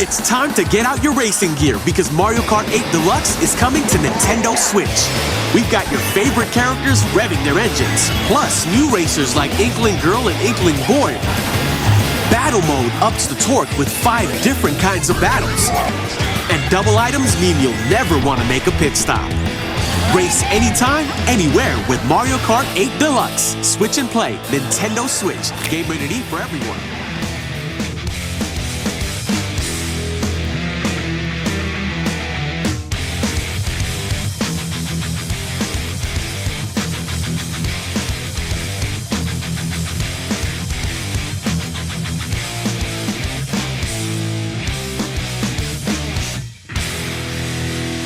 It's time to get out your racing gear because Mario Kart 8 Deluxe is coming to Nintendo Switch. We've got your favorite characters revving their engines, plus new racers like Inkling Girl and Inkling Boy. Battle mode ups the torque with 5 different kinds of battles. And double items mean you'll never want to make a pit stop. Race anytime, anywhere with Mario Kart 8 Deluxe. Switch and play, Nintendo Switch. Game rated E for everyone.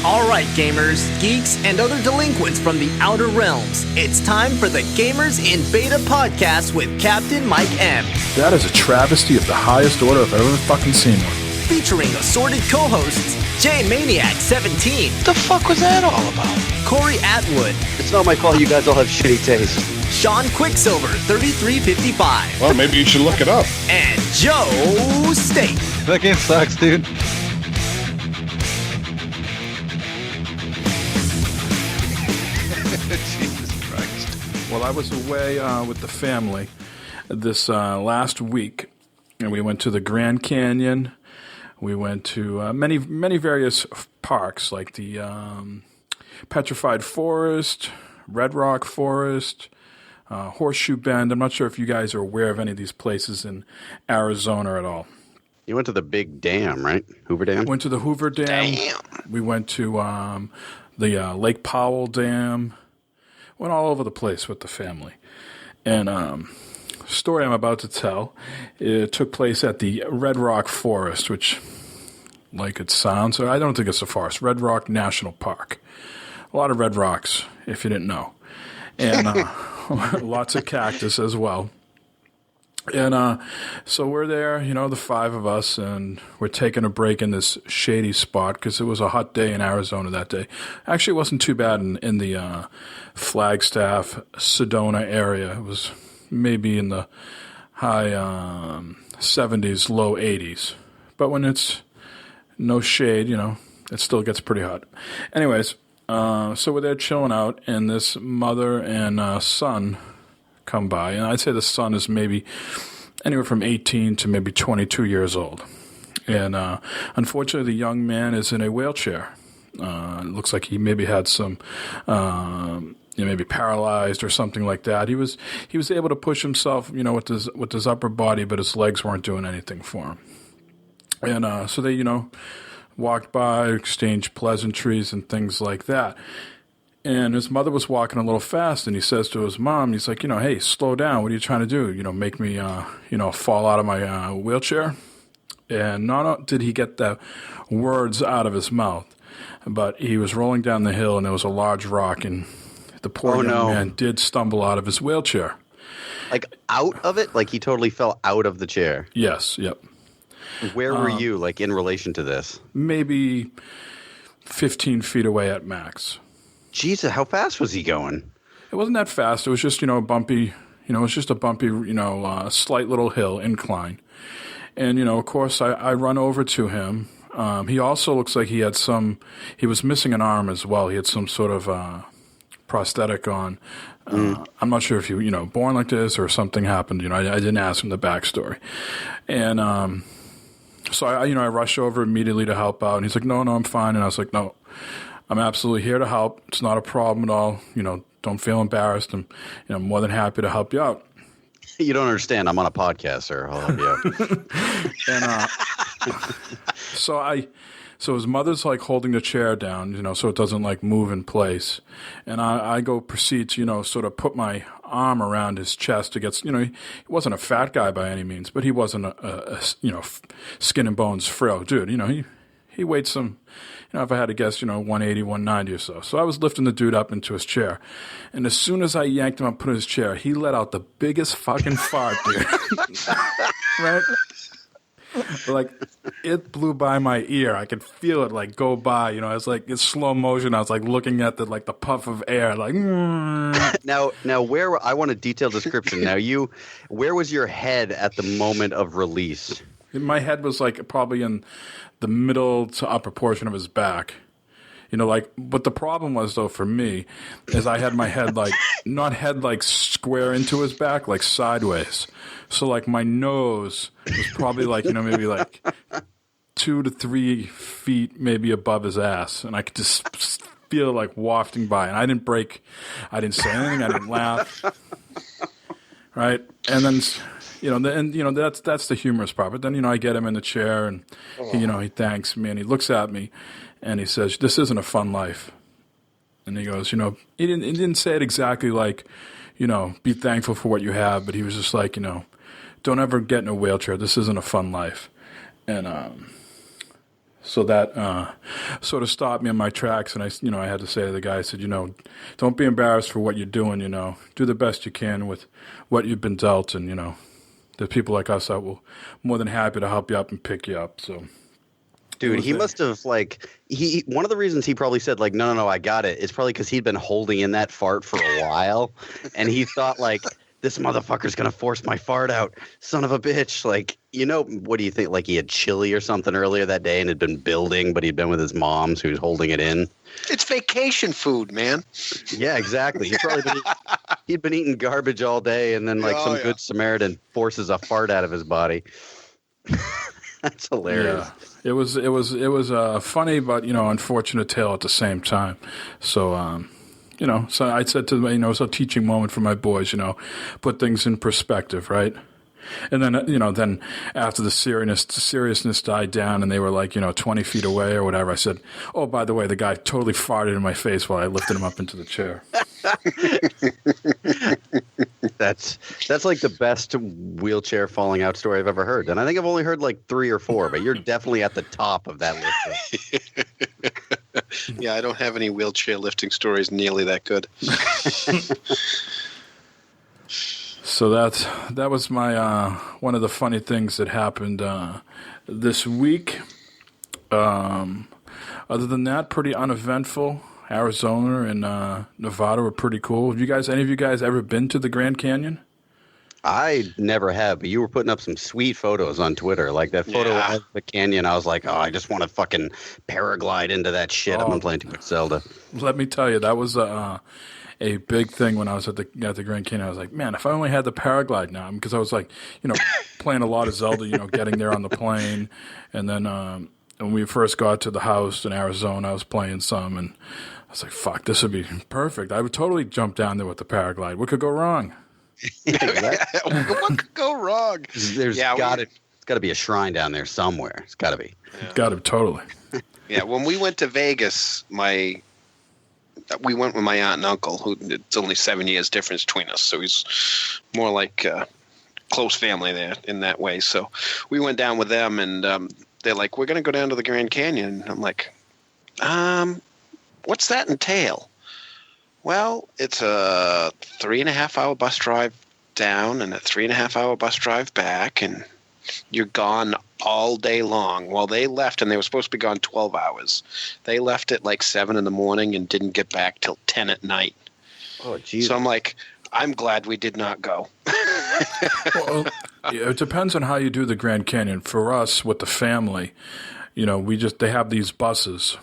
Alright gamers, geeks, and other delinquents from the outer realms, it's time for the Gamers in Beta podcast with Captain Mike M. That is a travesty of the highest order I've ever fucking seen one. Featuring assorted co-hosts, Jay Maniac 17. What the fuck was that all about? Corey Atwood. It's not my fault you guys all have shitty taste. Sean Quicksilver 3355. Well, maybe you should look it up. And Joe State. That game sucks, dude. Jesus Christ. Well, I was away with the family this last week, and we went to the Grand Canyon. We went to many various parks, like the Petrified Forest, Red Rock Forest, Horseshoe Bend. I'm not sure if you guys are aware of any of these places in Arizona at all. You went to the big dam, right? Hoover Dam? Went to the Hoover Dam. Damn. We went to the Lake Powell Dam. Went all over the place with the family. And the story I'm about to tell, it took place at the Red Rock Forest, which, like it sounds, I don't think it's a forest, Red Rock National Park. A lot of red rocks, if you didn't know. And lots of cactus as well. And so we're there, the 5 of us, and we're taking a break in this shady spot because it was a hot day in Arizona that day. Actually, it wasn't too bad in the Flagstaff, Sedona area. It was maybe in the high 70s, low 80s. But when it's no shade, it still gets pretty hot. Anyways, so we're there chilling out, and this mother and son come by, and I'd say the son is maybe anywhere from 18 to maybe 22 years old. And unfortunately, the young man is in a wheelchair. It looks like he maybe had some, maybe paralyzed or something like that. He was able to push himself, with his upper body, but his legs weren't doing anything for him. And so they, walked by, exchanged pleasantries and things like that. And his mother was walking a little fast, and he says to his mom, he's like, hey, slow down. What are you trying to do? Make me, fall out of my wheelchair? And not did he get the words out of his mouth, but he was rolling down the hill, and there was a large rock, and the poor young man did stumble out of his wheelchair. Like out of it? Like he totally fell out of the chair? Yes, yep. Where were you, like, in relation to this? Maybe 15 feet away at max. Jesus, how fast was he going? It wasn't that fast. It was just, a bumpy, slight little hill, incline. And, of course, I run over to him. He also looks like he was missing an arm as well. He had some sort of prosthetic on. I'm not sure if he, born like this or something happened. I didn't ask him the backstory. And so I rush over immediately to help out. And he's like, no, I'm fine. And I was like, no. I'm absolutely here to help. It's not a problem at all. Don't feel embarrassed. I'm more than happy to help you out. You don't understand. I'm on a podcast, sir. I'll help you out. And so his mother's like holding the chair down, so it doesn't like move in place. And I proceed to, sort of put my arm around his chest to get, he wasn't a fat guy by any means, but he wasn't a skin and bones frail dude. He weighed some, if I had to guess, 180, 190 or so. So I was lifting the dude up into his chair. And as soon as I yanked him up, put in his chair, he let out the biggest fucking fart, dude. Right? Like, it blew by my ear. I could feel it, like, go by. I was like, it's slow motion. I was, like, looking at the puff of air, like, Now, I want a detailed description. Now, where was your head at the moment of release? My head was like probably in the middle to upper portion of his back. But the problem was, though, for me, is I had my head not head square into his back, like sideways. So like my nose was probably maybe 2 to 3 feet maybe above his ass, and I could just feel like wafting by. And I didn't break, I didn't say anything, I didn't laugh, right? And then that's the humorous part. But then I get him in the chair, and he thanks me, and he looks at me. And he says, "This isn't a fun life." And he goes, he didn't say it exactly like, be thankful for what you have, but he was just like, don't ever get in a wheelchair. This isn't a fun life. And so that sort of stopped me in my tracks. And I had to say to the guy, I said, don't be embarrassed for what you're doing. Do the best you can with what you've been dealt. And there's people like us that will more than happy to help you up and pick you up. So. Dude, he must have one of the reasons he probably said no, I got it is probably because he'd been holding in that fart for a while, and he thought this motherfucker's gonna force my fart out, son of a bitch. What do you think? He had chili or something earlier that day and had been building, but he'd been with his mom, so he was holding it in. It's vacation food, man. Yeah, exactly. He'd been eating garbage all day, and then good Samaritan forces a fart out of his body. That's hilarious. Yeah. It was a funny but unfortunate tale at the same time. So so I said to them, it's a teaching moment for my boys. Put things in perspective, right? And then then after the seriousness died down, and they were 20 feet away or whatever, I said, "Oh, by the way, the guy totally farted in my face while I lifted him up into the chair." That's the best wheelchair falling out story I've ever heard, and I think I've only heard 3 or 4, but you're definitely at the top of that list. Yeah, I don't have any wheelchair lifting stories nearly that good. So that was my one of the funny things that happened this week. Other than that, pretty uneventful. Arizona and Nevada were pretty cool. Have any of you guys ever been to the Grand Canyon? I never have, but you were putting up some sweet photos on Twitter. That photo of the canyon, I was like, oh, I just want to fucking paraglide into that shit. I've been playing too much Zelda. Let me tell you, that was a big thing when I was at the Grand Canyon. I was like, man, if I only had the paraglide now, because I was playing a lot of Zelda, getting there on the plane. And then when we first got to the house in Arizona, I was playing some, and I was like, fuck, this would be perfect. I would totally jump down there with the paraglide. What could go wrong? What could go wrong? There's got to be a shrine down there somewhere. It's got to be. Yeah. Got to, totally. Yeah, when we went to Vegas, we went with my aunt and uncle, who it's only 7 years difference between us, so he's more like close family there in that way. So we went down with them, and they're like, we're going to go down to the Grand Canyon. I'm like, what's that entail? Well, it's a 3.5-hour bus drive down and a 3.5-hour bus drive back, and you're gone all day long. Well, they left, and they were supposed to be gone 12 hours. They left at 7 in the morning and didn't get back till 10 at night. Oh, geez. So I'm like, I'm glad we did not go. Well, it depends on how you do the Grand Canyon. For us, with the family, they have these buses,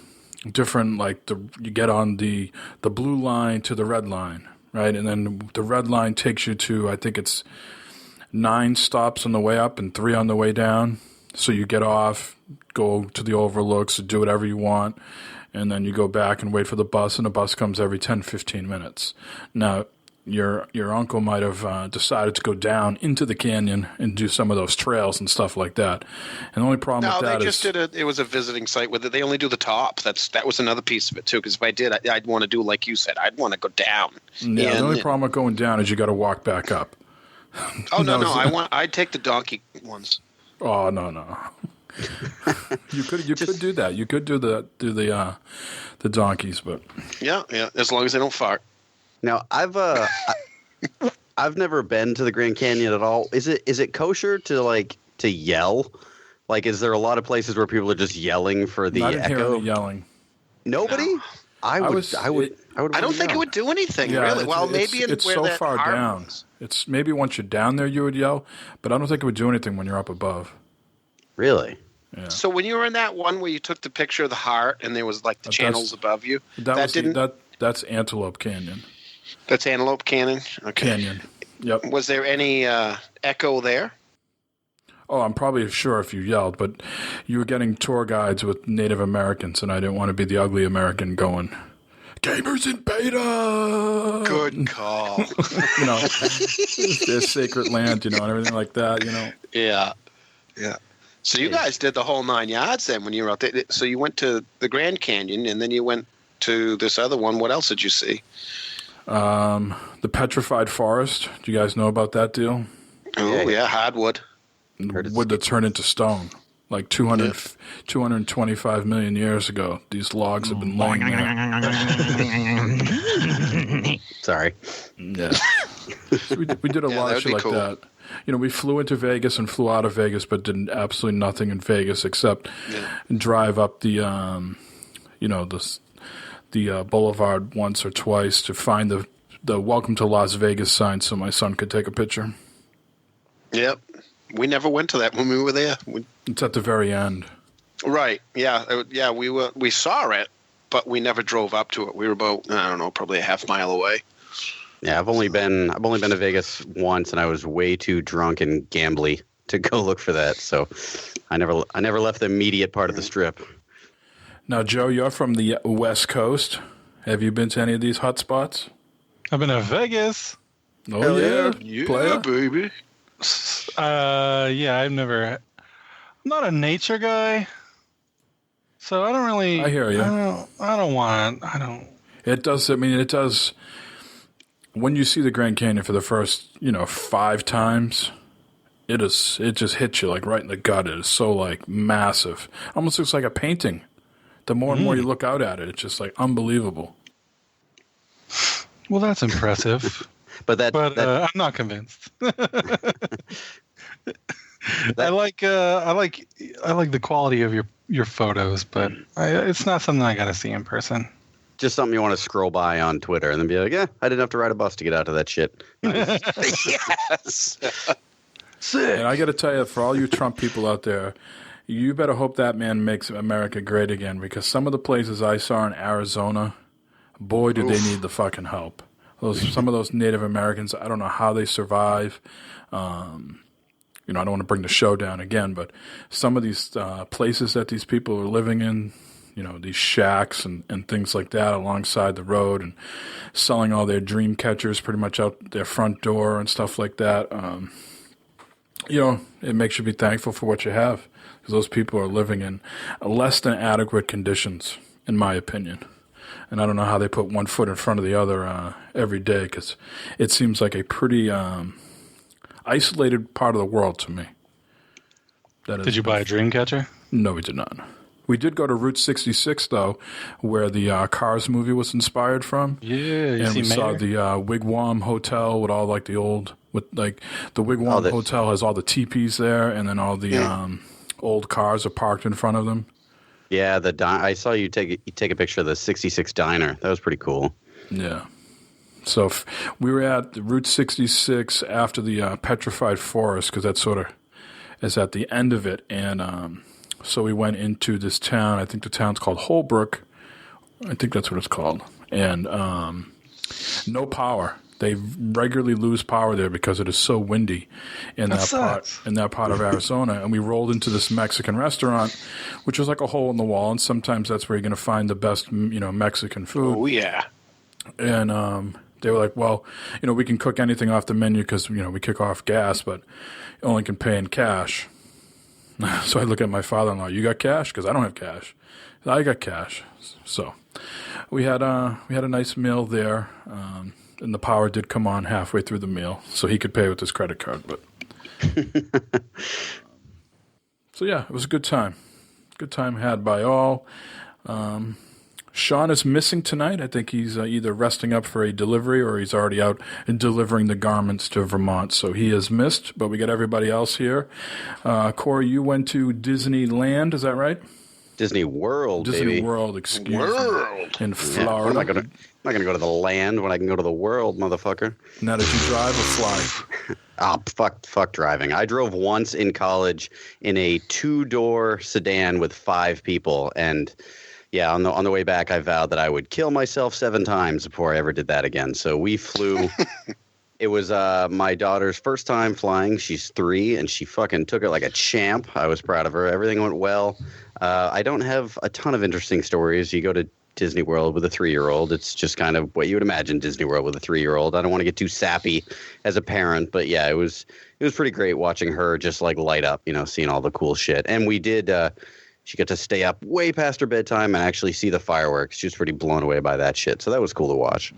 different, you get on the blue line to the red line, right? And then the red line takes you to, I think it's 9 stops on the way up and 3 on the way down. So you get off, go to the overlooks, do whatever you want, and then you go back and wait for the bus, and the bus comes every 10, 15 minutes. Now, your uncle might have decided to go down into the canyon and do some of those trails and stuff like that. And the only problem with that is... it was a visiting site with it. They only do the top. That was another piece of it, too, because if I did, I'd want to do, like you said, I'd want to go down. Yeah, the only problem with going down is you got to walk back up. Oh, no, I'd take the donkey ones. Oh, no. You could do that. You could do the donkeys, but... Yeah, as long as they don't fart. Now, I've never been to the Grand Canyon at all. Is it kosher to yell? Is there a lot of places where people are just yelling for the Not echo? Yelling. Nobody? No. I don't think it would do anything, really. Well, maybe it's so far down. It's maybe once you're down there you would yell, but I don't think it would do anything when you're up above. Really? Yeah. So when you were in that one where you took the picture of the heart and there was like the channels above you, that's Antelope Canyon. That's Antelope Canyon. Okay. Canyon. Yep. Was there any echo there? Oh, I'm probably sure if you yelled, but you were getting tour guides with Native Americans, and I didn't want to be the ugly American going, "Gamers in beta." Good call. You know, their sacred land, and everything like that. Yeah. So you guys did the whole 9 yards then when you were out there. So you went to the Grand Canyon, and then you went to this other one. What else did you see? The Petrified Forest. Do you guys know about that deal? Oh, yeah, hardwood. Wood that turned into stone. Like 225 million years ago, these logs have been laying there. Sorry. Yeah. We did a lot of shit like cool. that. We flew into Vegas and flew out of Vegas, but did absolutely nothing in Vegas except drive up the boulevard once or twice to find the Welcome to Las Vegas sign so my son could take a picture. Yep. We never went to that when we were there. It's at the very end. Right. Yeah. Yeah. We saw it, but we never drove up to it. We were about, I don't know, probably a half mile away. Yeah, I've only been to Vegas once, and I was way too drunk and gambly to go look for that. So I never left the immediate part of the Strip. Now, Joe, you're from the West Coast. Have you been to any of these hot spots? I've been to Vegas. Oh, hell yeah. Yeah, baby. Yeah, I'm not a nature guy. So I don't really. I hear you. I don't want. It does. I mean, it does. When you see the Grand Canyon for the first, 5 times, it just hits you like right in the gut. It is so like massive. Almost looks like a painting. The more and more you look out at it, it's just like unbelievable. Well, that's impressive. But I'm not convinced. I like the quality of your photos, but it's not something I got to see in person. Just something you want to scroll by on Twitter and then be like, yeah, I didn't have to ride a bus to get out to that shit. Yes. Sick. And I got to tell you, for all you Trump people out there, you better hope that man makes America great again, because some of the places I saw in Arizona, boy, do they need the fucking help. Some of those Native Americans, I don't know how they survive. I don't want to bring the show down again, but some of these places that these people are living in, these shacks and things like that alongside the road, and selling all their dream catchers pretty much out their front door and stuff like that. It makes you be thankful for what you have, because those people are living in less than adequate conditions, in my opinion. And I don't know how they put one foot in front of the other every day, because it seems like a pretty isolated part of the world to me. Did you buy a dream catcher? No, we did not. We did go to Route 66, though, where the Cars movie was inspired from. Yeah, and we saw the Wigwam Hotel with all like the old, the Wigwam Hotel has all the teepees there, and then all the old cars are parked in front of them. Yeah, I saw you take a picture of the 66 diner. That was pretty cool. Yeah. So we were at Route 66 after the Petrified Forest, because that sort of is at the end of it, and so we went into this town. I think the town's called Holbrook. I think that's what it's called. And no power. They regularly lose power there because it is so windy in that part of Arizona. And we rolled into this Mexican restaurant, which was like a hole in the wall. And sometimes that's where you're going to find the best, Mexican food. Oh yeah. And they were like, well, we can cook anything off the menu because we kick off gas, but you only can pay in cash. So I look at my father-in-law. You got cash? Because I don't have cash. I got cash. So we had a nice meal there, and the power did come on halfway through the meal, so he could pay with his credit card. But so yeah, it was a good time. Good time had by all. Sean is missing tonight. I think he's either resting up for a delivery or he's already out and delivering the garments to Vermont. So he is missed, but we got everybody else here. Corey, you went to Disneyland, is that right? Disney World, Disney World, excuse me. In Florida. I'm not gonna go to the land when I can go to the world, motherfucker. Now, did you drive or fly? Oh, fuck driving. I drove once in college in a 2-door sedan with 5 people, and yeah, on the way back, I vowed that I would kill myself 7 times before I ever did that again. So we flew. It was my daughter's first time flying. She's 3, and she fucking took it like a champ. I was proud of her. Everything went well. I don't have a ton of interesting stories. You go to Disney World with a 3-year-old. It's just kind of what you would imagine Disney World with a 3-year-old. I don't want to get too sappy as a parent, but yeah, it was pretty great watching her just like light up, seeing all the cool shit. And we did. She got to stay up way past her bedtime and actually see the fireworks. She was pretty blown away by that shit. So that was cool to watch.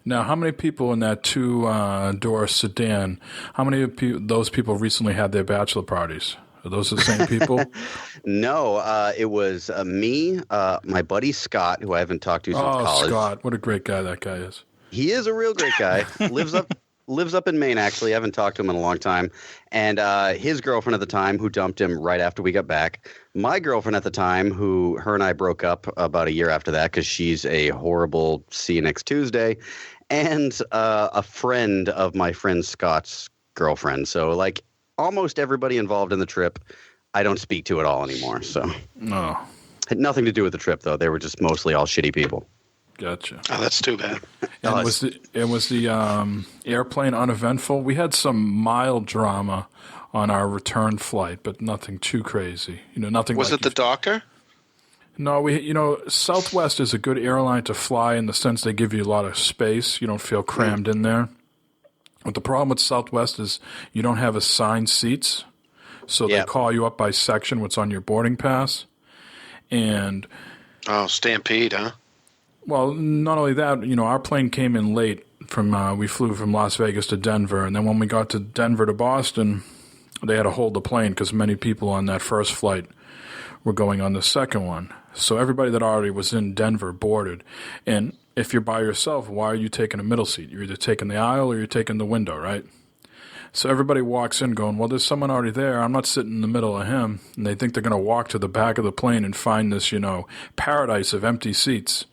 Now, how many people in that 2-door sedan? How many of those people recently had their bachelor parties? Are those the same people? No, it was me, my buddy Scott, who I haven't talked to since college. Oh, Scott. What a great guy that guy is. He is a real great guy. Lives up in Maine, actually. I haven't talked to him in a long time. And his girlfriend at the time, who dumped him right after we got back. My girlfriend at the time, her and I broke up about a year after that because she's a horrible see you next Tuesday. And a friend of my friend Scott's girlfriend. So, like, almost everybody involved in the trip, I don't speak to at all anymore. So, no, had nothing to do with the trip though. They were just mostly all shitty people. Gotcha. Oh, that's too bad. And was the airplane uneventful? We had some mild drama on our return flight, but nothing too crazy. Nothing. Was like it the Docker? No, Southwest is a good airline to fly in the sense they give you a lot of space. You don't feel crammed in there. But the problem with Southwest is you don't have assigned seats, so they call you up by section, what's on your boarding pass. And Stampede, huh? Well, not only that, our plane came in late we flew from Las Vegas to Denver, and then when we got to Denver to Boston, they had to hold the plane because many people on that first flight were going on the second one. So everybody that already was in Denver boarded, and if you're by yourself, why are you taking a middle seat? You're either taking the aisle or you're taking the window, right? So everybody walks in going, well, there's someone already there. I'm not sitting in the middle of him. And they think they're going to walk to the back of the plane and find this, paradise of empty seats.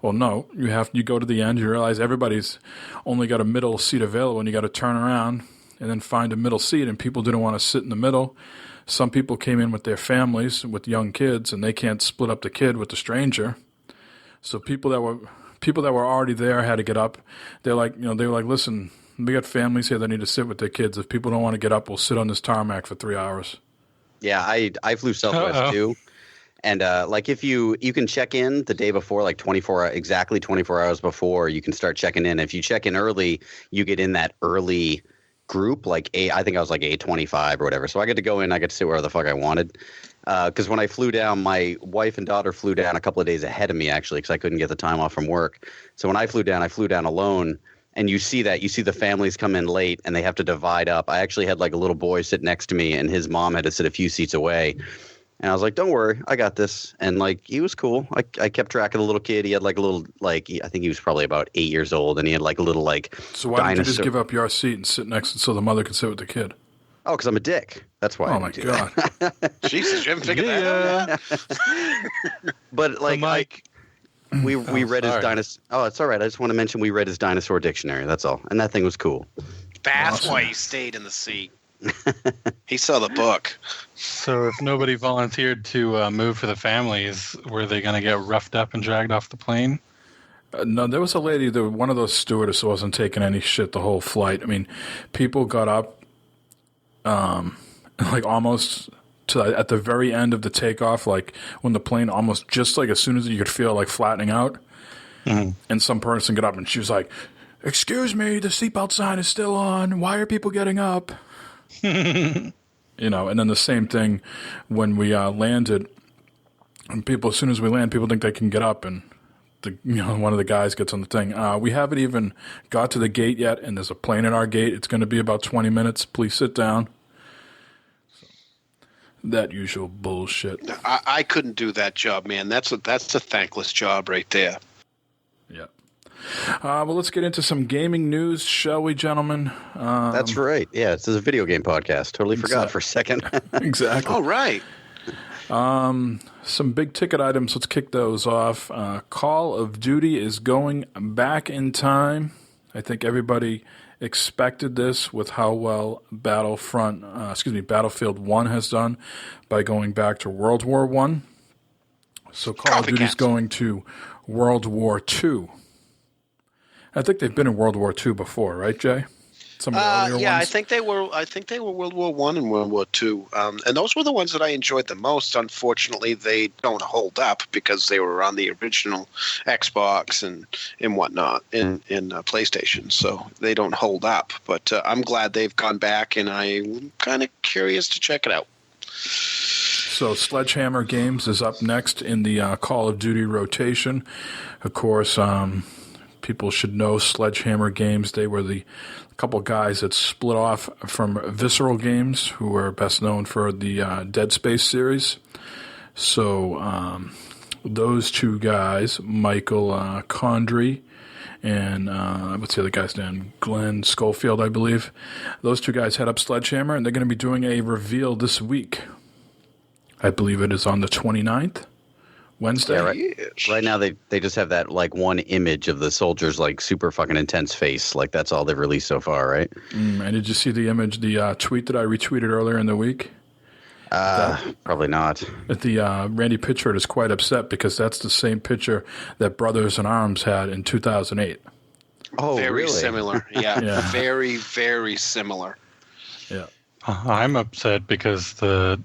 Well, no, you go to the end, you realize everybody's only got a middle seat available, and you got to turn around and then find a middle seat, and people didn't want to sit in the middle. Some people came in with their families, with young kids, and they can't split up the kid with the stranger. So people that were already there had to get up. They were like, listen, we got families here that need to sit with their kids. If people don't want to get up, we'll sit on this tarmac for 3 hours. Yeah, I flew Southwest too. And if you can check in the day before, like exactly 24 hours before, you can start checking in. If you check in early, you get in that early group, I think I was like A25 or whatever. So I get to go in, I get to sit wherever the fuck I wanted. Because when I flew down, my wife and daughter flew down a couple of days ahead of me, actually, because I couldn't get the time off from work. So when I flew down alone. And you see the families come in late and they have to divide up. I actually had like a little boy sit next to me, and his mom had to sit a few seats away. And I was like, don't worry, I got this. And he was cool. I kept track of the little kid. He had like a little, I think he was probably about 8 years old, and he had like a little So why didn't you just give up your seat and sit next so the mother could sit with the kid? Oh, because I'm a dick. That's why. Oh my God. Jesus, you haven't figured that out. But Mike. We read his dinosaur. Oh, it's all right. I just want to mention we read his dinosaur dictionary. That's all, and that thing was cool. That's why he stayed in the seat. He saw the book. So if nobody volunteered to move for the families, were they going to get roughed up and dragged off the plane? No, there was a lady, one of those stewardesses wasn't taking any shit the whole flight. I mean, people got up almost at the very end of the takeoff, like when the plane almost just like as soon as you could feel like flattening out, and some person got up and she was like, "Excuse me, the seatbelt sign is still on. Why are people getting up?" And then the same thing when we landed, and people, as soon as we land, people think they can get up, and one of the guys gets on the thing. We haven't even got to the gate yet, and there's a plane at our gate. It's going to be about 20 minutes. Please sit down. That usual bullshit. I couldn't do that job, man. That's a thankless job right there. Yeah. Well, let's get into some gaming news, shall we, gentlemen? That's right. Yeah, this is a video game podcast. Totally forgot for a second. Exactly. Oh, right. Some big ticket items. Let's kick those off. Call of Duty is going back in time. I think everybody expected this with how well Battlefield 1 has done by going back to World War 1. So Call of Duty's going to World War 2. I think they've been in World War 2 before, right, Jay? Some of the earlier ones? I think they were World War One and World War Two, and those were the ones that I enjoyed the most. Unfortunately, they don't hold up because they were on the original Xbox and whatnot in PlayStation, so they don't hold up. But I'm glad they've gone back, and I'm kind of curious to check it out. So Sledgehammer Games is up next in the Call of Duty rotation. Of course, people should know Sledgehammer Games. They were the couple guys that split off from Visceral Games, who are best known for the Dead Space series. So those two guys, Michael Condrey and what's the other guy's name? Glenn Schofield, I believe. Those two guys head up Sledgehammer, and they're going to be doing a reveal this week. I believe it is on the 29th. Wednesday? Yeah, right now they just have that like one image of the soldier's like super fucking intense face. Like that's all they've released so far, right? And did you see the image, the tweet that I retweeted earlier in the week? Probably not. The Randy Pitchford is quite upset because that's the same picture that Brothers in Arms had in 2008. Oh, very really? similar. Yeah, Yeah. very, very similar. Yeah. I'm upset because the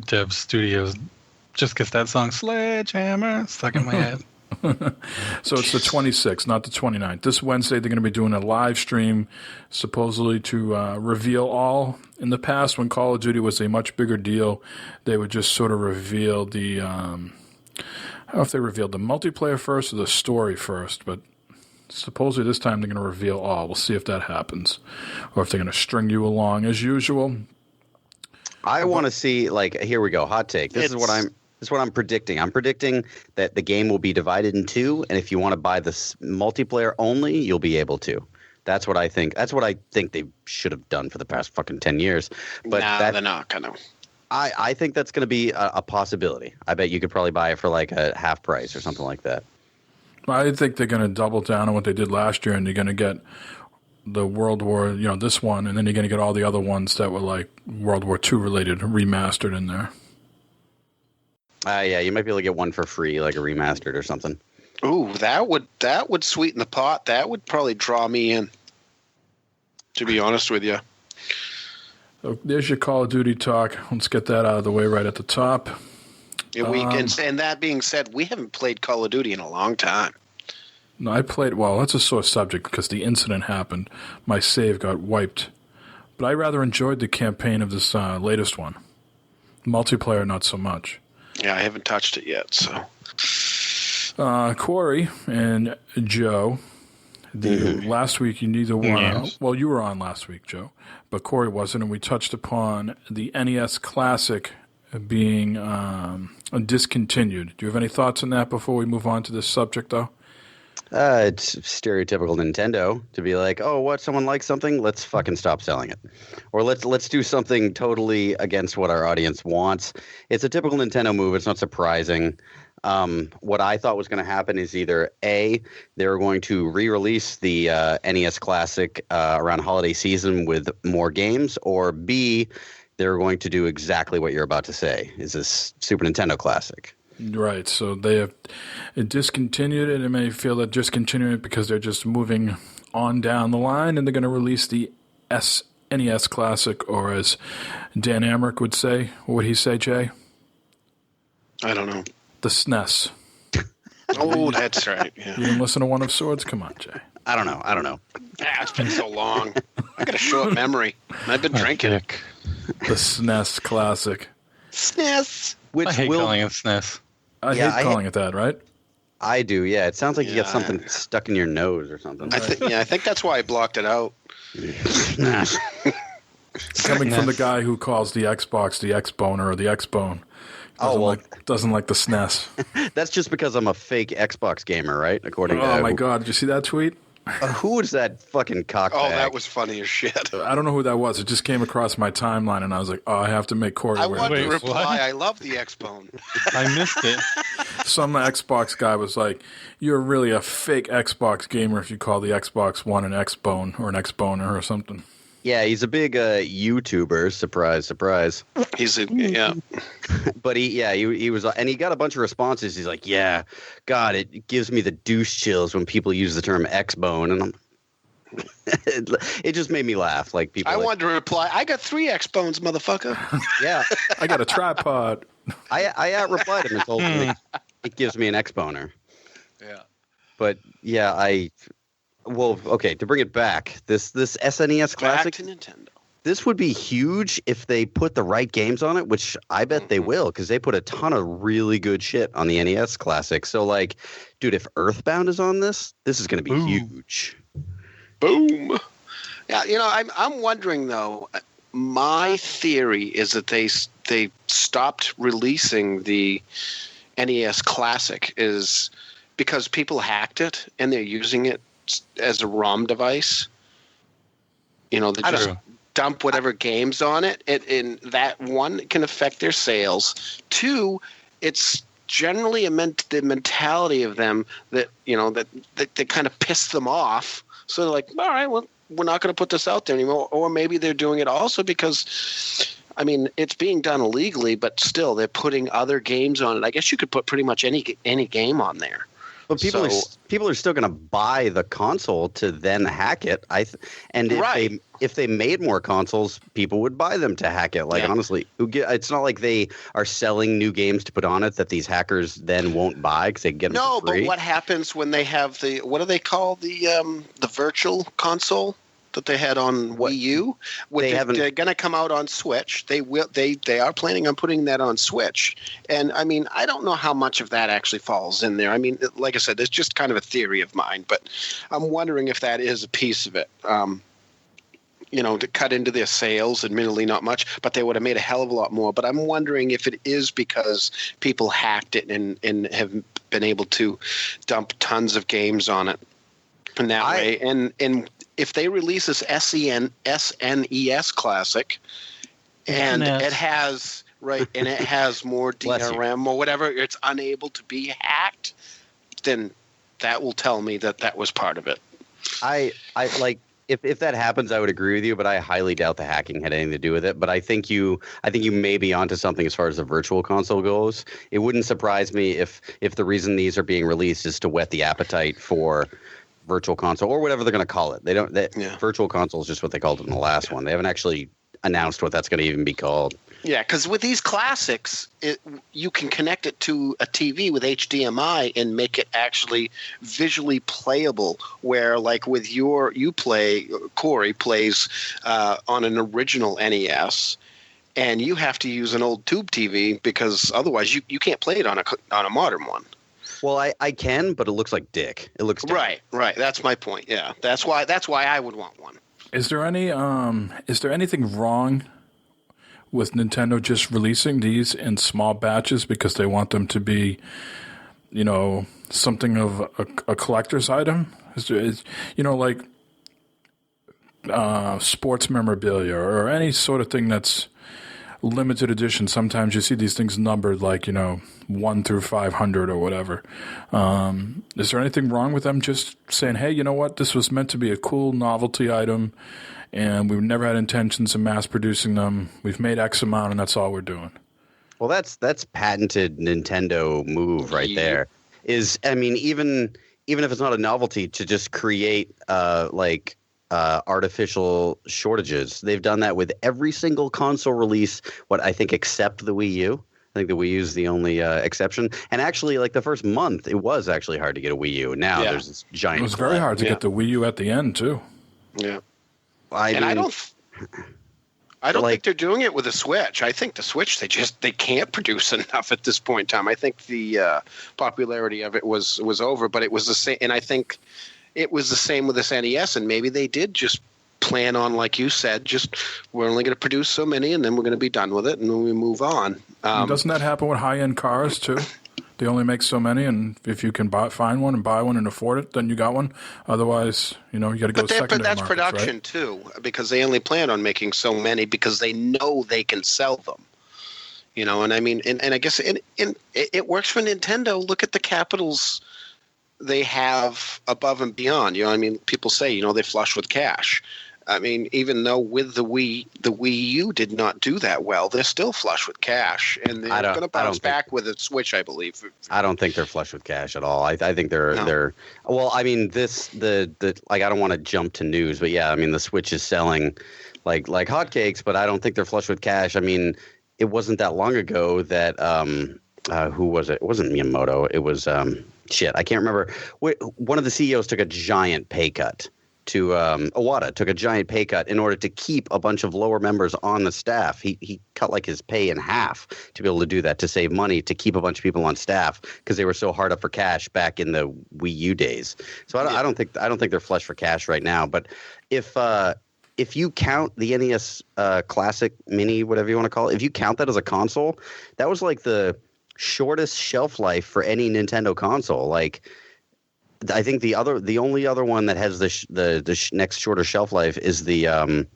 dev studios just gets that song Sledgehammer stuck in my head. So it's the 26th, not the 29th. This Wednesday, they're going to be doing a live stream, supposedly to reveal all. In the past, when Call of Duty was a much bigger deal, they would just sort of reveal the, I don't know if they revealed the multiplayer first or the story first, but supposedly this time they're going to reveal all. We'll see if that happens, or if they're going to string you along as usual. I want to see, like, here we go, hot take. This is what I'm predicting. I'm predicting that the game will be divided in two, and if you want to buy this multiplayer only, you'll be able to. That's what I think. That's what I think they should have done for the past fucking 10 years. But they're not going to. I think that's going to be a possibility. I bet you could probably buy it for like a half price or something like that. I think they're going to double down on what they did last year, and you're going to get the World War, this one, and then you're going to get all the other ones that were like World War II related, remastered in there. Yeah, you might be able to get one for free, like a remastered or something. Ooh, that would sweeten the pot. That would probably draw me in, to be honest with you. So there's your Call of Duty talk. Let's get that out of the way right at the top. Yeah, and that being said, we haven't played Call of Duty in a long time. No, I played, well, that's a sore subject because the incident happened. My save got wiped. But I rather enjoyed the campaign of this latest one. Multiplayer, not so much. Yeah, I haven't touched it yet, so. Corey and Joe, last week you neither one. Yes. Well, you were on last week, Joe, but Corey wasn't, and we touched upon the NES Classic being discontinued. Do you have any thoughts on that before we move on to this subject, though? It's stereotypical Nintendo to be like, oh, what? Someone likes something? Let's fucking stop selling it, or let's do something totally against what our audience wants. It's a typical Nintendo move. It's not surprising. What I thought was going to happen is either A, they were going to re-release the NES Classic around holiday season with more games, or B, they were going to do exactly what you're about to say. Is this Super Nintendo Classic? Right, so they have discontinued it, and may feel that discontinuing it because they're just moving on down the line, and they're going to release the SNES Classic, or as Dan Amrich would say, what would he say, Jay? I don't know. The SNES. Oh, that's right. Yeah. You didn't listen to One of Swords? Come on, Jay. I don't know. Yeah, it's been so long. I got a short memory. I've been drinking. The SNES Classic. SNES. I hate calling it SNES. I hate calling it that, right? I do, yeah. It sounds like you got something stuck in your nose or something. I think that's why I blocked it out. Coming from the guy who calls the Xbox the X-Boner or the X-Bone. Doesn't like the SNES. That's just because I'm a fake Xbox gamer, right? According to my God, did you see that tweet? Who was that fucking cockbag? Oh, that was funny as shit. I don't know who that was. It just came across my timeline, and I was like, oh, I have to make Corey I aware. wanted to Wait, reply, what? I love the X-Bone. I missed it. Some Xbox guy was like, you're really a fake Xbox gamer if you call the Xbox One an X-Bone or an X-Boner or something. Yeah, he's a big YouTuber. Surprise, surprise. Yeah. But he was, and he got a bunch of responses. He's like, yeah, God, it gives me the douche chills when people use the term X-Bone, and it just made me laugh. Like people, I wanted to reply, I got 3 X-Bones, motherfucker. yeah. I got a tripod. I replied him and told him it gives me an X-Boner. Yeah. But yeah, well, okay, to bring it back, this SNES Classic, Back to Nintendo. this would be huge if they put the right games on it, which I bet they will, because they put a ton of really good shit on the NES Classic. So, like, dude, if Earthbound is on this is going to be huge. Boom. Yeah, I'm wondering though. My theory is that they stopped releasing the NES Classic is because people hacked it and they're using it as a ROM device. They just dump whatever games on it, and that one can affect their sales. 2, it's generally the mentality of them that that kind of pissed them off. So they're like, all right, well, we're not going to put this out there anymore. Or maybe they're doing it also because, it's being done illegally, but still they're putting other games on it. I guess you could put pretty much any game on there. But people are still going to buy the console to then hack it. If they made more consoles, people would buy them to hack it. Like, honestly, it's not like they are selling new games to put on it that these hackers then won't buy because they get them for free. But what happens when they have what do they call the virtual console that they had on Wii U? They're going to come out on Switch. They are planning on putting that on Switch. And I don't know how much of that actually falls in there. Like I said, it's just kind of a theory of mine, but I'm wondering if that is a piece of it. To cut into their sales, admittedly not much, but they would have made a hell of a lot more. But I'm wondering if it is because people hacked it and have been able to dump tons of games on it in that way. And if they release this SNES Classic and it has more DRM or whatever, it's unable to be hacked, then that will tell me that was part of it. If that happens, I would agree with you, but I highly doubt the hacking had anything to do with it. But I think you may be onto something as far as the virtual console goes. It wouldn't surprise me if the reason these are being released is to whet the appetite for virtual console or whatever they're going to call it. Virtual console is just what they called it in the last one. They haven't actually announced what that's going to even be called. Yeah, because with these classics, you can connect it to a TV with HDMI and make it actually visually playable. Where, like with Corey plays on an original NES, and you have to use an old tube TV because otherwise you can't play it on a modern one. Well, I can, but it looks like dick. It looks right. That's my point. Yeah, that's why I would want one. Is there anything wrong with Nintendo just releasing these in small batches because they want them to be, something of a collector's item? Like sports memorabilia or any sort of thing that's limited edition. Sometimes you see these things numbered like, 1 through 500 or whatever. Is there anything wrong with them just saying, hey, you know what? This was meant to be a cool novelty item, and we've never had intentions of mass producing them. We've made X amount, and that's all we're doing. Well, that's patented Nintendo move right there. Even if it's not a novelty, to just create artificial shortages. They've done that with every single console release, except the Wii U. I think the Wii U is the only exception. And actually, like the first month, it was actually hard to get a Wii U. Now there's this giant. It was very hard to get the Wii U at the end too. Yeah, I don't think they're doing it with the Switch. I think the Switch they can't produce enough at this point in time. I think the popularity of it was over, but it was the same. And I think it was the same with this NES. And maybe they did just plan on, like you said, just we're only going to produce so many, and then we're going to be done with it, and then we move on. Doesn't that happen with high-end cars too? They only make so many, and if you can find one and buy one and afford it, then you got one. Otherwise, you got to go secondary But that's markets, production right? too, because they only plan on making so many because they know they can sell them. And I mean, and I guess it works for Nintendo. Look at the capitals they have above and beyond. I mean, people say, they flush with cash. I mean, even though with the Wii U did not do that well, they're still flush with cash, and they're going to bounce back with a Switch, I believe. I don't think they're flush with cash at all. I think they're well. I mean, I don't want to jump to news, but yeah, I mean, the Switch is selling like hotcakes, but I don't think they're flush with cash. I mean, it wasn't that long ago that who was it? It wasn't Miyamoto. It was I can't remember. One of the CEOs took a giant pay cut. To Iwata took a giant pay cut in order to keep a bunch of lower members on the staff. He cut like his pay in half to be able to do that, to save money, to keep a bunch of people on staff because they were so hard up for cash back in the Wii U days. So I don't think they're flush for cash right now. But if you count the NES Classic Mini, whatever you want to call it, if you count that as a console, that was like the shortest shelf life for any Nintendo console. Like, I think the only other one that has the next shorter shelf life is the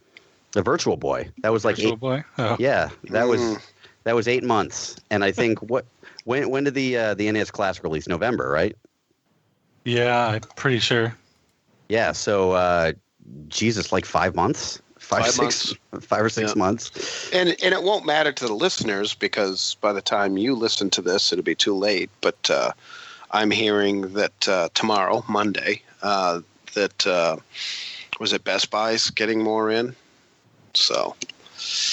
Virtual Boy. That was like Virtual Boy. Oh. Yeah, that was 8 months. And I think when did the NES Classic release? November, right? Yeah, I'm pretty sure. Yeah. So Jesus, like 5 months. 5 or 6 months. And it won't matter to the listeners because by the time you listen to this, it'll be too late. But I'm hearing that tomorrow, Monday, that was it Best Buy's getting more in. So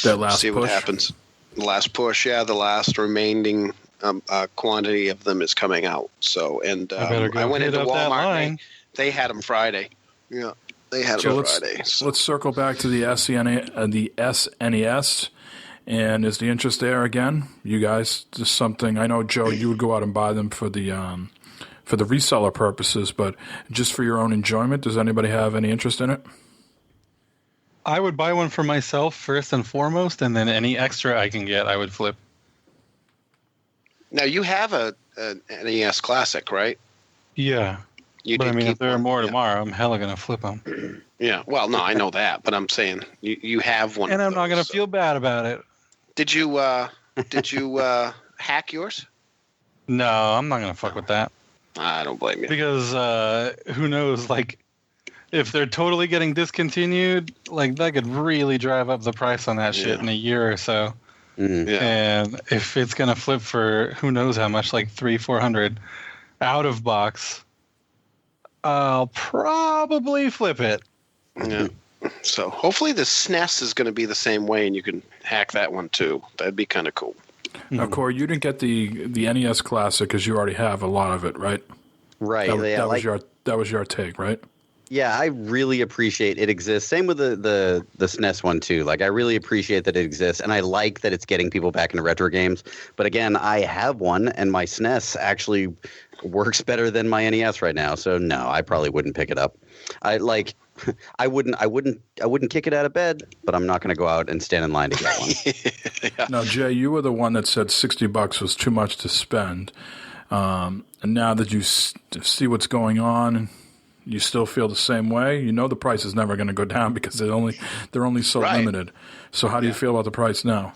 that last see push. What happens. The last push, yeah, the last remaining quantity of them is coming out. So I went into Walmart. They had them Friday. Yeah, they had them Friday. So. Let's circle back to the SNES. And is the interest there again? You guys, just something. I know, Joe, you would go out and buy them for the reseller purposes, but just for your own enjoyment, does anybody have any interest in it? I would buy one for myself first and foremost, and then any extra I can get, I would flip. Now you have an NES Classic, right? Yeah. But I mean, if there are more tomorrow, I'm hella gonna flip them. Yeah. Well, no, I know that, but I'm saying you have one. And I'm not gonna feel bad about it. Did you hack yours? No, I'm not gonna fuck with that. I don't blame you. Because who knows? Like, if they're totally getting discontinued, like that could really drive up the price on that shit in a year or so. Mm-hmm. Yeah. And if it's gonna flip for who knows how much, like $300-400 out of box, I'll probably flip it. Yeah. So hopefully the SNES is going to be the same way, and you can hack that one too. That'd be kind of cool. Now, Corey, you didn't get the NES Classic because you already have a lot of it, right? Right. That was your take, right? Yeah, I really appreciate it exists. Same with the SNES one too. Like, I really appreciate that it exists, and I like that it's getting people back into retro games. But again, I have one, and my SNES actually works better than my NES right now. So no, I probably wouldn't pick it up. I wouldn't kick it out of bed, but I'm not going to go out and stand in line to get one. Yeah. Now, Jay, you were the one that said $60 was too much to spend. And now that you see what's going on, you still feel the same way. You know the price is never going to go down because they're only so limited. So how do you feel about the price now?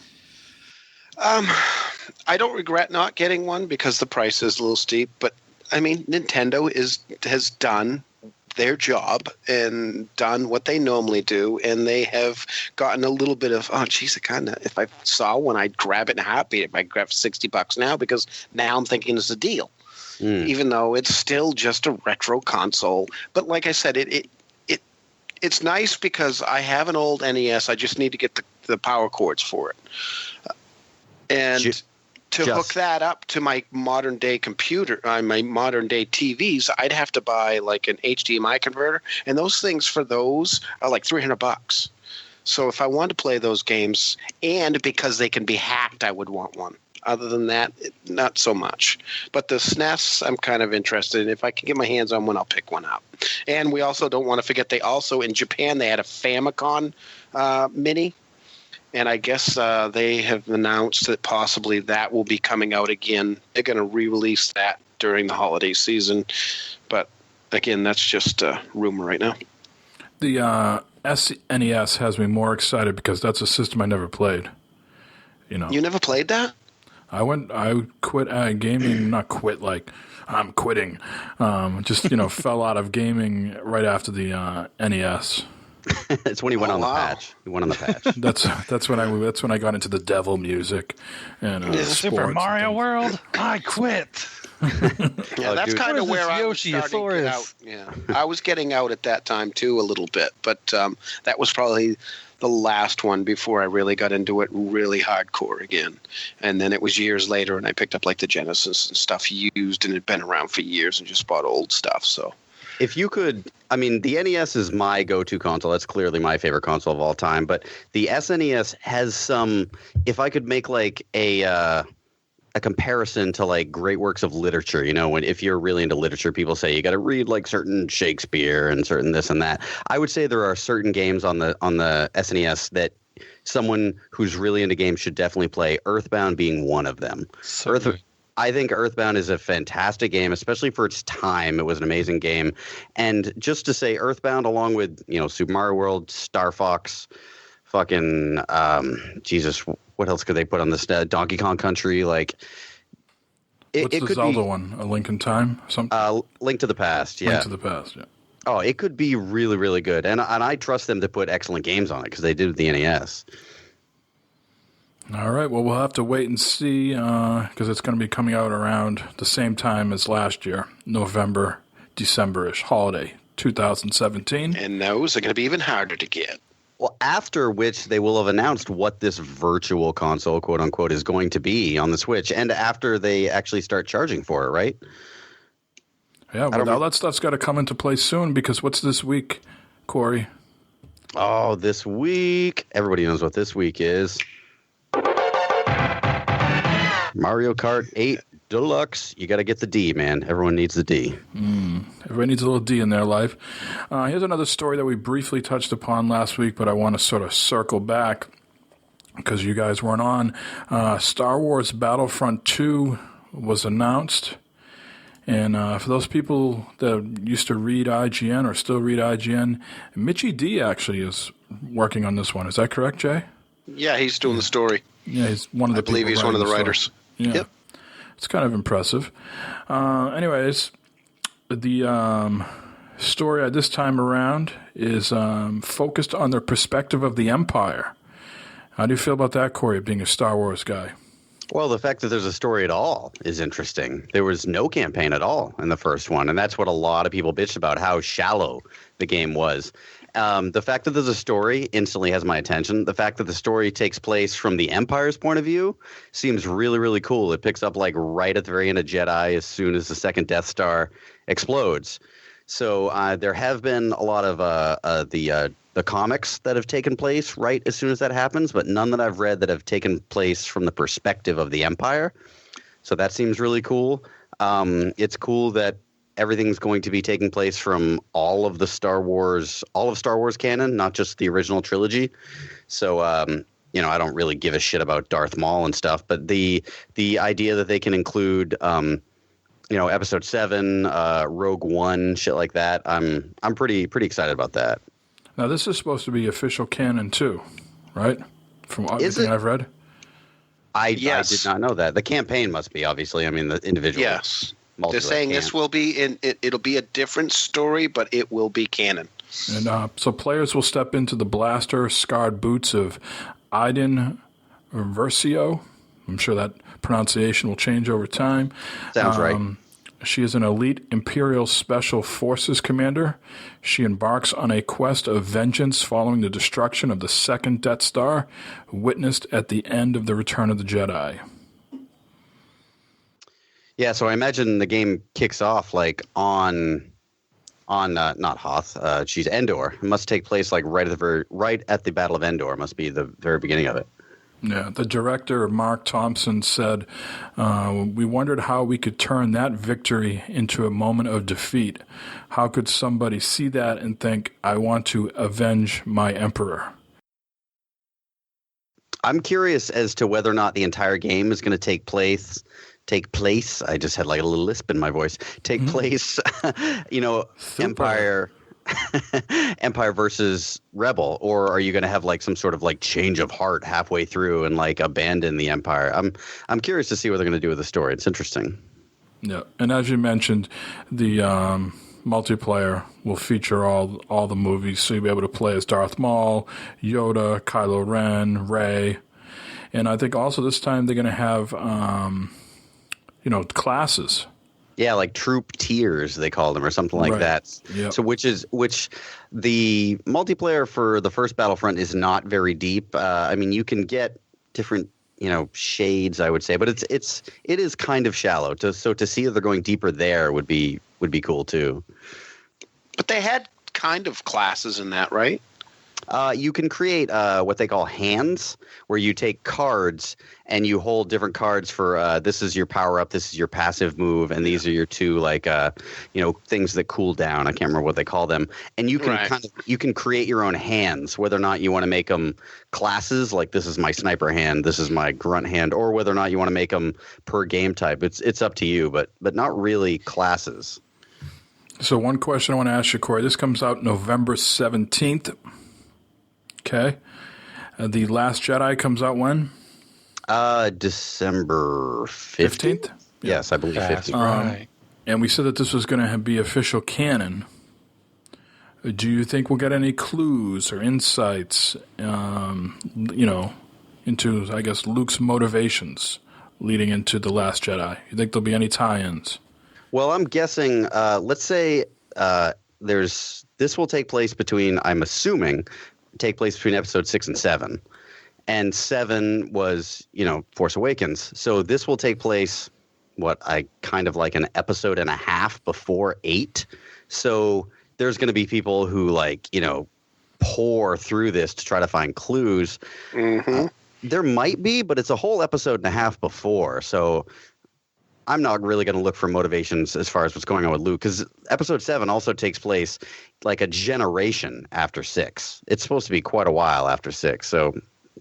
I don't regret not getting one because the price is a little steep. But I mean, Nintendo has done their job and done what they normally do, and they have gotten a little bit of, oh geez, if I saw one, I'd grab it in a heartbeat. If I grab $60 now, because now I'm thinking it's a deal, even though it's still just a retro console. But like I said, it's nice because I have an old NES. I just need to get the power cords for it, and to hook that up to my modern day computer, my modern day TVs, I'd have to buy like an HDMI converter, and those things for those are like $300. So if I wanted to play those games, and because they can be hacked, I would want one. Other than that, not so much. But the SNES, I'm kind of interested in. If I can get my hands on one, I'll pick one up. And we also don't want to forget, they also, in Japan, they had a Famicom Mini. And I guess they have announced that possibly that will be coming out again. They're going to re-release that during the holiday season. But again, that's just a rumor right now. The SNES has me more excited because that's a system I never played. You never played that? I quit gaming, not quit like I'm quitting. Just fell out of gaming right after the NES. It's when he went on the patch. He went on the patch. That's when I got into the devil music and Super Mario World. I quit. Yeah, that's kind of where I was Yoshi, starting to get out. Yeah, I was getting out at that time too a little bit, but that was probably the last one before I really got into it really hardcore again. And then it was years later, and I picked up like the Genesis and stuff used, and it had been around for years, and just bought old stuff. So. If you could, I mean, the NES is my go-to console. That's clearly my favorite console of all time. But the SNES has some. If I could make like a comparison to like great works of literature, if you're really into literature, people say you got to read like certain Shakespeare and certain this and that. I would say there are certain games on the SNES that someone who's really into games should definitely play. Earthbound being one of them. I think Earthbound is a fantastic game, especially for its time. It was an amazing game. And just to say Earthbound along with, Super Mario World, Star Fox, fucking, Jesus, what else could they put on this? Donkey Kong Country, like... What's the Zelda one? A Link in Time? Something? Link to the Past, yeah. Link to the Past, yeah. Oh, it could be really, really good. And I trust them to put excellent games on it because they did with the NES. All right, well, we'll have to wait and see because it's going to be coming out around the same time as last year, November, December-ish, holiday 2017. And those are going to be even harder to get. Well, after which they will have announced what this virtual console, quote unquote, is going to be on the Switch, and after they actually start charging for it, right? Yeah, well, all that stuff's got to come into play soon because what's this week, Corey? Oh, this week. Everybody knows what this week is. Mario Kart 8 Deluxe. You got to get the D, man. Everyone needs the D. Everybody needs a little D in their life. Here's another story that we briefly touched upon last week, but I want to sort of circle back because you guys weren't on. Star Wars Battlefront 2 was announced. And for those people that used to read IGN or still read IGN, Mitchie D actually is working on this one. Is that correct, Jay? Yeah, he's doing the story. Yeah, he's one of the people. I believe he's one of the writers. Yeah. Yep. It's kind of impressive. Anyways, the story this time around is focused on the perspective of the Empire. How do you feel about that, Corey, being a Star Wars guy? Well, the fact that there's a story at all is interesting. There was no campaign at all in the first one, and that's what a lot of people bitched about, how shallow the game was. The fact that there's a story instantly has my attention. The fact that the story takes place from the Empire's point of view seems really, really cool. It picks up like right at the very end of Jedi as soon as the second Death Star explodes. So there have been a lot of the comics that have taken place right as soon as that happens, but none that I've read that have taken place from the perspective of the Empire. So that seems really cool. It's cool that everything's going to be taking place from all of Star Wars canon, not just the original trilogy. So, I don't really give a shit about Darth Maul and stuff, but the idea that they can include, Episode 7, Rogue One, shit like that, I'm pretty excited about that. Now, this is supposed to be official canon too, right? From everything I've read. I did not know that. The campaign must be, obviously. I mean, the individual. Yes. They're saying this will be it'll be a different story, but it will be canon. And so players will step into the blaster-scarred boots of Iden Versio. I'm sure that pronunciation will change over time. Sounds right. She is an elite Imperial Special Forces commander. She embarks on a quest of vengeance following the destruction of the second Death Star, witnessed at the end of the Return of the Jedi. Yeah, so I imagine the game kicks off like on not Hoth, she's Endor. It must take place like right at the Battle of Endor. It must be the very beginning of it. Yeah, the director, Mark Thompson, said, we wondered how we could turn that victory into a moment of defeat. How could somebody see that and think, I want to avenge my emperor? I'm curious as to whether or not the entire game is going to take place. I just had like a little lisp in my voice. Take place, Super. Empire versus Rebel, or are you going to have like some sort of like change of heart halfway through and like abandon the Empire? I'm curious to see what they're going to do with the story. It's interesting. Yeah, and as you mentioned, the multiplayer will feature all the movies, so you'll be able to play as Darth Maul, Yoda, Kylo Ren, Rey, and I think also this time they're going to have classes. Yeah, like troop tiers they call them, or something like that. Yep. So which the multiplayer for the first Battlefront is not very deep. I mean, you can get different shades, I would say, but it is kind of shallow. So to see that they're going deeper there would be cool too. But they had kind of classes in that, right? You can create what they call hands, where you take cards and you hold different cards for this is your power up, this is your passive move, and these are your two things that cool down. I can't remember what they call them. And you can you can create your own hands, whether or not you want to make them classes, like this is my sniper hand, this is my grunt hand, or whether or not you want to make them per game type. It's up to you, but not really classes. So one question I want to ask you, Corey. This comes out November 17th. Okay. The Last Jedi comes out when? December 15th? Yes, I believe 15th. Right. And we said that this was going to be official canon. Do you think we'll get any clues or insights, into, I guess, Luke's motivations leading into The Last Jedi? You think there'll be any tie-ins? Well, I'm guessing, let's say this will take place between, I'm assuming, between episode 6 and 7. And 7 was, Force Awakens. So this will take place, kind of like an episode and a half before 8. So there's going to be people who pour through this to try to find clues. Mm-hmm. There might be, but it's a whole episode and a half before. So I'm not really going to look for motivations as far as what's going on with Luke, because episode 7 also takes place like a generation after 6. It's supposed to be quite a while after 6, so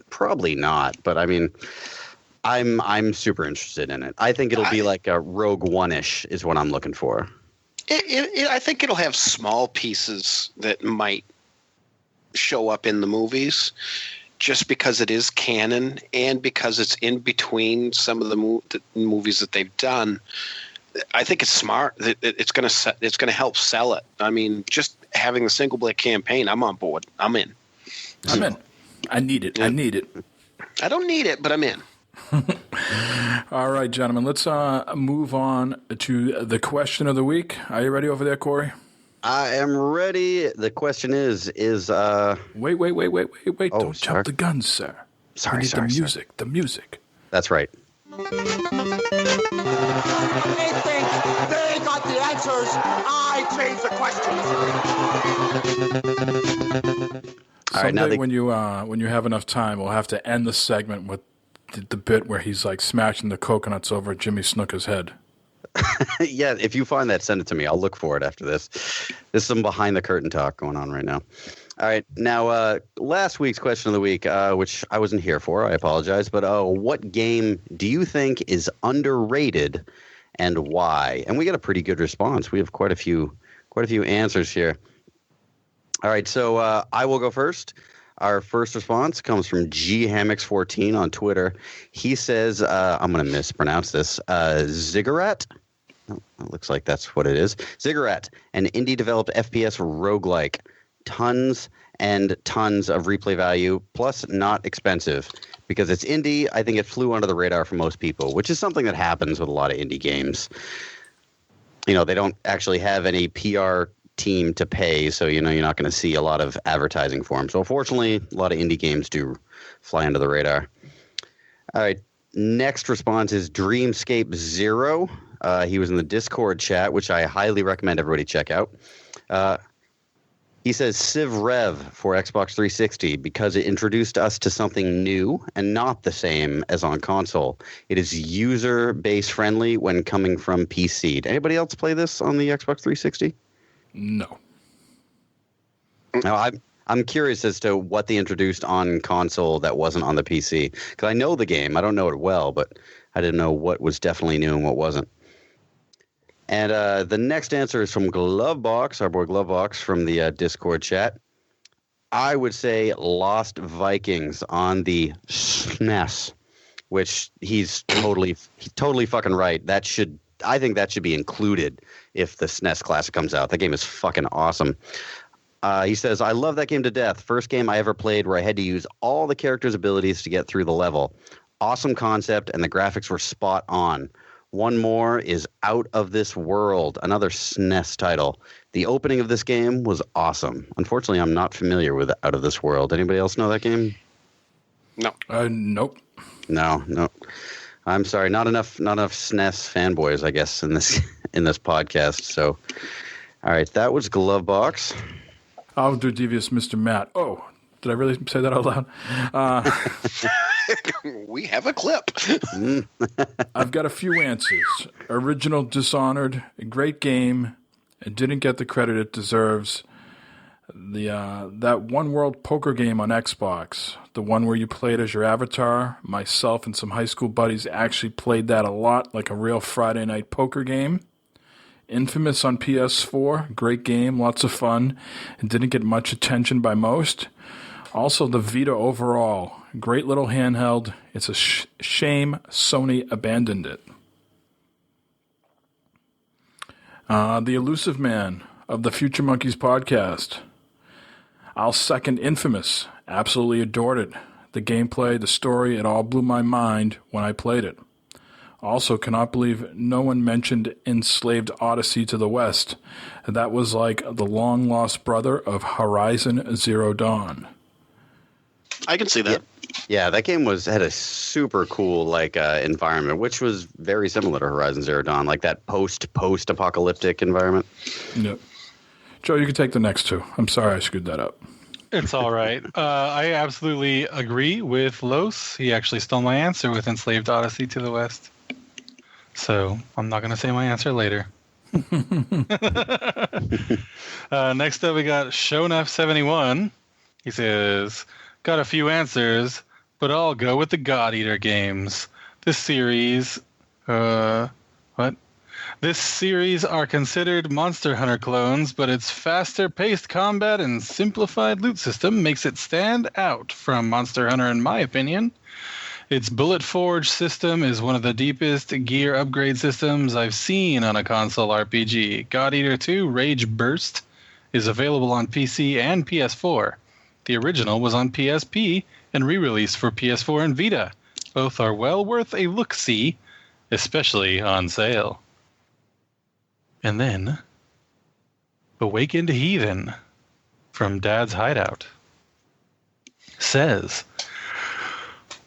probably not. But I mean, I'm super interested in it. I think it'll be like a Rogue One-ish is what I'm looking for. I think it'll have small pieces that might show up in the movies, just because it is canon and because it's in between some of the movies that they've done. I think it's smart. It's going to help sell it. I mean, just having the single player campaign, I'm on board. I'm in. I need it. Yeah. I need it. I don't need it, but I'm in. All right, gentlemen, let's move on to the question of the week. Are you ready over there, Corey? I am ready. The question is Wait. Oh, Don't jump the gun, sir. Sorry. The music. That's right. They think they got the answers. I change the questions. All right, now Someday when you have enough time, we'll have to end the segment with the bit where he's like smashing the coconuts over Jimmy Snooker's head. Yeah, if you find that, send it to me. I'll look for it after this. There's some behind the curtain talk going on right now. All right, now last week's question of the week, which I wasn't here for, I apologize, but what game do you think is underrated and why? And we got a pretty good response. We have quite a few answers here. All right, so I will go first. Our first response comes from GHammocks14 on Twitter. He says, I'm going to mispronounce this, Ziggurat. Oh, it looks like that's what it is. Ziggurat, an indie-developed FPS roguelike. Tons and tons of replay value, plus not expensive. Because it's indie, I think it flew under the radar for most people, which is something that happens with a lot of indie games. They don't actually have any PR team to pay, so you're not going to see a lot of advertising for them. So unfortunately, a lot of indie games do fly under the radar. All right, next response is Dreamscape Zero. He was in the Discord chat, which I highly recommend everybody check out. He says Civ Rev for Xbox 360 because it introduced us to something new and not the same as on console. It is user-base friendly when coming from PC. Did anybody else play this on the Xbox 360? No. No, I'm curious as to what they introduced on console that wasn't on the PC. Because I know the game. I don't know it well, but I didn't know what was definitely new and what wasn't. And the next answer is from Glovebox, our boy Glovebox from the Discord chat. I would say Lost Vikings on the SNES, which he's totally fucking right. I think that should be included if the SNES Classic comes out. That game is fucking awesome. He says, I love that game to death. First game I ever played where I had to use all the characters' abilities to get through the level. Awesome concept, and the graphics were spot on. One more is Out of This World, another SNES title. The opening of this game was awesome. Unfortunately, I'm not familiar with Out of This World. Anybody else know that game? No. Nope. No. I'm sorry, not enough SNES fanboys, I guess, in this podcast. So, all right, that was Glovebox. I'll do Devious Mr. Matt. Oh, did I really say that out loud? We have a clip. I've got a few answers. Original Dishonored, a great game. It didn't get the credit it deserves. That One World poker game on Xbox, the one where you played as your avatar. Myself and some high school buddies actually played that a lot, like a real Friday night poker game. Infamous on PS4, great game, lots of fun. It didn't get much attention by most. Also, the Vita overall, great little handheld. It's a shame Sony abandoned it. The Elusive Man of the Future Monkeys podcast. I'll second Infamous. Absolutely adored it. The gameplay, the story, it all blew my mind when I played it. Also, cannot believe no one mentioned Enslaved Odyssey to the West. That was like the long-lost brother of Horizon Zero Dawn. I can see that. Yeah, that game had a super cool environment, which was very similar to Horizon Zero Dawn, like that post-apocalyptic environment. Yep. Joe, you can take the next two. I'm sorry I screwed that up. It's all right. I absolutely agree with Los. He actually stole my answer with Enslaved Odyssey to the West. So I'm not going to say my answer later. Next up, we got Shonef71. He says, got a few answers, but I'll go with the God Eater games. This series are considered Monster Hunter clones, but its faster-paced combat and simplified loot system makes it stand out from Monster Hunter in my opinion. Its Bullet Forge system is one of the deepest gear upgrade systems I've seen on a console RPG. God Eater 2 Rage Burst is available on PC and PS4. The original was on PSP and re-released for PS4 and Vita. Both are well worth a look-see, especially on sale. And then, Awakened Heathen from Dad's Hideout says,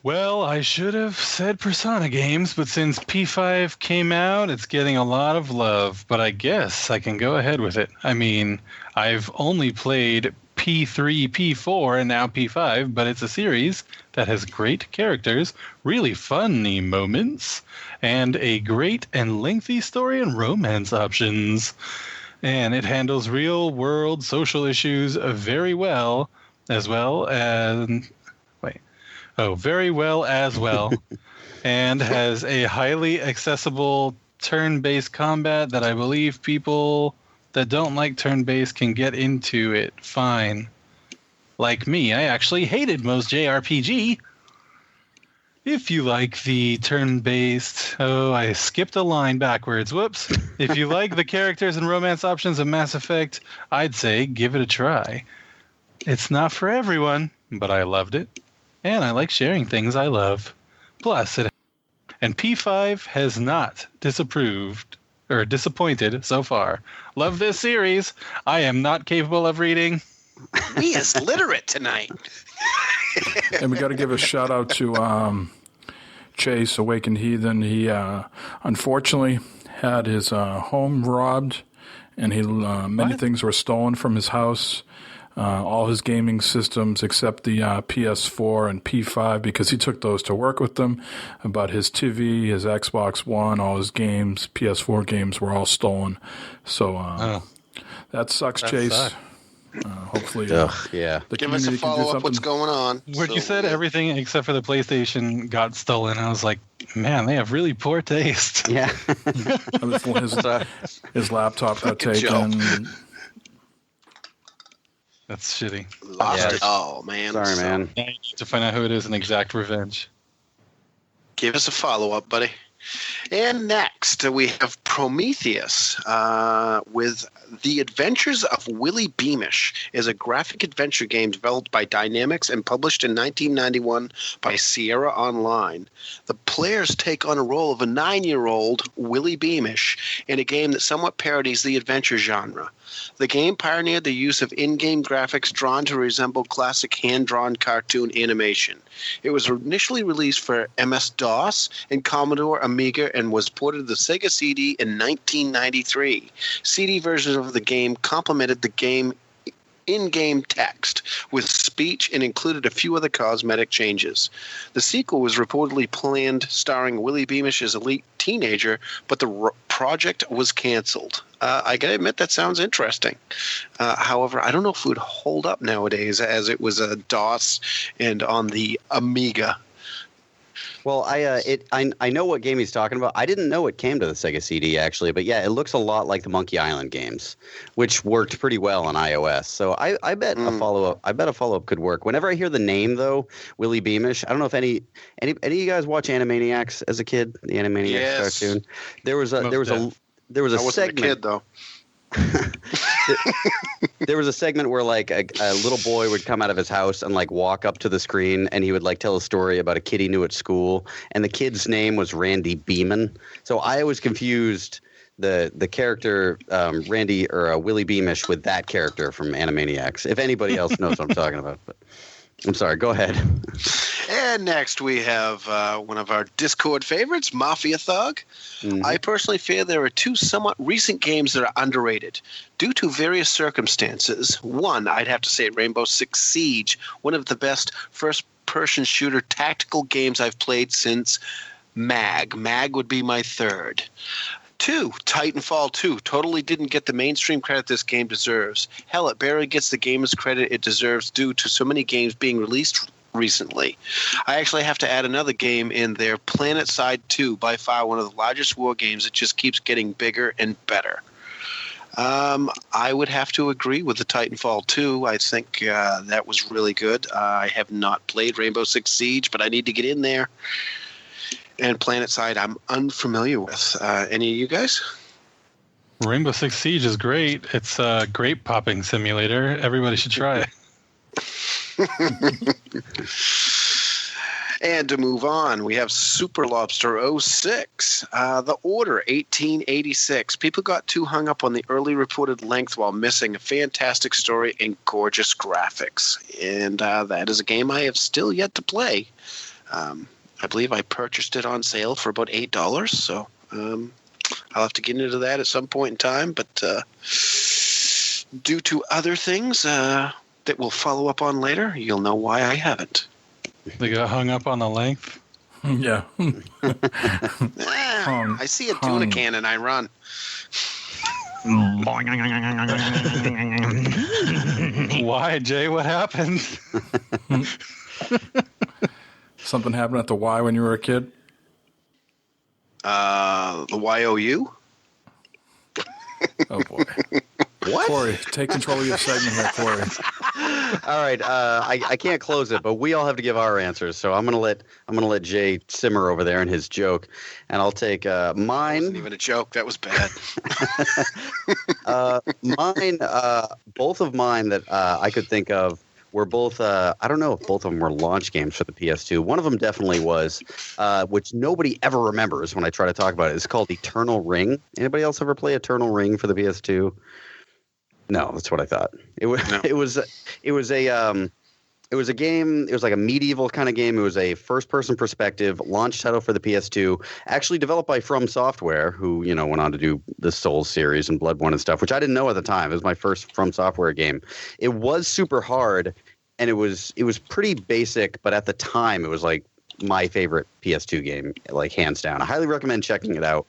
well, I should have said Persona games, but since P5 came out, it's getting a lot of love, but I guess I can go ahead with it. I mean, I've only played P3, P4, and now P5, but it's a series that has great characters, really funny moments, and a great and lengthy story and romance options. And it handles real-world social issues very well as well, and and has a highly accessible turn-based combat that I believe people that don't like turn-based can get into it fine. Like me, I actually hated most JRPG. If you like the turn-based... Oh, I skipped a line backwards. Whoops. If you like the characters and romance options of Mass Effect, I'd say give it a try. It's not for everyone, but I loved it. And I like sharing things I love. Plus, and P5 has not disappointed so far. Love this series. I am not capable of reading. We is literate tonight. And we got to give a shout out to Chase, Awakened Heathen. He unfortunately had his home robbed, and many things were stolen from his house. All his gaming systems except the PS4 and P5 because he took those to work with them. But his TV, his Xbox One, all his games, PS4 games were all stolen. So that sucks, Chase. Hopefully, yeah. the Give us a community can do follow-up. something. What's going on? When you said everything except for the PlayStation got stolen, I was like, man, they have really poor taste. Yeah. His laptop got Fucking Joe. taken. That's shitty. Lost Yeah. it all, man. Sorry, man. I need to find out who it is and exact revenge. Give us a follow-up, buddy. And next, we have Prometheus with The Adventures of Willie Beamish is a graphic adventure game developed by Dynamics and published in 1991 by Sierra Online. The players take on a role of a 9-year-old Willie Beamish in a game that somewhat parodies the adventure genre. The game pioneered the use of in-game graphics drawn to resemble classic hand-drawn cartoon animation. It was initially released for MS-DOS and Commodore Amiga and was ported to the Sega CD in 1993. CD versions of the game complemented the game in-game text with speech and included a few other cosmetic changes. The sequel was reportedly planned starring Willie Beamish as a late teenager, but the project was canceled. I gotta admit, that sounds interesting. However, I don't know if it would hold up nowadays as it was a DOS and on the Amiga. Well, I know what game he's talking about. I didn't know it came to the Sega CD actually, but yeah, it looks a lot like the Monkey Island games, which worked pretty well on iOS. So I bet a follow-up. I bet a follow-up could work. Whenever I hear the name though, Willie Beamish, I don't know if any of you guys watch Animaniacs as a kid, the Animaniacs cartoon. There was a I wasn't segment. a kid though. There was a segment where like a little boy would come out of his house and like walk up to the screen and he would like tell a story about a kid he knew at school, and the kid's name was Randy Beeman. So I always confused the character Randy or Willie Beamish with that character from Animaniacs. If anybody else knows what I'm talking about, but I'm sorry. Go ahead. And next we have one of our Discord favorites, Mafia Thug. Mm-hmm. I personally fear there are two somewhat recent games that are underrated due to various circumstances. One, I'd have to say Rainbow Six Siege, one of the best first-person shooter tactical games I've played since MAG. MAG would be my third. 2, Titanfall 2 totally didn't get the mainstream credit this game deserves. Hell, it barely gets the gamers credit it deserves due to so many games being released recently. I actually have to add another game in there, PlanetSide 2, by far one of the largest war games. It just keeps getting bigger and better. I would have to agree with the Titanfall 2. I think that was really good. I have not played Rainbow Six Siege, but I need to get in there. And PlanetSide, I'm unfamiliar with. Any of you guys? Rainbow Six Siege is great. It's a grape popping simulator. Everybody should try it. And to move on, we have Super Lobster 06, The Order 1886. People got too hung up on the early reported length while missing a fantastic story and gorgeous graphics. And that is a game I have still yet to play. I believe I purchased it on sale for about $8, so I'll have to get into that at some point in time. But due to other things that we'll follow up on later, you'll know why I haven't. They got hung up on the length? Yeah. I see a tuna can and I run. Why, Jay? What happened? Something happened at the Y when you were a kid? The YOU? Oh, boy. What? Corey, take control of your segment here, Corey. All right, I can't close it, but we all have to give our answers. So I'm gonna let Jay simmer over there in his joke, and I'll take mine. That wasn't even a joke. That was bad. Mine, both of mine that I could think of were both. I don't know if both of them were launch games for the PS2. One of them definitely was, which nobody ever remembers when I try to talk about it. It's called Eternal Ring. Anybody else ever play Eternal Ring for the PS2? No, that's what I thought. It was. No. It was a game. It was like a medieval kind of game. It was a first-person perspective launch title for the PS2, actually developed by From Software, who went on to do the Souls series and Bloodborne and stuff, which I didn't know at the time. It was my first From Software game. It was super hard, and it was pretty basic, but at the time, it was like my favorite PS2 game, like hands down. I highly recommend checking it out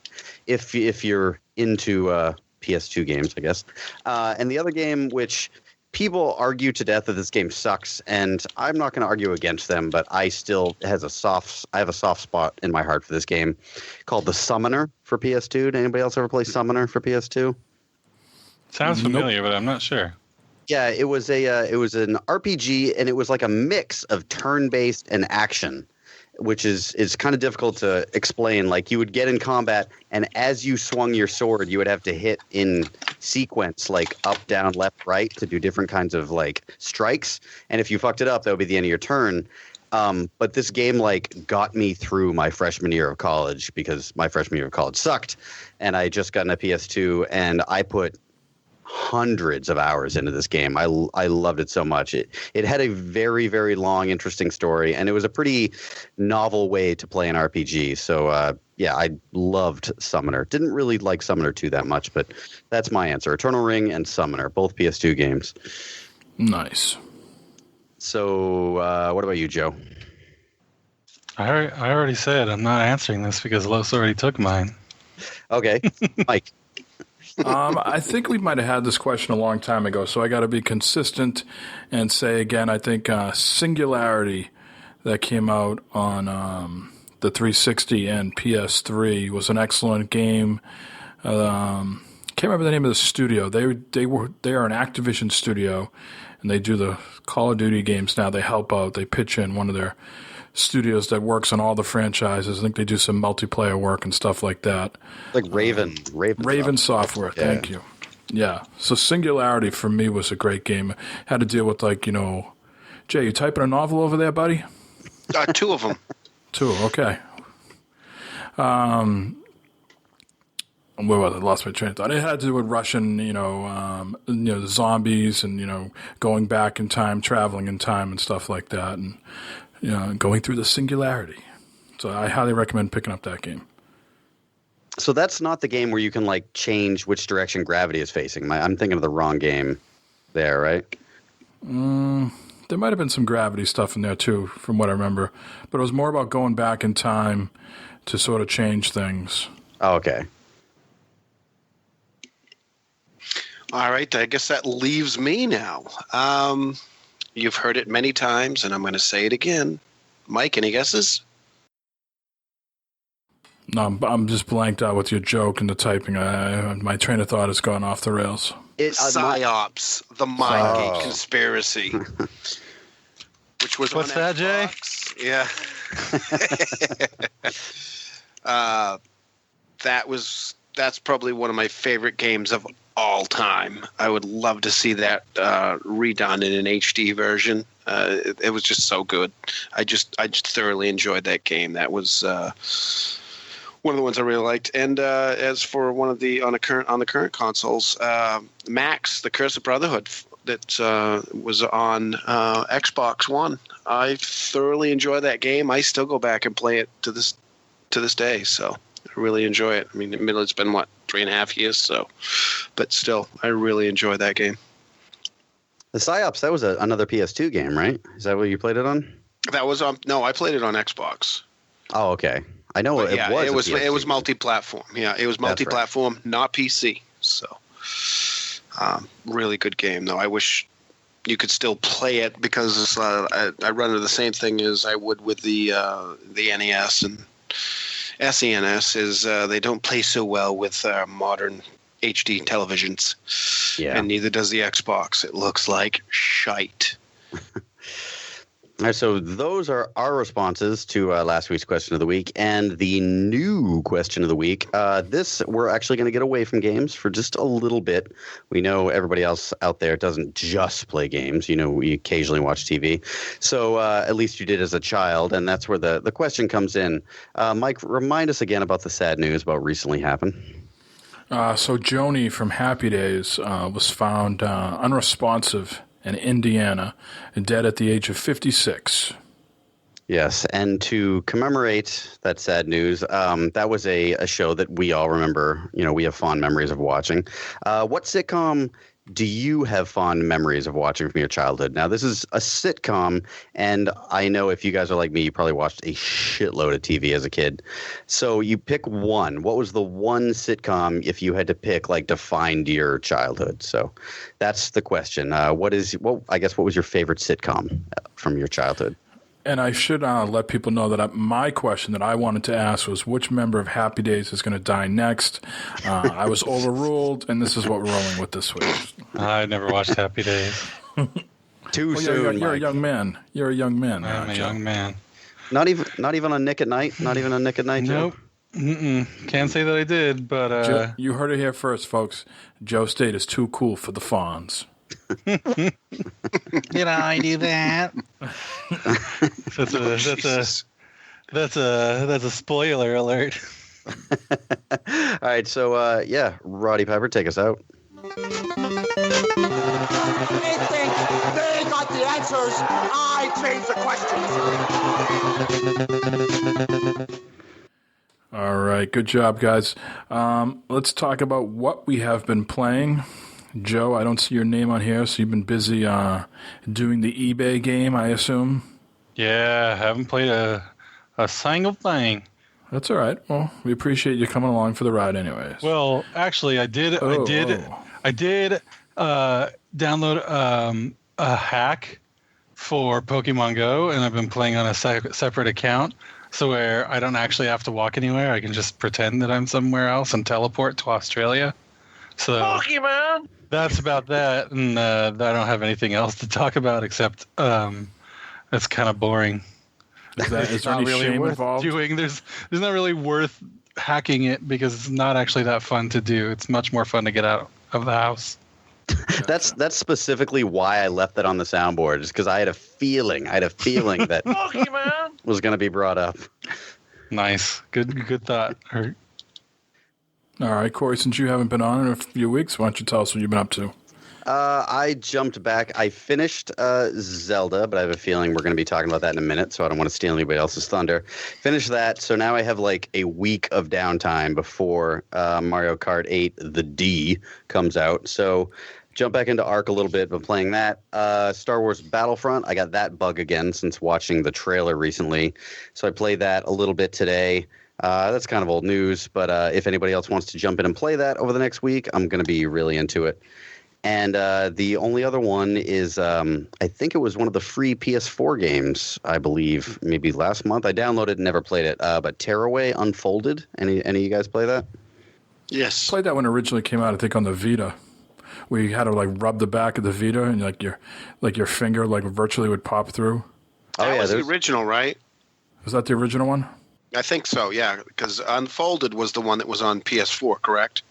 if you're into PS2 games, I guess. And the other game, which people argue to death that this game sucks, and I'm not going to argue against them, but I still I have a soft spot in my heart for this game called The Summoner for PS2. Did anybody else ever play Summoner for PS2? Sounds familiar, but I'm not sure. Yeah, it was an RPG, and it was like a mix of turn-based and action, which is kind of difficult to explain. Like, you would get in combat, and as you swung your sword, you would have to hit in sequence, like up, down, left, right, to do different kinds of like strikes. And if you fucked it up, that would be the end of your turn. But this game like got me through my freshman year of college, because my freshman year of college sucked, and I just gotten a PS2, and I put hundreds of hours into this game. I loved it so much. It had a very, very long, interesting story, and it was a pretty novel way to play an RPG. So, yeah, I loved Summoner. Didn't really like Summoner 2 that much, but that's my answer. Eternal Ring and Summoner, both PS2 games. Nice. So, what about you, Joe? I already said I'm not answering this because Los already took mine. Okay. Mike. I think we might have had this question a long time ago, so I got to be consistent and say again, I think Singularity that came out on the 360 and PS3 was an excellent game. Can't remember the name of the studio. They are an Activision studio, and they do the Call of Duty games now. They help out. They pitch in one of their studios that works on all the franchises. I think they do some multiplayer work and stuff like that. Like Raven Software. Thank you. Yeah. So Singularity for me was a great game. Had to deal with Jay, you typing a novel over there, buddy? Two of them. Two. Okay. Where was I? Lost my train of thought. It had to do with Russian, the zombies and going back in time, traveling in time, and stuff like that, and going through the Singularity. So I highly recommend picking up that game. So that's not the game where you can like change which direction gravity is facing. I'm thinking of the wrong game there, right? There might have been some gravity stuff in there too, from what I remember. But it was more about going back in time to sort of change things. Oh, okay. All right, I guess that leaves me now. You've heard it many times, and I'm going to say it again. Mike, any guesses? No, I'm just blanked out with your joke and the typing. My train of thought has gone off the rails. PsyOps, the Mindgate conspiracy. Which was What's on that, Xbox. Jay? Yeah. That's probably one of my favorite games of all time. I would love to see that redone in an HD version. It was just so good. I just thoroughly enjoyed that game. That was one of the ones I really liked. And as for one of the on the current consoles, Max, The Curse of Brotherhood, that was on Xbox One. I thoroughly enjoy that game. I still go back and play it to this day. So I really enjoy it. I mean, it's been 3.5 years, so, but still, I really enjoy that game. The PsyOps, that was another PS2 game, right? Is that what you played it on? That was no, I played it on Xbox. Oh, okay. I know it was. It was multi-platform. Yeah, it was multi-platform, not PC. So, really good game, though. I wish you could still play it because I run into the same thing as I would with the NES and SNES is they don't play so well with modern HD televisions. Yeah. And neither does the Xbox. It looks like shite. All right, so those are our responses to last week's question of the week and the new question of the week. We're actually going to get away from games for just a little bit. We know everybody else out there doesn't just play games. We occasionally watch TV. So at least you did as a child, and that's where the question comes in. Mike, remind us again about the sad news about recently happened. So Joni from Happy Days was found unresponsive in Indiana, dead at the age of 56. Yes, and to commemorate that sad news, that was a show that we all remember. We have fond memories of watching. What sitcom do you have fond memories of watching from your childhood? Now, this is a sitcom, and I know if you guys are like me, you probably watched a shitload of TV as a kid. So you pick one. What was the one sitcom, if you had to pick, like, defined your childhood? So that's the question. What was your favorite sitcom from your childhood? And I should let people know that my question that I wanted to ask was which member of Happy Days is going to die next. I was overruled, and this is what we're rolling with this week. I never watched Happy Days. Too soon. You're a young man. You're a young man. I'm a young man. Not even on Nick at Night. Not even on Nick at Night. Nope. Joe? Can't say that I did, but Joe, you heard it here first, folks. Joe State is too cool for the Fonz. Did I do that? That's a spoiler alert. All right, so Roddy Piper, take us out. They think they got the answers. I change the questions. All right, good job, guys. Let's talk about what we have been playing. Joe, I don't see your name on here, so you've been busy doing the eBay game, I assume? Yeah, I haven't played a single thing. That's all right. Well, we appreciate you coming along for the ride anyways. Well, actually, I did download a hack for Pokemon Go, and I've been playing on a separate account, so where I don't actually have to walk anywhere. I can just pretend that I'm somewhere else and teleport to Australia. So Pokemon! That's about that, and I don't have anything else to talk about except it's kind of boring. Is there any really shame worth involved? doing. There's not really worth hacking it because it's not actually that fun to do. It's much more fun to get out of the house. That's specifically why I left that on the soundboard, just because I had a feeling that Pokemon was going to be brought up. Nice, good thought. All right, Corey, since you haven't been on in a few weeks, why don't you tell us what you've been up to? I jumped back. I finished Zelda, but I have a feeling we're going to be talking about that in a minute, so I don't want to steal anybody else's thunder. Finished that, so now I have like a week of downtime before Mario Kart 8 The D comes out. So jump back into Arc a little bit, but playing that. Star Wars Battlefront, I got that bug again since watching the trailer recently. So I played that a little bit today. That's kind of old news, but if anybody else wants to jump in and play that over the next week, I'm going to be really into it. And the only other one is I think it was one of the free PS4 games, I believe, maybe last month. I downloaded and never played it, but Tearaway Unfolded. Any of you guys play that? Yes. Played that when it originally came out, I think, on the Vita, where you had to like rub the back of the Vita and your finger like virtually would pop through. That was the original, right? Was that the original one? I think so, yeah, because Unfolded was the one that was on PS4, correct?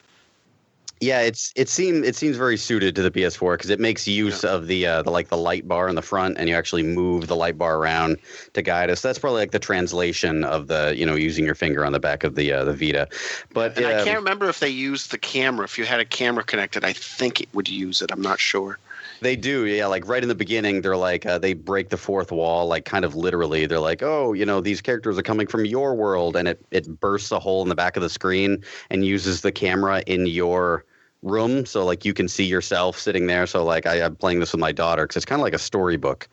Yeah, it seems very suited to the PS4 because it makes use of the light bar in the front, and you actually move the light bar around to guide us. That's probably like the translation of the using your finger on the back of the Vita. But and I can't remember if they used the camera. If you had a camera connected, I think it would use it. I'm not sure. They do, yeah. Like right in the beginning, they're like they break the fourth wall, like kind of literally. They're like, oh, these characters are coming from your world, and it bursts a hole in the back of the screen and uses the camera in your room, so like you can see yourself sitting there. So like I'm playing this with my daughter because it's kind of like a storybook,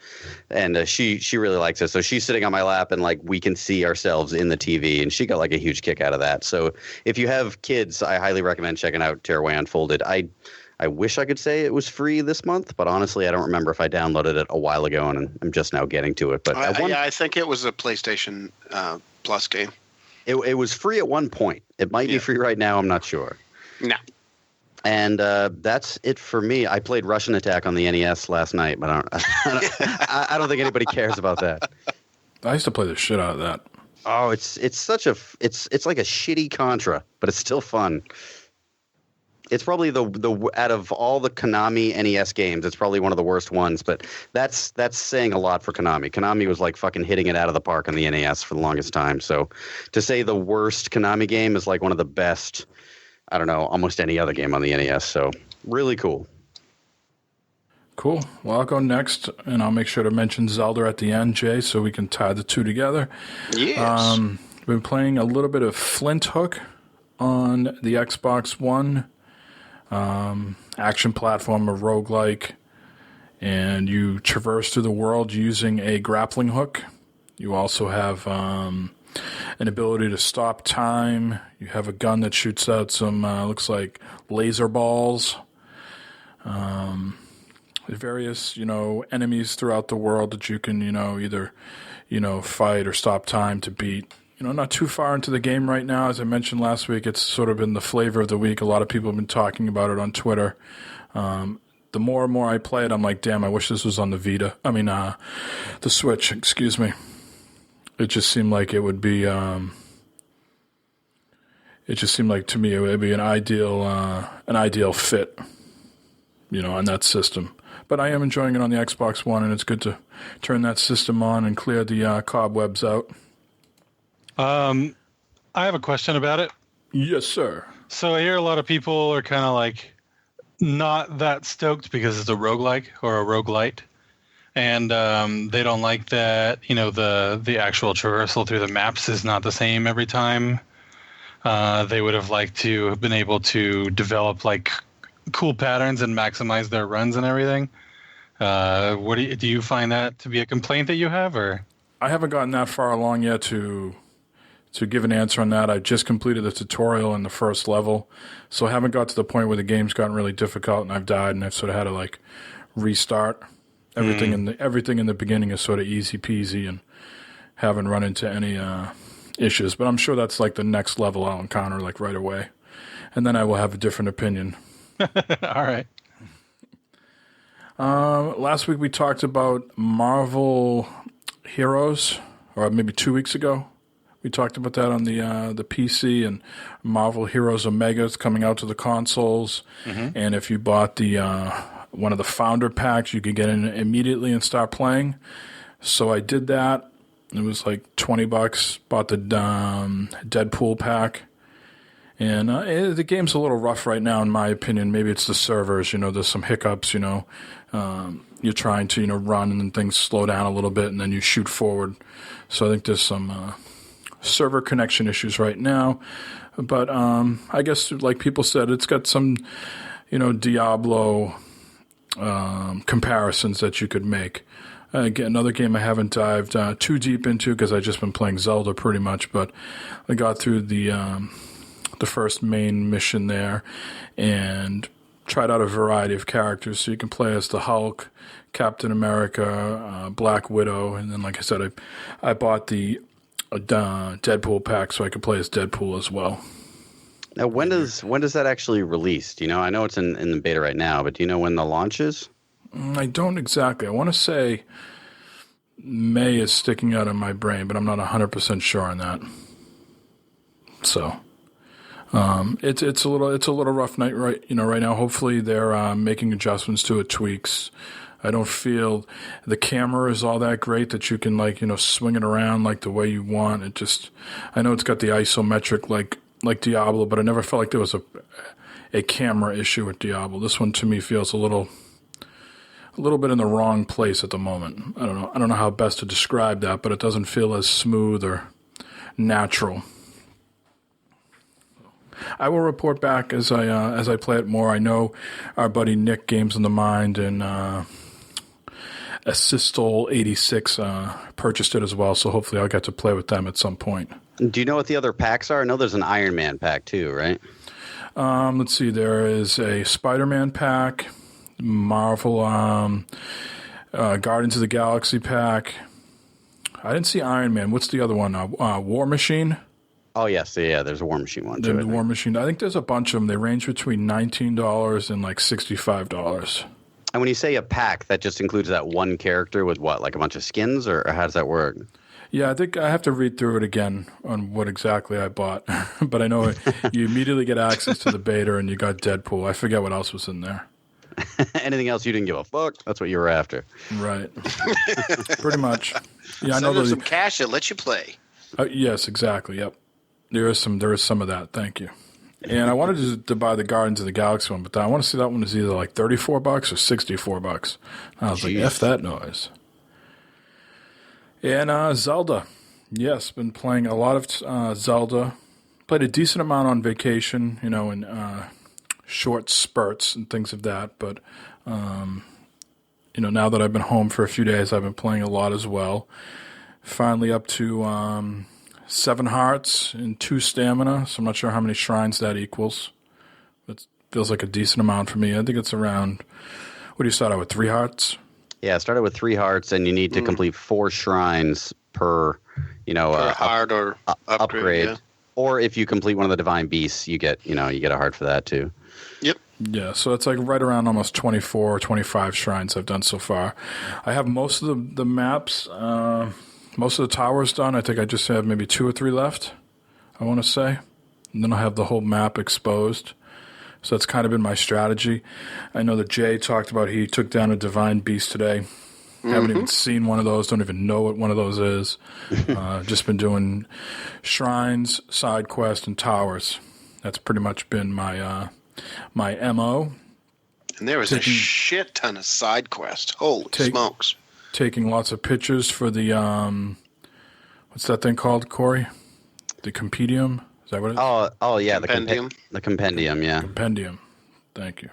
and she really likes it. So she's sitting on my lap, and like we can see ourselves in the TV, and she got like a huge kick out of that. So if you have kids, I highly recommend checking out Tearaway Unfolded. I wish I could say it was free this month, but honestly, I don't remember if I downloaded it a while ago, and I'm just now getting to it. But I think it was a PlayStation Plus game. It was free at one point. It might be free right now. I'm not sure. No. And that's it for me. I played Russian Attack on the NES last night, but I don't think anybody cares about that. I used to play the shit out of that. Oh, it's like a shitty Contra, but it's still fun. It's probably the out of all the Konami NES games, it's probably one of the worst ones. But that's saying a lot for Konami. Konami was like fucking hitting it out of the park on the NES for the longest time. So to say the worst Konami game is like one of the best, I don't know, almost any other game on the NES. So really cool. Cool. Well, I'll go next, and I'll make sure to mention Zelda at the end, Jay, so we can tie the two together. Yes. Been playing a little bit of Flinthook on the Xbox One. action platformer roguelike, and you traverse through the world using a grappling hook. You also have an ability to stop time. You have a gun that shoots out some, looks like laser balls. Various, enemies throughout the world that you can, either, fight or stop time to beat. Not too far into the game right now. As I mentioned last week, it's sort of been the flavor of the week. A lot of people have been talking about it on Twitter. The more and more I play it, I'm like, damn, I wish this was on the Vita. The Switch, excuse me. It just seemed like it would be, it just seemed like to me it would be an ideal fit, on that system. But I am enjoying it on the Xbox One, and it's good to turn that system on and clear the cobwebs out. I have a question about it. Yes, sir. So I hear a lot of people are kind of like not that stoked because it's a roguelike or a roguelite. And they don't like that, the actual traversal through the maps is not the same every time. They would have liked to have been able to develop like cool patterns and maximize their runs and everything. Do you find that to be a complaint that you have, or? I haven't gotten that far along yet to give an answer on that. I just completed the tutorial in the first level, so I haven't got to the point where the game's gotten really difficult and I've died and I've sort of had to restart. Everything in the beginning is sort of easy peasy and haven't run into any issues. But I'm sure that's the next level I'll encounter right away, and then I will have a different opinion. All right. Last week we talked about Marvel Heroes, or maybe 2 weeks ago. We talked about that on the PC, and Marvel Heroes Omega is coming out to the consoles. Mm-hmm. And if you bought the one of the founder packs, you could get in immediately and start playing. So I did that. It was like $20. Bought the Deadpool pack. And the game's a little rough right now, in my opinion. Maybe it's the servers. There's some hiccups. You're trying to run, and then things slow down a little bit, and then you shoot forward. So I think there's some server connection issues right now. But I guess, like people said, it's got some Diablo comparisons that you could make. Again, another game I haven't dived too deep into because I've just been playing Zelda pretty much. But I got through the first main mission there and tried out a variety of characters. So you can play as the Hulk, Captain America, Black Widow, and then, like I said, I bought the Deadpool pack so I could play as Deadpool as well. Now, when does that actually release? Do you know? I know it's in the beta right now, but do you know when the launch is? I don't exactly. I want to say May is sticking out in my brain, but I'm not 100% sure on that. So it's a little rough night right now. Hopefully they're making adjustments to it, tweaks. I don't feel the camera is all that great that you can swing it around the way you want. I know it's got the isometric like Diablo, but I never felt like there was a camera issue with Diablo. This one to me feels a little bit in the wrong place at the moment. I don't know how best to describe that, but it doesn't feel as smooth or natural. I will report back as I play it more. I know our buddy Nick Games in the Mind and Assistol86 purchased it as well, so hopefully I'll get to play with them at some point. Do you know what the other packs are? I know there's an Iron Man pack too, right? Let's see. There is a Spider-Man pack, Marvel, Guardians of the Galaxy pack. I didn't see Iron Man. What's the other one? War Machine? Oh, yes. Yeah, there's a War Machine one too. The War Machine. I think there's a bunch of them. They range between $19 and $65. And when you say a pack, that just includes that one character with what, like a bunch of skins, or how does that work? Yeah, I think I have to read through it again on what exactly I bought. But I know you immediately get access to the beta, and you got Deadpool. I forget what else was in there. Anything else you didn't give a fuck? That's what you were after. Right. Pretty much. Yeah, I know there's some cash that lets you play. Yes, exactly. Yep. There is some of that. Thank you. And I wanted to buy the Guardians of the Galaxy one, but I want to see that one is either like $34 or $64. I was like, F that noise. And Zelda. Yes, been playing a lot of Zelda. Played a decent amount on vacation, in short spurts and things of that. But, now that I've been home for a few days, I've been playing a lot as well. Finally up to 7 hearts and 2 stamina, so I'm not sure how many shrines that equals. It feels like a decent amount for me. I think it's around, what do you start out with, 3 hearts? Yeah, I started with 3 hearts, and you need to complete 4 shrines per heart or upgrade. Yeah. Or if you complete one of the divine beasts, you get a heart for that too. Yep. Yeah, so it's like right around almost 24 or 25 shrines I've done so far. I have most of the maps, most of the towers done. I think I just have maybe 2 or 3 left, I want to say. And then I'll have the whole map exposed. So that's kind of been my strategy. I know that Jay talked about he took down a divine beast today. Haven't even seen one of those. Don't even know what one of those is. Just been doing shrines, side quests, and towers. That's pretty much been my MO. And there was a shit ton of side quests. Holy smokes. Taking lots of pictures for the, what's that thing called, Corey? The compendium? Is that what it is? Oh yeah, Compendium. The compendium, yeah. Compendium. Thank you.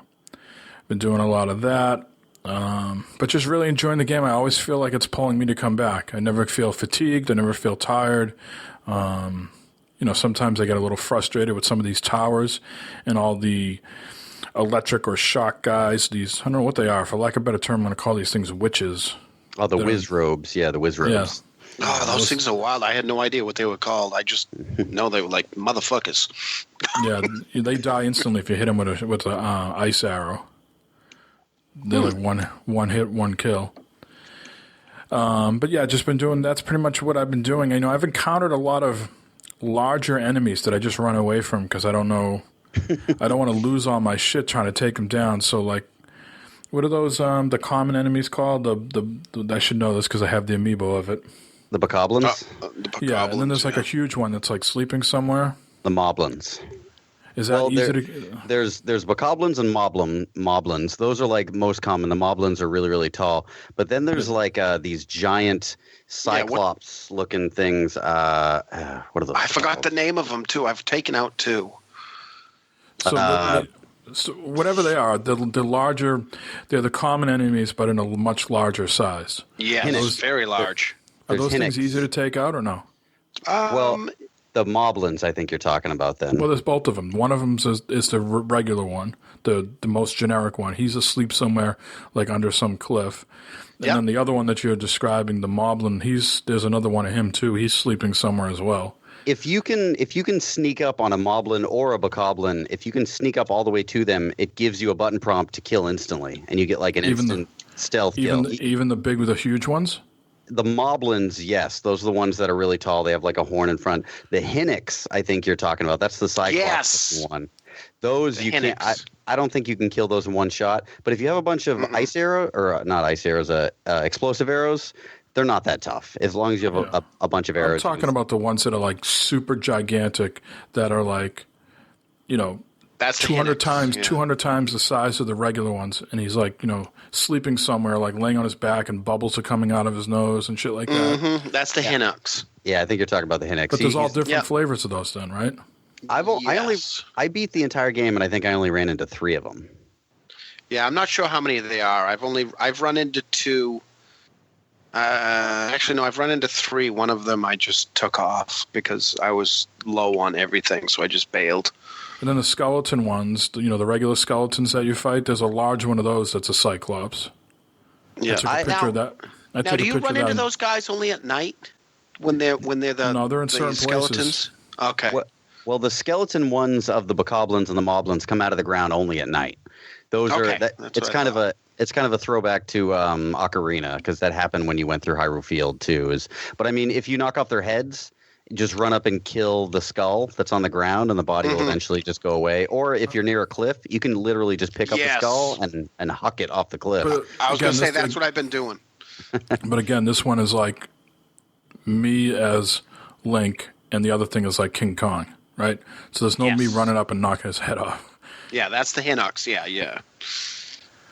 Been doing a lot of that. But just really enjoying the game. I always feel like it's pulling me to come back. I never feel fatigued. I never feel tired. Sometimes I get a little frustrated with some of these towers and all the electric or shock guys. These, I don't know what they are. For lack of a better term, I'm going to call these things witches. Oh, the whiz robes. Yeah, the whiz robes. Yeah. Oh, those things are wild. I had no idea what they were called. I just know they were like motherfuckers. Yeah, they die instantly if you hit them with an ice arrow. They're like one hit, one kill. But yeah, just been doing. That's pretty much what I've been doing. I've encountered a lot of larger enemies that I just run away from because I don't know. I don't want to lose all my shit trying to take them down. So like, what are those the common enemies called? The I should know this because I have the amiibo of it. The bokoblins? Yeah, and then there's like a huge one that's like sleeping somewhere. The moblins. Is that easy to... There's bokoblins and moblins. Those are like most common. The moblins are really, really tall. But then there's like these giant cyclops-looking things. What are those I forgot the name of them, too. I've taken out 2. So whatever they are, they're larger. They're the common enemies, but in a much larger size. Yeah, very large. Are those things easy to take out or no? Well, the moblins, I think you're talking about then. Well, there's both of them. One of them is the regular one, the most generic one. He's asleep somewhere, like under some cliff. And then the other one that you're describing, the moblin, there's another one of him too. He's sleeping somewhere as well. If you can sneak up on a moblin or a bokoblin, if you can sneak up all the way to them, it gives you a button prompt to kill instantly, and you get like an instant stealth kill. Even the huge ones? The moblins, yes. Those are the ones that are really tall. They have like a horn in front. The Hinnoks, I think you're talking about. That's the Cyclops one. Those you can't. I don't think you can kill those in one shot. But if you have a bunch of ice arrow or not ice arrows, explosive arrows, they're not that tough. As long as you have a bunch of arrows. I'm talking about the ones that are like super gigantic, that are like, that's 200 times the size of the regular ones, and he's like, sleeping somewhere, like laying on his back, and bubbles are coming out of his nose and shit like that. That's the Hinnoks. Yeah, I think you're talking about the Hinnoks. But there's all different flavors of those, then, right? I beat the entire game, and I think I only ran into 3 of them. Yeah, I'm not sure how many they are. I've run into 2. Actually, no, I've run into 3. One of them I just took off because I was low on everything, so I just bailed. And then the skeleton ones, the regular skeletons that you fight, there's a large one of those that's a Cyclops. Yeah. I took a picture of that. Now, do you run into those guys only at night when they're the No, they're in certain skeletons? places. Okay. Well, the skeleton ones of the bokoblins and the moblins come out of the ground only at night. Those it's kind of a throwback to Ocarina, because that happened when you went through Hyrule Field too. But I mean, if you knock off their heads, just run up and kill the skull that's on the ground, and the body will eventually just go away. Or if you're near a cliff, you can literally just pick up the skull and huck it off the cliff. But I was going to say that's what I've been doing. But again, this one is like me as Link, and the other thing is like King Kong, right? So there's no me running up and knocking his head off. Yeah, that's the Hinnoks. Yeah.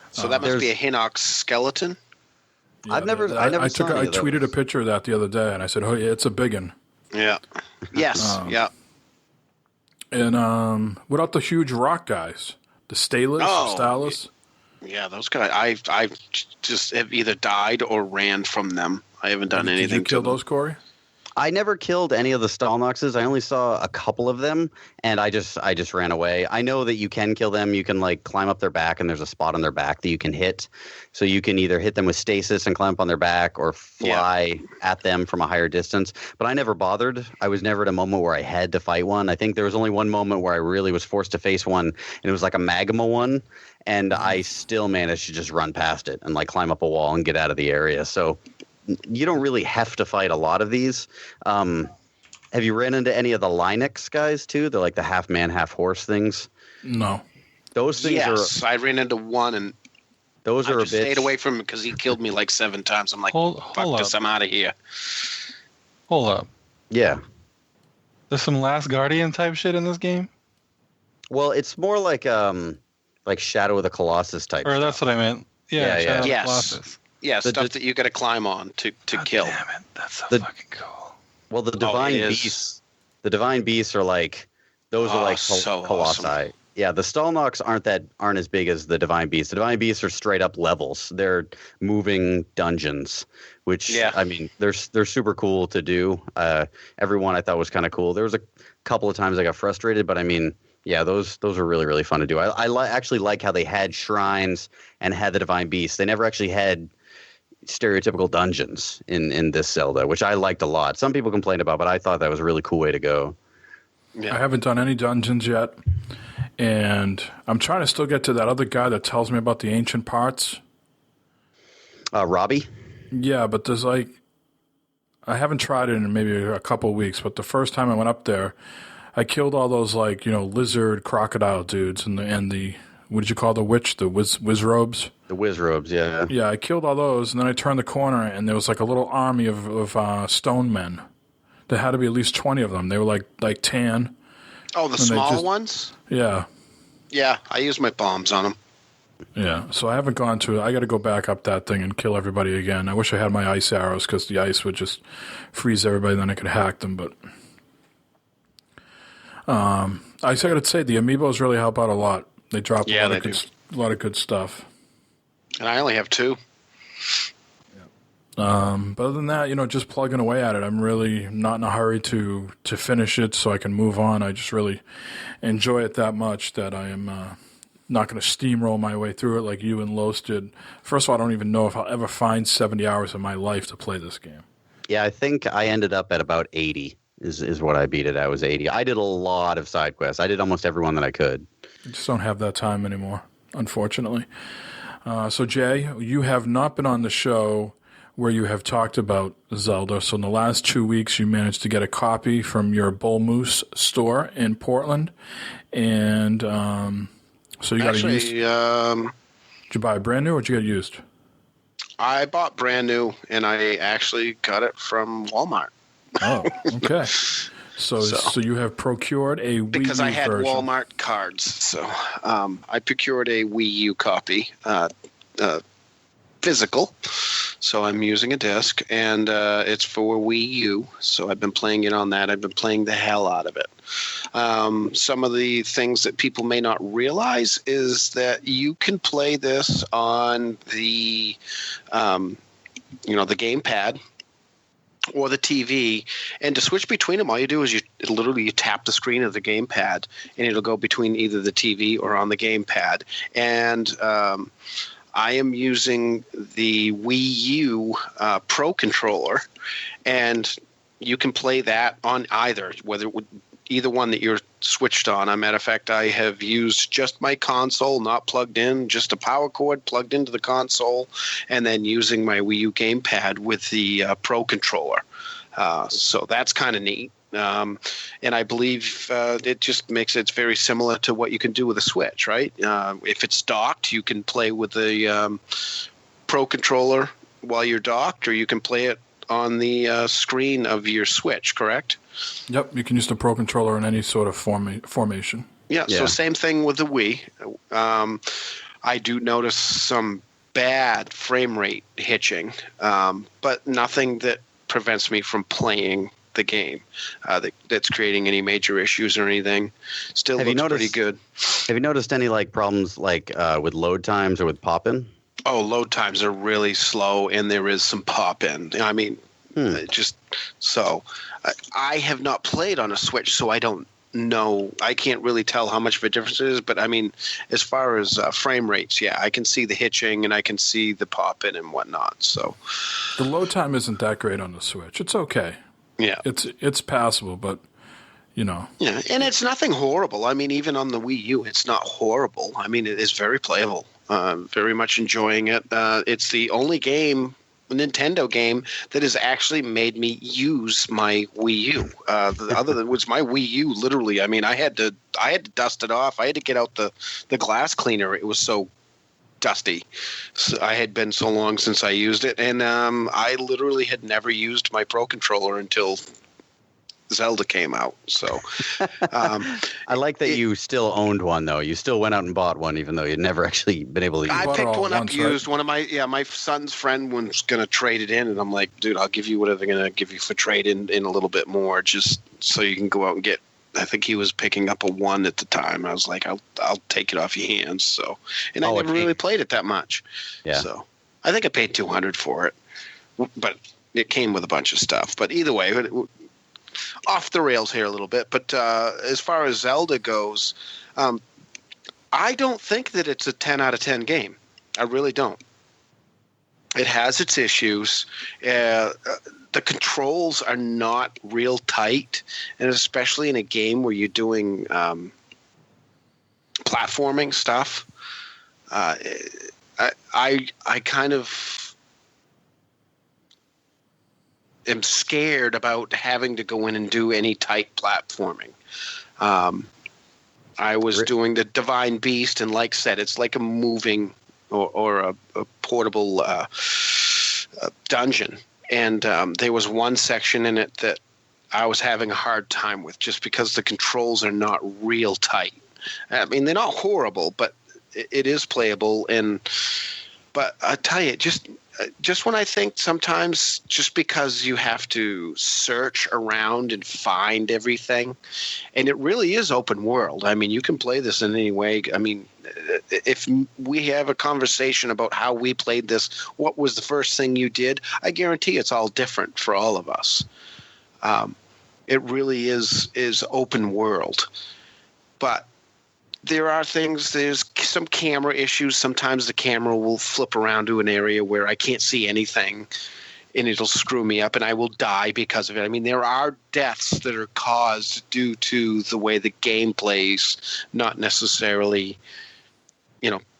So that must be a Hinnoks skeleton. Yeah, I tweeted a picture of that the other day, and I said, "Oh, yeah, it's a big one." Yeah. Yes. Yeah. And what about the huge rock guys? The Stylus? Oh, Stylus? Yeah, those guys. I just have either died or ran from them. I haven't done anything. Did you kill to them. those, Corey? I never killed any of the Stalnoxes. I only saw a couple of them, and I just ran away. I know that you can kill them. You can like climb up their back, and there's a spot on their back that you can hit. So you can either hit them with stasis and climb up on their back, or fly at them from a higher distance. But I never bothered. I was never at a moment where I had to fight one. I think there was only one moment where I really was forced to face one, and it was like a magma one. And I still managed to just run past it and like climb up a wall and get out of the area. So you don't really have to fight a lot of these. Have you ran into any of the Linux guys too? They're like the half man, half horse things. No. Those things Yes, I ran into one, and those I are just a bit. stayed away from him because he killed me like 7 times. I'm like, Hold fuck this, up. I'm out of here. Hold up. Yeah. There's some Last Guardian type shit in this game? Well, it's more like Shadow of the Colossus type. Or that's what I meant. Yeah, Yeah, Shadow of the Yes. Colossus. Yeah, The- stuff that you got to climb on to kill. Damn it. That's so The- fucking cool. Well, the divine it is. beasts. The divine beasts are like those are like so colossi. awesome. Yeah, the Stalnox aren't as big as the divine beasts. The divine beasts are straight up levels. They're moving dungeons, which I mean, they're super cool to do. Every one I thought was kind of cool. There was a couple of times I got frustrated, but I mean, yeah, those are really, really fun to do. I actually like how they had shrines and had the divine beasts. They never actually had stereotypical dungeons in this Zelda, which I liked a lot. Some people complained about, but I thought that was a really cool way to go. Yeah. I haven't done any dungeons yet, and I'm trying to still get to that other guy that tells me about the ancient parts. Robbie? Yeah, but there's like, I haven't tried it in maybe a couple of weeks, but the first time I went up there, I killed all those like, lizard crocodile dudes and the what did you call the witch? The whiz robes? The whiz robes, yeah. Yeah, I killed all those, and then I turned the corner, and there was like a little army of stone men. There had to be at least 20 of them. They were like tan. Oh, the And they small just- ones? Yeah. Yeah, I use my bombs on them. Yeah, so I haven't gone to it. I got to go back up that thing and kill everybody again. I wish I had my ice arrows because the ice would just freeze everybody, then I could hack them. But I got to say, the amiibos really help out a lot. They drop Yeah, a they lot of good stuff. And I only have 2. But other than that, just plugging away at it. I'm really not in a hurry to finish it so I can move on. I just really enjoy it that much that I am not going to steamroll my way through it like you and Los did. First of all, I don't even know if I'll ever find 70 hours of my life to play this game. Yeah, I think I ended up at about 80 is what I beat it at, was 80. I did a lot of side quests. I did almost every one that I could. I just don't have that time anymore, unfortunately. So, Jay, you have not been on the show where you have talked about Zelda. So in the last 2 weeks, you managed to get a copy from your Bull Moose store in Portland. And so you got a used... Did you buy a brand new or did you get it used? I bought brand new, and I actually got it from Walmart. Oh, okay. So you have procured a Wii U Because I had version. Walmart cards. So I procured a Wii U copy, physical. So I'm using a disc, and it's for Wii U. So I've been playing it on that. I've been playing the hell out of it. Some of the things that people may not realize is that you can play this on the, the gamepad or the TV, and to switch between them, all you do is you tap the screen of the gamepad, and it'll go between either the TV or on the gamepad. And I am using the Wii U Pro controller, and you can play that on either one that you're switched on. As a matter of fact, I have used just my console, not plugged in, just a power cord plugged into the console, and then using my Wii U gamepad with the Pro controller. So that's kind of neat. And I believe it just makes it very similar to what you can do with a Switch, right? If it's docked, you can play with the Pro controller while you're docked, or you can play it on the screen of your Switch, correct? Yep, you can use the Pro Controller in any sort of formation. Yeah, so same thing with the Wii. I do notice some bad frame rate hitching, but nothing that prevents me from playing the game that's creating any major issues or anything. Still looks pretty good. Have you noticed any like problems like with load times or with pop-in? Oh, load times are really slow, and there is some pop-in. I mean, I have not played on a Switch, so I don't know. I can't really tell how much of a difference it is, but I mean, as far as frame rates, yeah, I can see the hitching and I can see the pop-in and whatnot. So the load time isn't that great on the Switch. It's okay. Yeah. It's passable, but you know. Yeah, and it's nothing horrible. I mean, even on the Wii U, it's not horrible. I mean, it is very playable. Very much enjoying it. It's the only Nintendo game that has actually made me use my Wii U. The other than was my Wii U. Literally, I mean, I had to dust it off. I had to get out the glass cleaner. It was so dusty. So I had been so long since I used it, and I literally had never used my Pro Controller until Zelda came out. So I like that you still owned one, though. You still went out and bought one, even though you'd never actually been able to use it. I picked one up used. One of my son's friend was going to trade it in, and I'm like, dude, I'll give you whatever they're going to give you for trade in a little bit more, just so you can go out and get. I think he was picking up a 1 at the time. I was like, I'll take it off your hands. So, and I never really played it that much. Yeah. So I think I paid $200 for it, but it came with a bunch of stuff. But either way, off the rails here a little bit, but as far as Zelda goes, I don't think that it's a 10 out of 10 game. I really don't. It has its issues. The controls are not real tight, and especially in a game where you're doing platforming stuff. I kind of am scared about having to go in and do any tight platforming. I was doing the Divine Beast, and like I said, it's like a moving or a portable dungeon. And there was one section in it that I was having a hard time with just because the controls are not real tight. I mean, they're not horrible, but it is playable. But I tell you, just when I think sometimes just because you have to search around and find everything, and it really is open world. I mean, you can play this in any way. I mean, if we have a conversation about how we played this, what was the first thing you did? I guarantee it's all different for all of us. It really is open world. But there are things, there's some camera issues. Sometimes the camera will flip around to an area where I can't see anything, and it'll screw me up, and I will die because of it. I mean, there are deaths that are caused due to the way the game plays, not necessarily,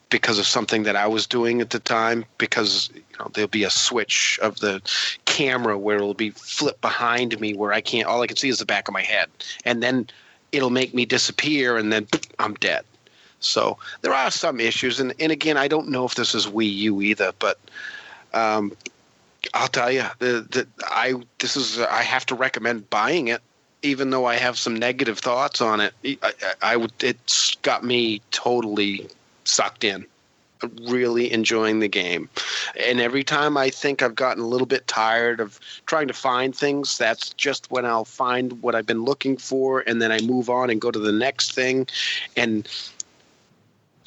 because of something that I was doing at the time, because there'll be a switch of the camera where it'll be flipped behind me where all I can see is the back of my head, and then it'll make me disappear, and then I'm dead. So there are some issues, and again, I don't know if this is Wii U either, but I'll tell you I have to recommend buying it, even though I have some negative thoughts on it. It's got me totally sucked in. I'm really enjoying the game. And every time I think I've gotten a little bit tired of trying to find things, that's just when I'll find what I've been looking for, and then I move on and go to the next thing. And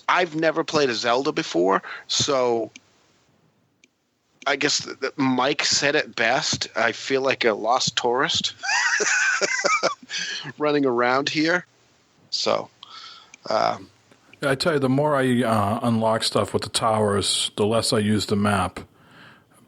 I've never played a Zelda before, so I guess that Mike said it best. I feel like a lost tourist running around here. So I tell you, the more I unlock stuff with the towers, the less I use the map.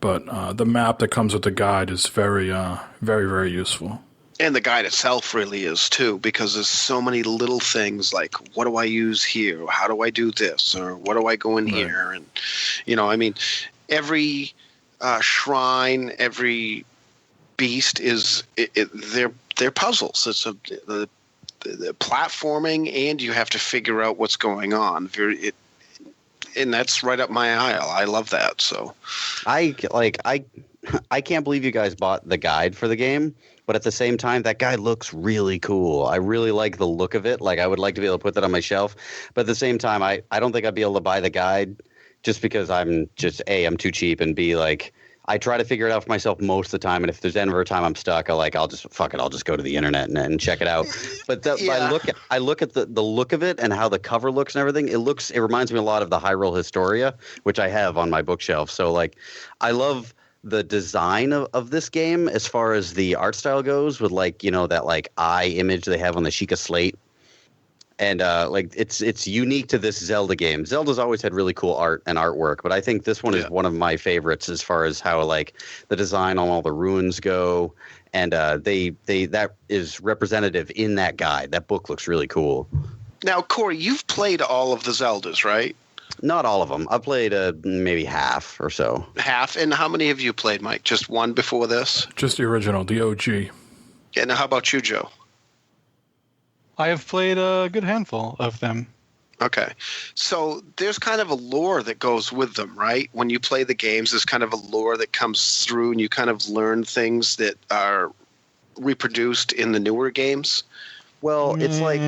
But the map that comes with the guide is very, very, very useful. And the guide itself really is, too, because there's so many little things like, what do I use here? How do I do this? Or what do I go in here? And, I mean, every shrine, every beast they're puzzles. It's the platforming, and you have to figure out what's going on. And that's right up my aisle. I love that. So I can't believe you guys bought the guide for the game, but at the same time, that guide looks really cool. I really like the look of it. Like, I would like to be able to put that on my shelf, but at the same time, I don't think I'd be able to buy the guide just because I'm too cheap, and B, like, I try to figure it out for myself most of the time, and if there's ever a time I'm stuck, I'll just go to the internet and check it out. But I look at the look of it and how the cover looks and everything. It reminds me a lot of the Hyrule Historia, which I have on my bookshelf. So like, I love the design of this game as far as the art style goes, with like, you know, that like eye image they have on the Sheikah slate. And like it's unique to this Zelda game. Zelda's always had really cool art and artwork, but I think this one is one of my favorites as far as how like the design on all the ruins go, and they that is representative in that guide. That book looks really cool. Now, Corey, you've played all of the Zeldas, right? Not all of them. I played maybe half or so. Half? And how many have you played, Mike? Just one before this? Just the original, the OG. Yeah. Now, how about you, Joe? I have played a good handful of them. Okay. So there's kind of a lore that goes with them, right? When you play the games, there's kind of a lore that comes through and you kind of learn things that are reproduced in the newer games. Well, it's like,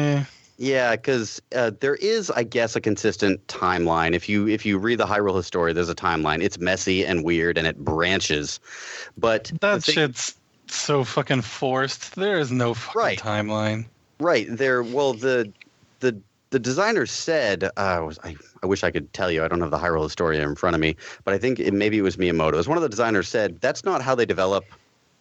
yeah, because there is, I guess, a consistent timeline. If you read the Hyrule Historia, there's a timeline. It's messy and weird and it branches. But that shit's so fucking forced. There is no fucking timeline. Right there. Well, the designer said, I wish I could tell you. I don't have the Hyrule Historia in front of me, but I think maybe it was Miyamoto. As one of the designers said, that's not how they develop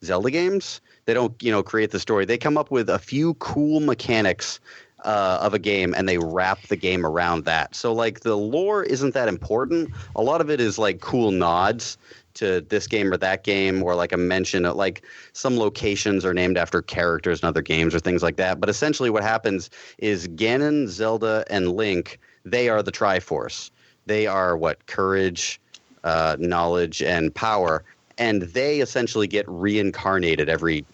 Zelda games. They don't, create the story. They come up with a few cool mechanics of a game, and they wrap the game around that. So, like, the lore isn't that important. A lot of it is like cool nods to this game or that game, or like a mention of like some locations are named after characters in other games or things like that. But essentially what happens is Ganon, Zelda, and Link, they are the Triforce. They are courage, knowledge, and power. And they essentially get reincarnated every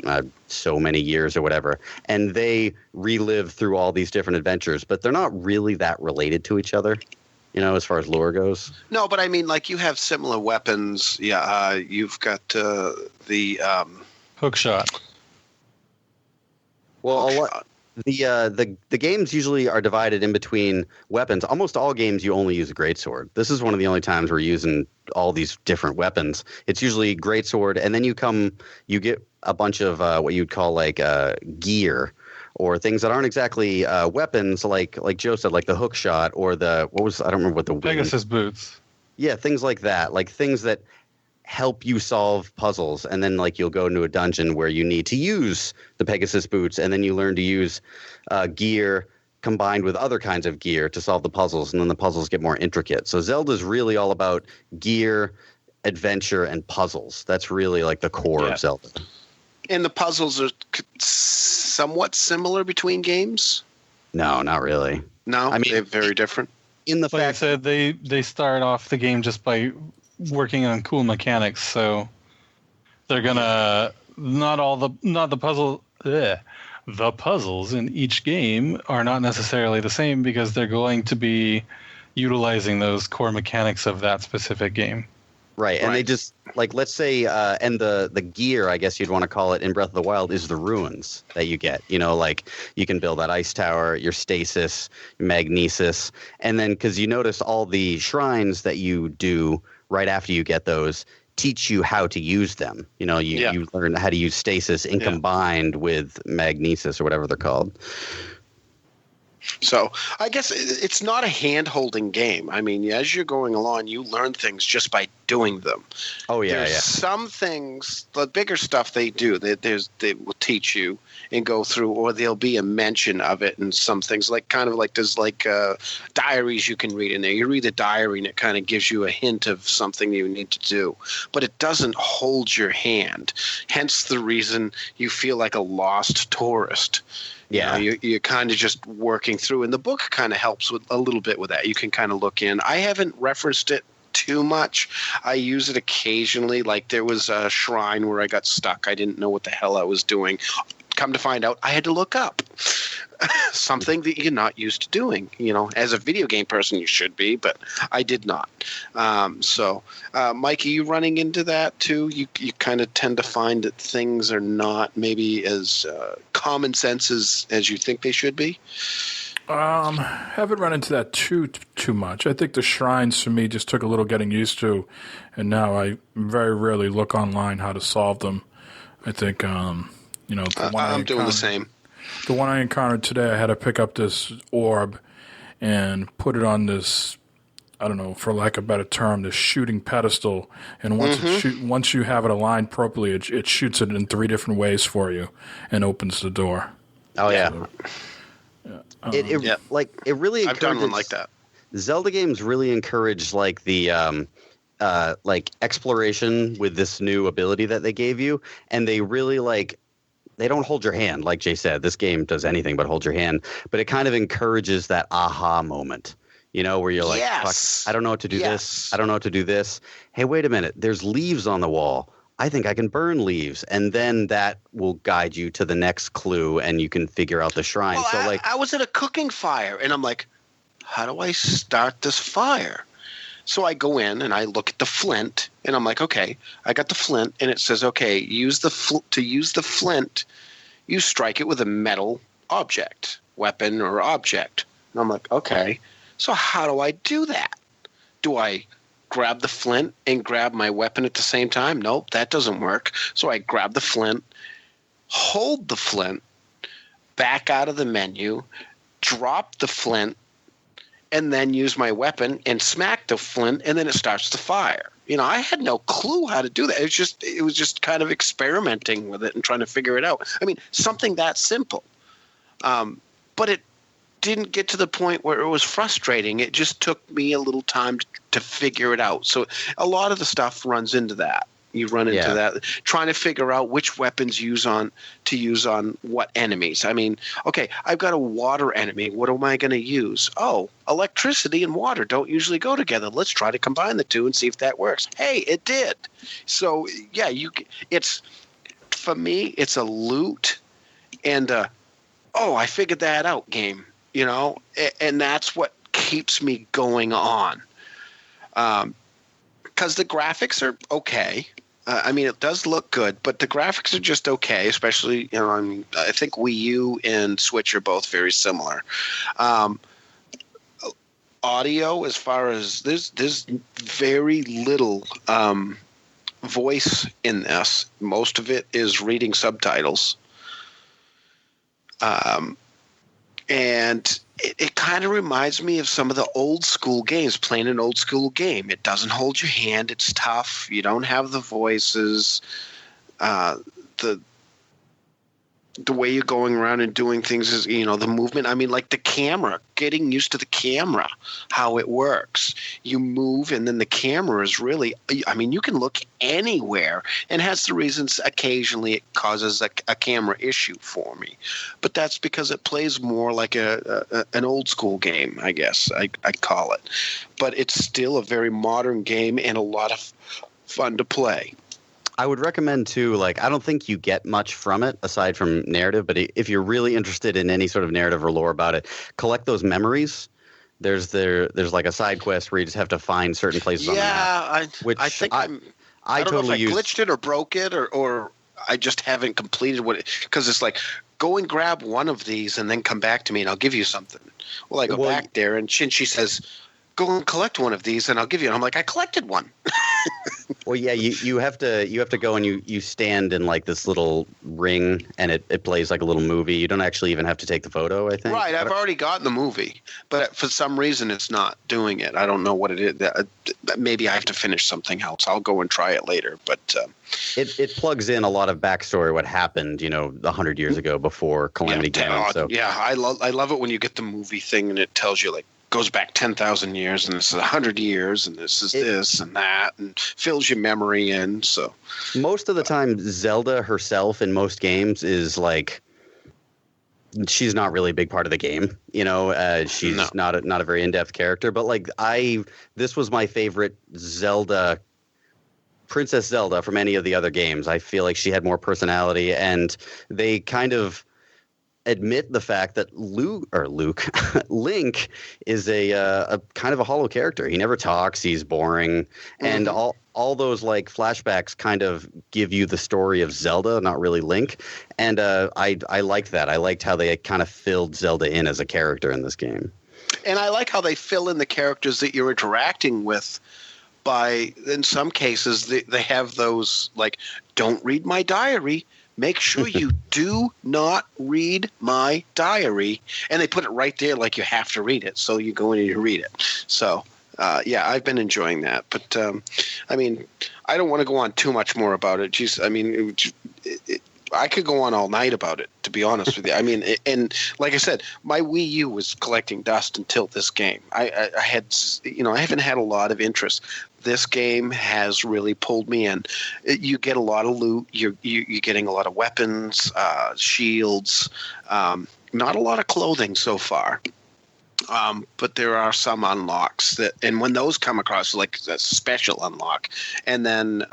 so many years or whatever. And they relive through all these different adventures, but they're not really that related to each other. As far as lore goes. No, but I mean, like, you have similar weapons. Yeah, you've got the hook shot. Well, the games usually are divided in between weapons. Almost all games you only use a greatsword. This is one of the only times we're using all these different weapons. It's usually greatsword, and then you get a bunch of what you'd call like gear. Or things that aren't exactly weapons, like Joe said, like the hook shot or I don't remember what the Pegasus boots. Yeah, things like that, like things that help you solve puzzles, and then like you'll go into a dungeon where you need to use the Pegasus boots, and then you learn to use gear combined with other kinds of gear to solve the puzzles, and then the puzzles get more intricate. So Zelda's really all about gear, adventure, and puzzles. That's really like the core of Zelda. And the puzzles are somewhat similar between games? No, not really. No, I mean, they're very different. In the like fact, I said, they start off the game just by working on cool mechanics, so they're gonna the puzzles in each game are not necessarily the same because they're going to be utilizing those core mechanics of that specific game. Right, and they just, like, let's say, and the gear, I guess you'd want to call it in Breath of the Wild, is the runes that you get. Like, you can build that ice tower, your stasis, magnesis, and then, because you notice all the shrines that you do right after you get those teach you how to use them. You learn how to use stasis and combined with magnesis or whatever they're called. So I guess it's not a hand-holding game. I mean, as you're going along, you learn things just by doing them. Oh, yeah, There's some things, the bigger stuff they do, they will teach you and go through, or there'll be a mention of it, and some things like there's diaries you can read in there. You read the diary and it kind of gives you a hint of something you need to do, but it doesn't hold your hand. Hence the reason you feel like a lost tourist. Yeah, you're kind of just working through, and the book kind of helps with a little bit with that. You can kind of look in. I haven't referenced it too much. I use it occasionally. Like, there was a shrine where I got stuck. I didn't know what the hell I was doing. Come to find out, I had to look up something that you're not used to doing. As a video game person, you should be, but I did not. So, Mike, are you running into that too? You kind of tend to find that things are not maybe as common sense as you think they should be? Haven't run into that too much. I think the shrines for me just took a little getting used to, and now I very rarely look online how to solve them. I think I'm doing the same. The one I encountered today, I had to pick up this orb and put it on this, I don't know, for lack of a better term, this shooting pedestal. And once you have it aligned properly, it shoots it in 3 different ways for you and opens the door. Oh yeah. So, it really. I've done one like that. Zelda games really encourage like the exploration with this new ability that they gave you, and they really they don't hold your hand, like Jay said. This game does anything but hold your hand, but it kind of encourages that aha moment, where you're like, yes. Fuck, I don't know what to do this. I don't know what to do this. Hey, wait a minute. There's leaves on the wall. I think I can burn leaves. And then that will guide you to the next clue and you can figure out the shrine. Well, I was at a cooking fire and I'm like, how do I start this fire? So I go in and I look at the flint and I'm like, okay, I got the flint and it says, okay, to use the flint, you strike it with a metal object, weapon or object. And I'm like, okay, so how do I do that? Do I grab the flint and grab my weapon at the same time? Nope, that doesn't work. So I grab the flint, hold the flint, back out of the menu, drop the flint, and then use my weapon and smack the flint, and then it starts to fire. I had no clue how to do that. It was just kind of experimenting with it and trying to figure it out. I mean, something that simple. But it didn't get to the point where it was frustrating. It just took me a little time to figure it out. So a lot of the stuff runs into that. You run into that, trying to figure out which weapons to use on what enemies. I mean, okay, I've got a water enemy. What am I going to use? Oh, electricity and water don't usually go together. Let's try to combine the two and see if that works. Hey, it did. So yeah, for me, it's a loot and I figured that out game. And that's what keeps me going on. Because the graphics are okay. I mean, it does look good, but the graphics are just okay, especially, I think Wii U and Switch are both very similar. Audio, as far as there's very little voice in this. Most of it is reading subtitles. And it kind of reminds me of some of the old school games, playing an old school game. It doesn't hold your hand. It's tough. You don't have the voices. The way you're going around and doing things is, the movement. I mean, like the camera, getting used to the camera, how it works. You move and then the camera is really, you can look anywhere, and has the reasons occasionally it causes a camera issue for me. But that's because it plays more like an old school game, I guess I'd call it. But it's still a very modern game and a lot of fun to play. I would recommend too, I don't think you get much from it aside from narrative, but if you're really interested in any sort of narrative or lore about it, collect those memories. There's like a side quest where you just have to find certain places on the map. I think I don't know if I glitched it or broke it or I just haven't completed because it's like, go and grab one of these and then come back to me and I'll give you something. Well, I go back there and she says, go and collect one of these and I'll give you. And I'm like, I collected one. Well, yeah, you have to go and you stand in like this little ring and it plays like a little movie. You don't actually even have to take the photo, I think. Right, I've already gotten the movie, but for some reason it's not doing it. I don't know what it is. Maybe I have to finish something else. I'll go and try it later. But it plugs in a lot of backstory, what happened, 100 years ago before Calamity came. So yeah, I love it when you get the movie thing and it tells you goes back 10,000 years and this is 100 years and this is this and that and fills your memory in. So most of the time Zelda herself in most games is she's not really a big part of the game. She's not a very in-depth character, but this was my favorite Zelda, Princess Zelda from any of the other games. I feel like she had more personality and they kind of admit the fact that Link is a kind of a hollow character. He never talks. He's boring, and all those like flashbacks kind of give you the story of Zelda, not really Link. And I liked that. I liked how they kind of filled Zelda in as a character in this game. And I like how they fill in the characters that you're interacting with by, in some cases, they have those, like, don't read my diary. Make sure you do not read my diary. And they put it right there like you have to read it. So you go in and you read it. So, yeah, I've been enjoying that. But, I mean, I don't want to go on too much more about it. Just, I mean, I could go on all night about it, to be honest with you. I mean, and like I said, my Wii U was collecting dust until this game. I had, I haven't had a lot of interest. This game has really pulled me in. You get a lot of loot. You're getting a lot of weapons, shields, not a lot of clothing so far. But there are some unlocks that, and when those come across, like a special unlock, and then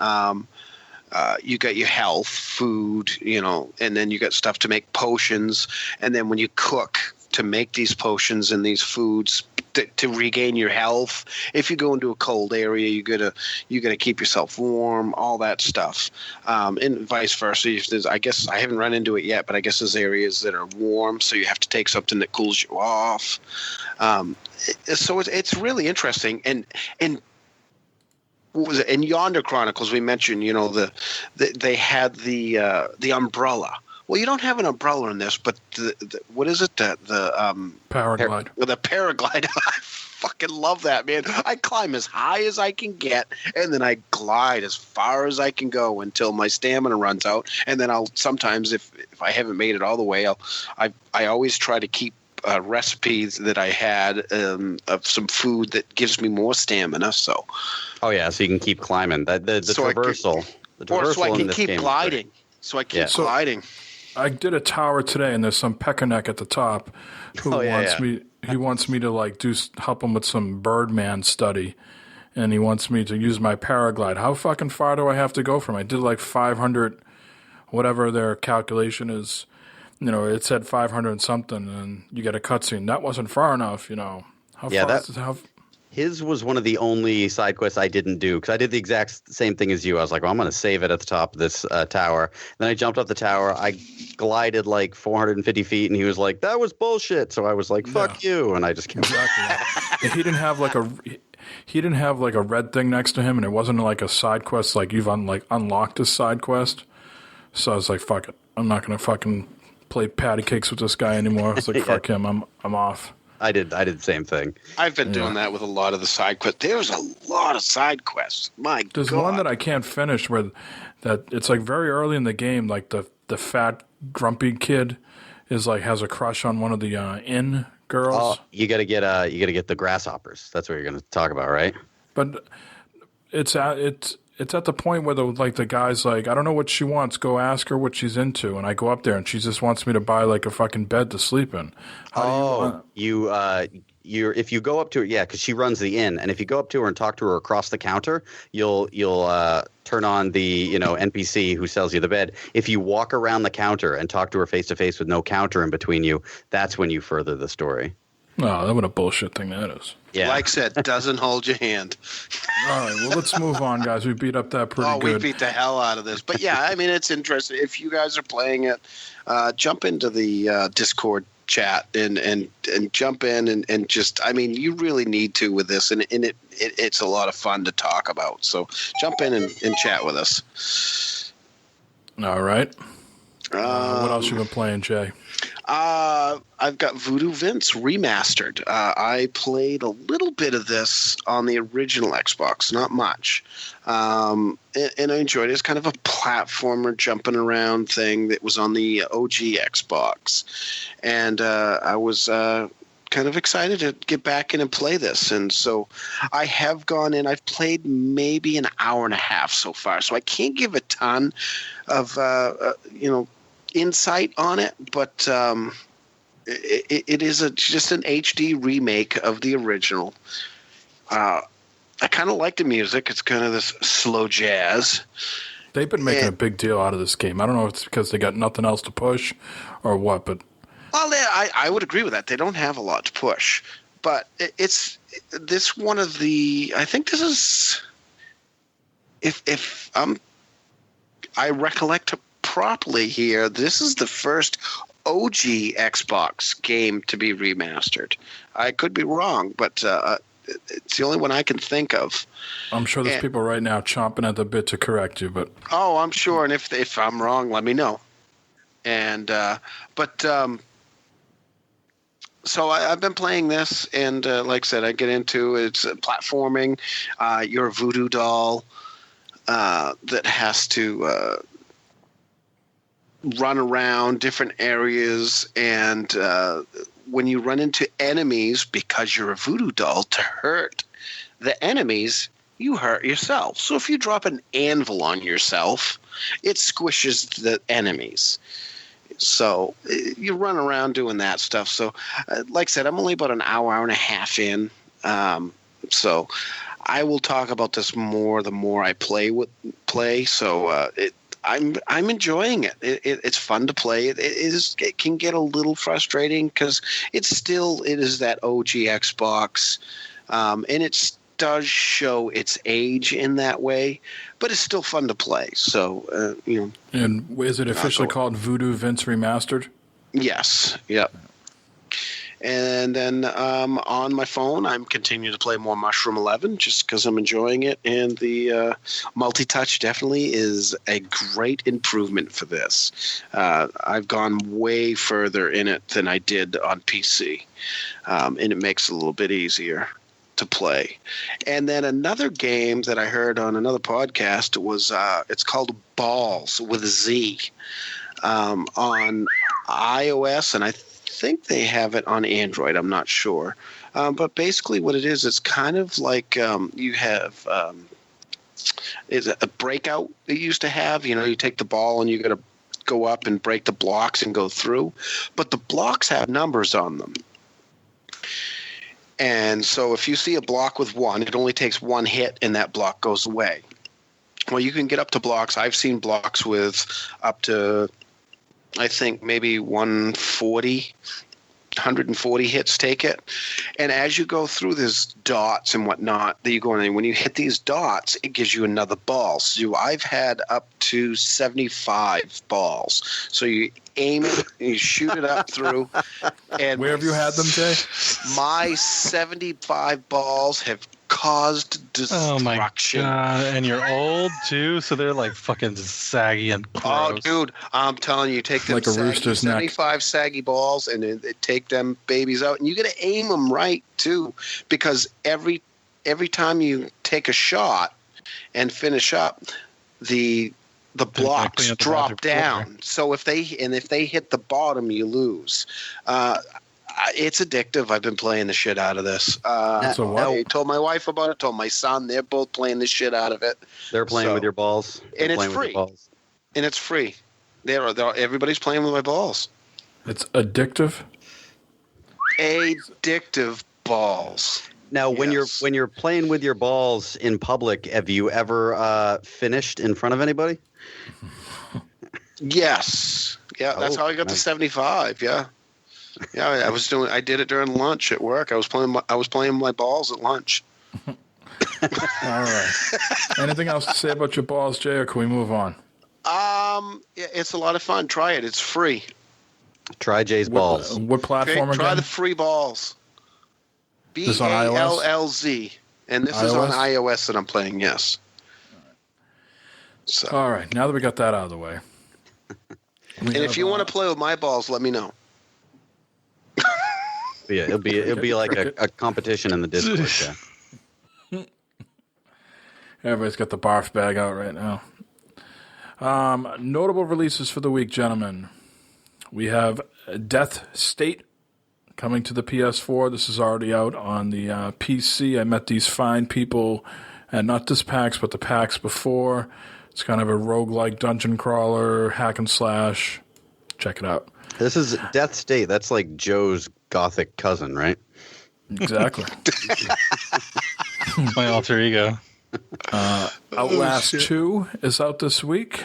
you got your health, food, and then you got stuff to make potions, and then when you cook to make these potions and these foods to regain your health. If you go into a cold area, you gotta keep yourself warm, all that stuff, and vice versa. I guess I haven't run into it yet, but I guess there's areas that are warm, so you have to take something that cools you off. So it's really interesting, and what was it? In Yonder Chronicles, we mentioned, they had the umbrella. Well, you don't have an umbrella in this, but what is it? The paraglide. The paraglide. I fucking love that, man. I climb as high as I can get, and then I glide as far as I can go until my stamina runs out. And then I'll sometimes, if I haven't made it all the way, I always try to keep recipes that I had of some food that gives me more stamina. So. Oh yeah, so you can keep climbing. The traversal. So I can keep gliding. So I keep gliding. I did a tower today, and there's some peckerneck at the top who wants me. He wants me to help him with some Birdman study, and he wants me to use my paraglide. How fucking far do I have to go from? I did like 500, whatever their calculation is. It said 500 and something, and you get a cutscene. That wasn't far enough. His was one of the only side quests I didn't do, because I did the exact same thing as you. I was like, well, I'm going to save it at the top of this tower. Then I jumped up the tower. I glided like 450 feet, and he was like, that was bullshit. So I was like, fuck you, and I just kept exactly. He didn't have like a red thing next to him, and it wasn't like a side quest like you've unlocked a side quest. So I was like, fuck it. I'm not going to fucking play patty cakes with this guy anymore. I was like, fuck him. I'm off. I did the same thing. I've been doing that with a lot of the side quests. There's a lot of side quests. There's one that I can't finish where that it's like very early in the game, like the fat grumpy kid is like has a crush on one of the inn girls. Oh, you gotta get the grasshoppers. That's what you're gonna talk about, right? But it's at the point where the guy's like, I don't know what she wants. Go ask her what she's into. And I go up there, and she just wants me to buy like a fucking bed to sleep in. If you go up to her, because she runs the inn, and if you go up to her and talk to her across the counter, you'll turn on the NPC who sells you the bed. If you walk around the counter and talk to her face to face with no counter in between you, that's when you further the story. Oh, what a bullshit thing that is. Yeah. Like I said, doesn't hold your hand. All right, well, let's move on, guys. We beat up that pretty good. We beat the hell out of this. But yeah, I mean, it's interesting. If you guys are playing it, jump into the Discord chat and jump in and just, I mean, you really need to with this, and it's a lot of fun to talk about. So jump in and chat with us. All right. What else you been playing, Jay? I've got Voodoo Vince remastered. I played a little bit of this on the original Xbox, not much, and I enjoyed it. It's kind of a platformer jumping around thing that was on the OG Xbox, and I was kind of excited to get back in and play this. And so I have gone in. I've played maybe an hour and a half so far, so I can't give a ton of insight on it, but it is just an HD remake of the original. I kind of like the music. It's kind of this slow jazz. They've been making a big deal out of this game. I don't know if it's because they got nothing else to push or what, but I would agree with that. They don't have a lot to push, but it's this one of the. I think this is, if I recollect properly here, this is the first OG Xbox game to be remastered. I could be wrong, but it's the only one I can think of. I'm sure there's people right now chomping at the bit to correct you, but I'm sure. And if I'm wrong, let me know. And so I've been playing this, and like I said, I get into it's platforming. You're a voodoo doll that has to run around different areas, and when you run into enemies, because you're a voodoo doll, to hurt the enemies, you hurt yourself. So if you drop an anvil on yourself, it squishes the enemies. So you run around doing that stuff. So like I said, I'm only about an hour and a half in. So I will talk about this more the more I play. So I'm enjoying it. It's fun to play. It can get a little frustrating because it is that OG Xbox, and it does show its age in that way, but it's still fun to play. So And is it officially called Voodoo Vince Remastered? Yes. Yep. And then on my phone, I'm continuing to play more Mushroom 11 just because I'm enjoying it. And the multi-touch definitely is a great improvement for this. I've gone way further in it than I did on PC. And it makes it a little bit easier to play. And then another game that I heard on another podcast was it's called Ballz with a Z on iOS, and I think they have it on Android. I'm not sure. But basically what it is, it's kind of like you have is a breakout that you used to have. You take the ball and you got to go up and break the blocks and go through. But the blocks have numbers on them. And so if you see a block with 1, it only takes 1 hit and that block goes away. Well, you can get up to blocks. I've seen blocks with up to, I think, maybe 140 hits take it. And as you go through, there's dots and whatnot that you go in. And when you hit these dots, it gives you another ball. So I've had up to 75 balls. So you aim it, you shoot it up through. And where have you had them, Jay? My 75 balls have caused destruction. Oh my god! And you're old too, so they're like fucking saggy and gross. Oh, dude, I'm telling you, take them like a rooster's 75 neck. saggy balls and take them babies out, and you got to aim them right too, because every time you take a shot and finish up, the blocks drop down. So if they hit the bottom, you lose. It's addictive. I've been playing the shit out of this. So what? I told my wife about it. Told my son. They're both playing the shit out of it. They're playing with your balls. And it's free. And it's free. Everybody's playing with my balls. It's addictive. Addictive balls. Now, when you're playing with your balls in public, have you ever finished in front of anybody? Yes. Yeah, that's how I got to 75. Yeah. Yeah, I did it during lunch at work. I was playing my balls at lunch. All right. Anything else to say about your balls, Jay, or can we move on? Yeah, it's a lot of fun. Try it. It's free. Try Jay's balls. What platform again? Try the free balls. This on iOS? Ballz. And this is on iOS that I'm playing, yes. So. All right. Now that we got that out of the way. And if you want to play with my balls, let me know. Yeah, it'll be like a competition in the Discord. Yeah. Everybody's got the barf bag out right now. Notable releases for the week, gentlemen. We have Death State coming to the PS4. This is already out on the PC. I met these fine people at not this PAX, but the PAX before. It's kind of a roguelike dungeon crawler, hack and slash. Check it out. This is Death State. That's like Joe's gothic cousin, right? Exactly. My alter ego. Outlast 2 is out this week,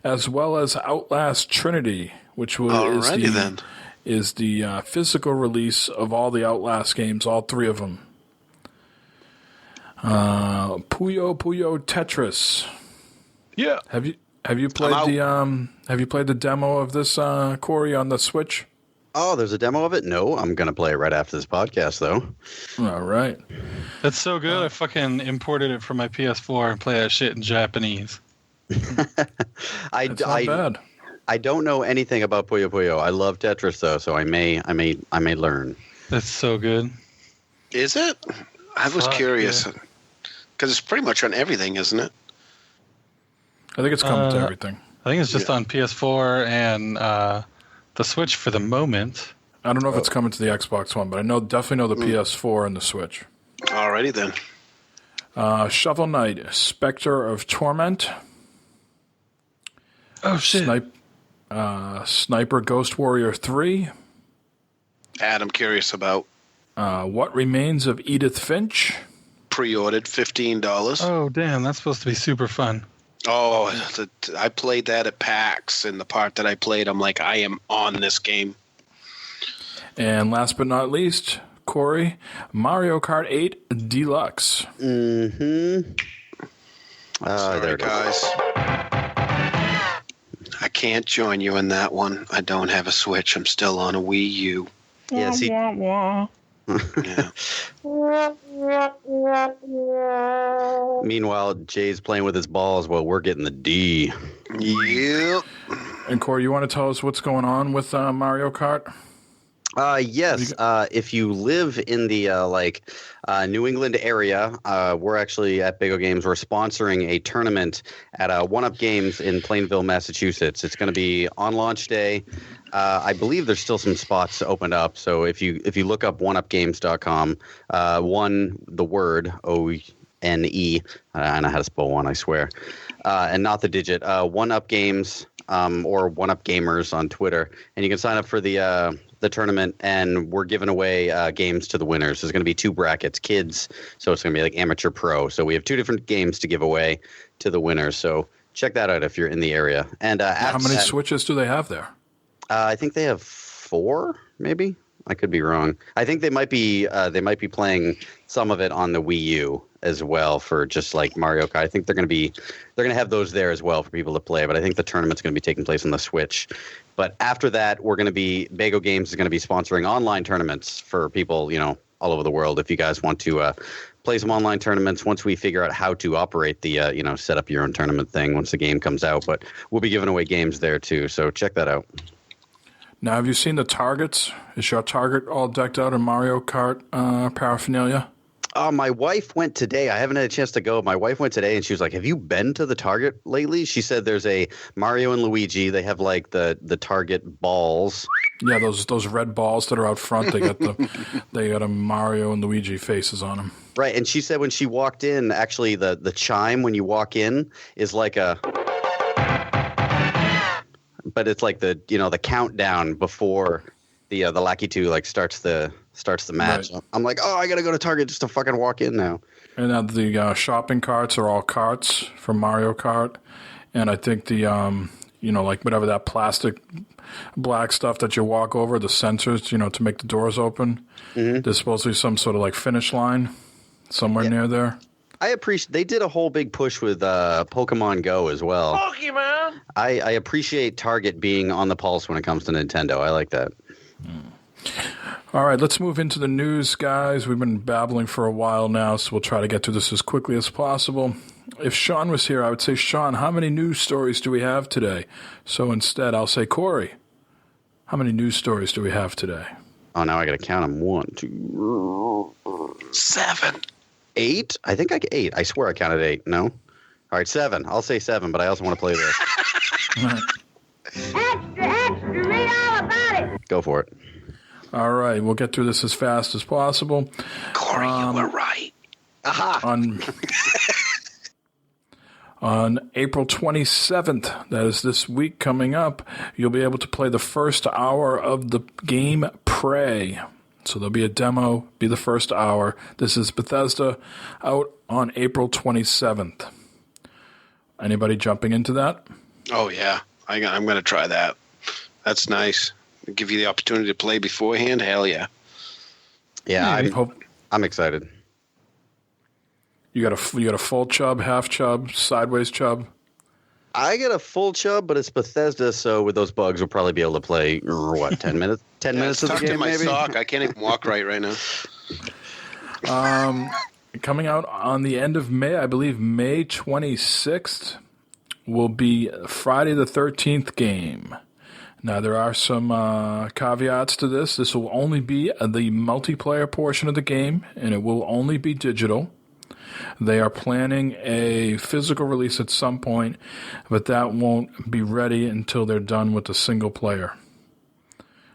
as well as Outlast Trinity, which is the is the physical release of all the Outlast games, all 3 of them. Puyo Puyo Tetris. Yeah. Have you played the demo of this, Corey, on the Switch? Oh, there's a demo of it? No, I'm going to play it right after this podcast, though. All right. That's so good. I fucking imported it from my PS4 and play that shit in Japanese. That's not bad. I don't know anything about Puyo Puyo. I love Tetris, though, so I may learn. That's so good. Is it? I was curious. Because it's pretty much on everything, isn't it? I think it's coming to everything. I think it's just on PS4 and the Switch for the moment. I don't know if it's coming to the Xbox One, but I definitely know the PS4 and the Switch. Alrighty then. Shovel Knight, Spectre of Torment. Oh, shit. Sniper Ghost Warrior 3. That I'm curious about. What Remains of Edith Finch. Pre-ordered, $15. Oh, damn. That's supposed to be super fun. Oh, I played that at PAX, and the part that I played, I'm like, I am on this game. And last but not least, Corey, Mario Kart 8 Deluxe. Mm-hmm. Sorry, guys. I can't join you in that one. I don't have a Switch. I'm still on a Wii U. Yeah, see. Yeah. Meanwhile, Jay's playing with his balls while we're getting the D. Yep. And Corey, you want to tell us what's going on with Mario Kart? Yes. If you live in the New England area, we're actually at Big O Games. We're sponsoring a tournament at One Up Games in Plainville, Massachusetts. It's going to be on launch day. I believe there's still some spots opened up. So if you look up oneupgames.com, one the word ONE. I know how to spell one, I swear, and not the digit. One Up Games or One Up Gamers on Twitter, and you can sign up for the tournament, and we're giving away games to the winners. There's going to be 2 brackets, kids, so it's going to be like amateur pro. So we have 2 different games to give away to the winners. So check that out if you're in the area. And how many Switches do they have there? I think they have 4, maybe. I could be wrong. I think they might be playing some of it on the Wii U as well for just like Mario Kart. I think they're going to have those there as well for people to play. But I think the tournament's going to be taking place on the Switch. But after that, Bago Games is going to be sponsoring online tournaments for people, all over the world. If you guys want to play some online tournaments, once we figure out how to operate the, set up your own tournament thing once the game comes out. But we'll be giving away games there too. So check that out. Now, have you seen the targets? Is your target all decked out in Mario Kart paraphernalia? My wife went today. I haven't had a chance to go. My wife went today, and she was like, have you been to the Target lately? She said there's a Mario and Luigi. They have, like, the Target balls. Yeah, those red balls that are out front. They got a Mario and Luigi faces on them. Right, and she said when she walked in, actually, the chime when you walk in is like a... But it's like the countdown before the Lackey 2 like starts the match. Right. I'm like, I gotta go to Target just to fucking walk in now. And now the shopping carts are all carts from Mario Kart, and I think the like whatever that plastic black stuff that you walk over, the sensors, to make the doors open. Mm-hmm. There's supposed to be some sort of like finish line somewhere near there. I appreciate they did a whole big push with Pokemon Go as well. Pokemon! I appreciate Target being on the pulse when it comes to Nintendo. I like that. All right, let's move into the news, guys. We've been babbling for a while now, so we'll try to get through this as quickly as possible. If Sean was here, I would say, Sean, how many news stories do we have today? So instead, I'll say, Corey, how many news stories do we have today? Oh, now I got to count them. 1, 2, 7. 8? I think 8. I swear I counted 8. No? All right, 7. I'll say 7, but I also want to play this. Extra, read all about it. Go for it. All right, we'll get through this as fast as possible. Corey, you were right. Aha! On April 27th, that is this week coming up, you'll be able to play the first hour of the game Prey. So there'll be a demo, be the first hour. This is Bethesda, out on April 27th. Anybody jumping into that? Oh, yeah. I'm going to try that. That's nice. give you the opportunity to play beforehand, hell yeah. Yeah, I'm excited. You got a full chub, half chub, sideways chub? I get a full chub, but it's Bethesda, so with those bugs, we'll probably be able to play, 10 minutes? 10 minutes of the game, in my maybe? sock. I can't even walk right now. Coming out on the end of May, I believe May 26th, will be Friday the 13th game. Now, there are some caveats to this. This will only be the multiplayer portion of the game, and it will only be digital. They are planning a physical release at some point, but that won't be ready until they're done with the single player.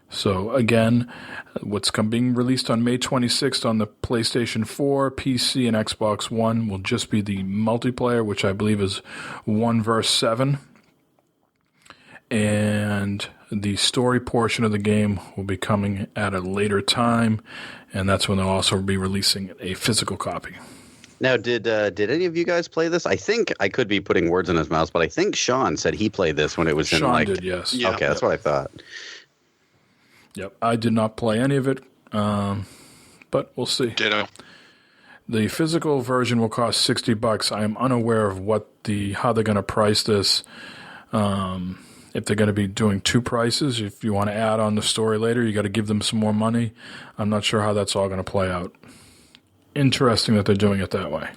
So, again, what's being released on May 26th on the PlayStation 4, PC, and Xbox One will just be the multiplayer, which I believe is 1 versus 7. And the story portion of the game will be coming at a later time, and that's when they'll also be releasing a physical copy. Now, did any of you guys play this? I think I could be putting words in his mouth, but I think Sean said he played this when it was Sean did, yes. Yeah. Okay, that's what I thought. Yep, I did not play any of it, but we'll see. Ditto. The physical version will cost $60. I am unaware of how they're going to price this. If they're going to be doing two prices, if you want to add on the story later, you got to give them some more money. I'm not sure how that's all going to play out. Interesting that they're doing it that way.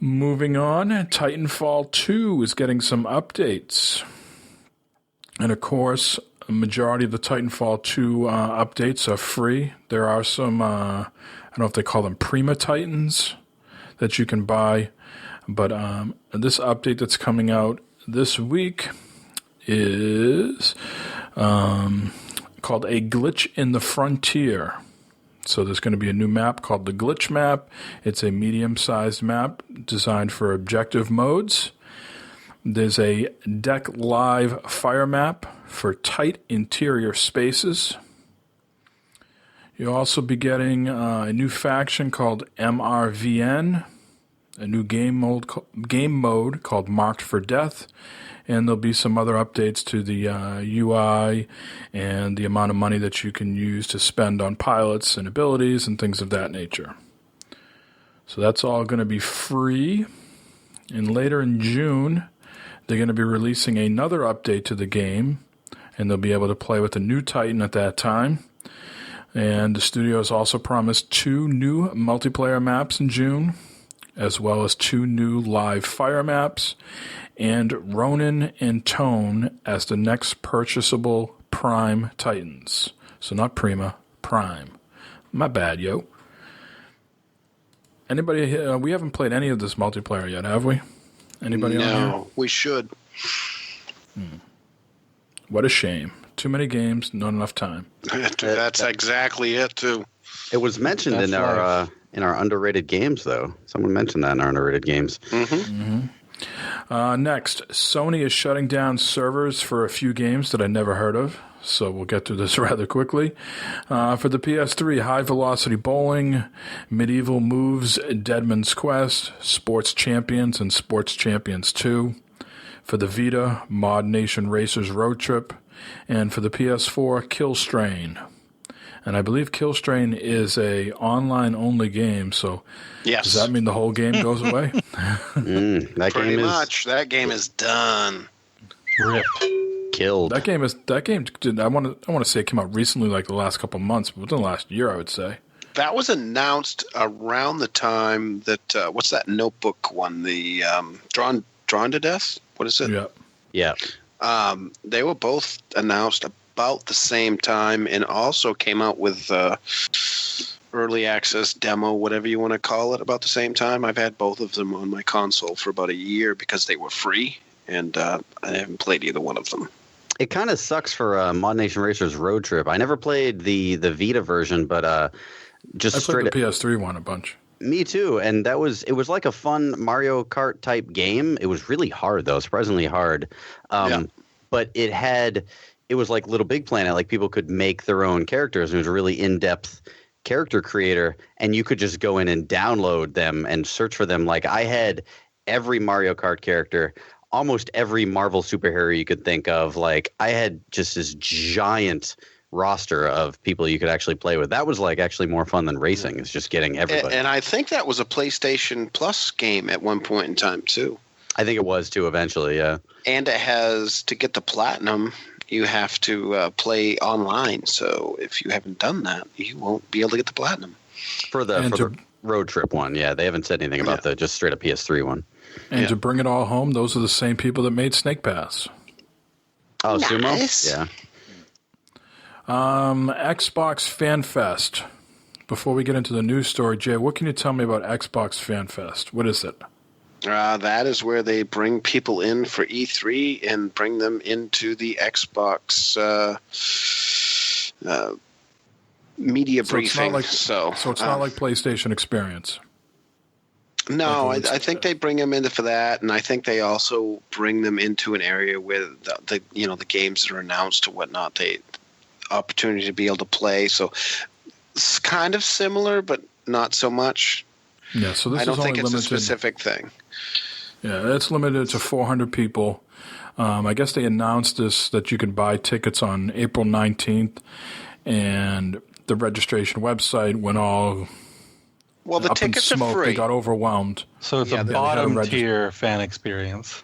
Moving on, Titanfall 2 is getting some updates. And of course, a majority of the Titanfall 2 updates are free. There are some, I don't know if they call them Prima Titans that you can buy. But this update that's coming out this week is called A Glitch in the Frontier. So there's going to be a new map called the Glitch Map. It's a medium-sized map designed for objective modes. There's a Deck Live fire map for tight interior spaces. You'll also be getting a new faction called MRVN, a new game mode called Marked for Death, and there'll be some other updates to the UI and the amount of money that you can use to spend on pilots and abilities and things of that nature. So that's all going to be free. And later in June, they're going to be releasing another update to the game, and they'll be able to play with the new Titan at that time. And the studio has also promised 2 new multiplayer maps in June, as well as 2 new live fire maps, and Ronin and Tone as the next purchasable Prime Titans. So not Prima, Prime. My bad, yo. Anybody? We haven't played any of this multiplayer yet, have we? Anybody on here? No, we should. What a shame. Too many games, not enough time. That's exactly it, too. It was mentioned in our underrated games, though. Someone mentioned that in our underrated games. Next, Sony is shutting down servers for a few games that I never heard of, so we'll get through this rather quickly. For the PS3, High Velocity Bowling, Medieval Moves, Deadman's Quest, Sports Champions, and Sports Champions 2. For the Vita, Mod Nation Racers Road Trip. And for the PS4, Kill Strain. And I believe Kill Strain is a online-only game, so yes. Does that mean the whole game goes away? Pretty much. That game is done. Rip. Killed. That game did. I want to say it came out recently, like the last couple of months, but within the last year, I would say. That was announced around the time that what's that notebook one? The Drawn to Death. What is it? Yeah. They were both announced about the same time, and also came out with early access demo, whatever you want to call it, about the same time. I've had both of them on my console for about a year because they were free, and I haven't played either one of them. It kind of sucks for Mod Nation Racers Road Trip. I never played the Vita version, but just I straight played the PS3 one a bunch. Me too, and it was like a fun Mario Kart type game. It was really hard though, surprisingly hard. But it was like Little Big Planet. Like people could make their own characters. It was a really in-depth character creator, and you could just go in and download them and search for them. Like I had every Mario Kart character, almost every Marvel superhero you could think of. Like, I had just this giant roster of people you could actually play with. That was like actually more fun than racing. It's just getting everybody. And I think that was a PlayStation Plus game at one point in time too. I think it was too eventually, yeah. And it has, to get the platinum, you have to play online. So if you haven't done that, you won't be able to get the platinum. For the road trip one, yeah. They haven't said anything about the just straight up PS3 one. And to bring it all home, those are the same people that made Snake Pass. Oh, nice. Sumo? Yeah. Xbox Fan Fest. Before we get into the news story, Jay, what can you tell me about Xbox Fan Fest? What is it? That is where they bring people in for E3 and bring them into the Xbox media briefing. So it's not like PlayStation Experience. No, I think they bring them in for that, and I think they also bring them into an area where the games that are announced or whatnot, they opportunity to be able to play. So it's kind of similar, but not so much. Yeah, so this I don't is think only it's limited, a specific thing. Yeah, it's limited to 400 people. I guess they announced this that you can buy tickets on April 19th, and the registration website went all the up tickets in smoke. are free. They got overwhelmed. So it's a bottom tier fan experience.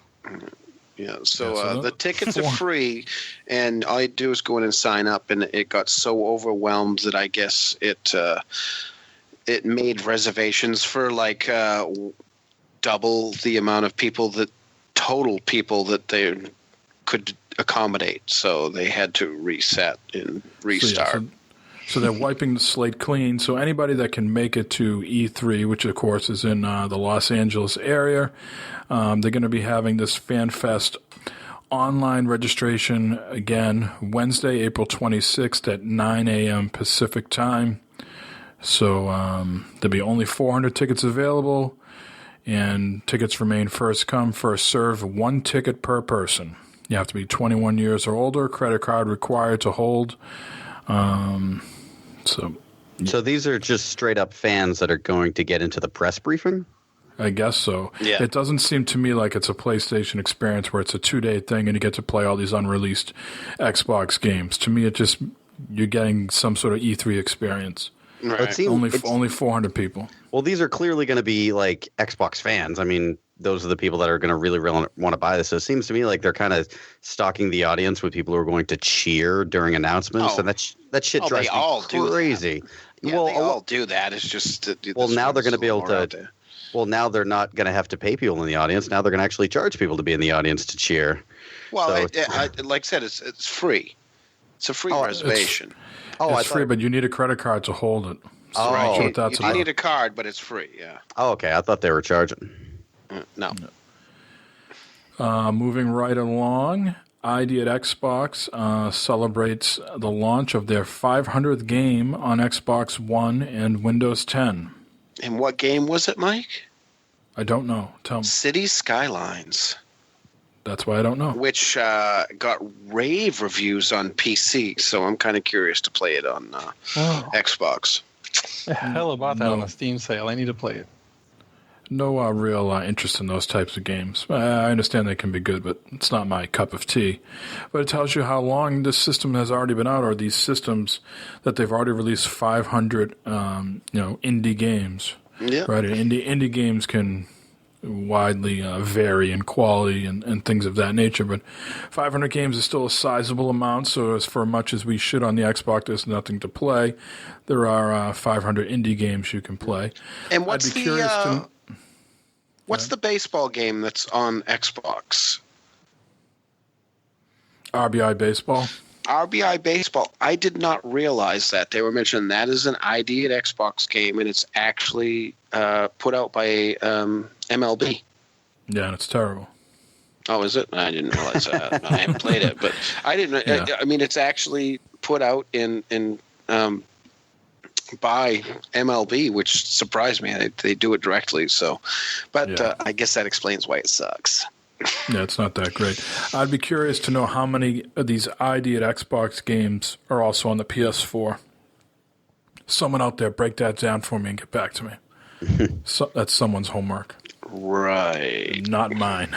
Yeah, so the tickets are free, and all you do is go in and sign up, and it got so overwhelmed that I guess it made reservations for like double the amount of total people that they could accommodate. So they had to reset and restart. So they're wiping the slate clean. So anybody that can make it to E3, which of course is in the Los Angeles area, they're going to be having this Fan Fest online registration again Wednesday, April 26th at 9 a.m. Pacific time. So there'll be only 400 tickets available, and tickets remain first come, first serve, 1 ticket per person. You have to be 21 years or older, credit card required to hold. So these are just straight up fans that are going to get into the press briefing? I guess so. Yeah. It doesn't seem to me like it's a PlayStation experience where it's a 2-day thing and you get to play all these unreleased Xbox games. To me, you're getting some sort of E3 experience. Right. Only 400 people. Well, these are clearly going to be like Xbox fans. I mean, those are the people that are going to really want to buy this. So it seems to me like they're kind of stocking the audience with people who are going to cheer during announcements. And that shit drives me crazy. Yeah, they all do that. It's just now they're going to be able to. Well, now they're not going to have to pay people in the audience. Now they're going to actually charge people to be in the audience to cheer. Well, like I said, it's free. It's a free reservation. It's free, but you need a credit card to hold it. So you need a card, but it's free, yeah. Oh, okay. I thought they were charging. No. Moving right along, ID at Xbox celebrates the launch of their 500th game on Xbox One and Windows 10. And what game was it, Mike? I don't know. Tell me. City Skylines. That's why I don't know. Which got rave reviews on PC, so I'm kind of curious to play it on Xbox. The hell about that on a Steam sale. I need to play it. No real interest in those types of games. I understand they can be good, but it's not my cup of tea. But it tells you how long this system has already been out, or these systems that they've already released 500, indie games. Yeah. Right. And indie games can widely vary in quality and things of that nature, but 500 games is still a sizable amount. So as for much as we should on the Xbox, there's nothing to play. There are 500 indie games you can play. And what's the baseball game that's on Xbox? RBI Baseball. RBI Baseball. I did not realize that. They were mentioning that is an ID at Xbox game, and it's actually put out by MLB. Yeah, and it's terrible. Oh, is it? I didn't realize that. I haven't played it, but I didn't. Yeah. I mean, it's actually put out in by MLB, which surprised me. They do it directly. So, but I guess that explains why it sucks. Yeah, it's not that great. I'd be curious to know how many of these ID at Xbox games are also on the PS4. Someone out there, break that down for me and get back to me. So, that's someone's homework. Right. Not mine.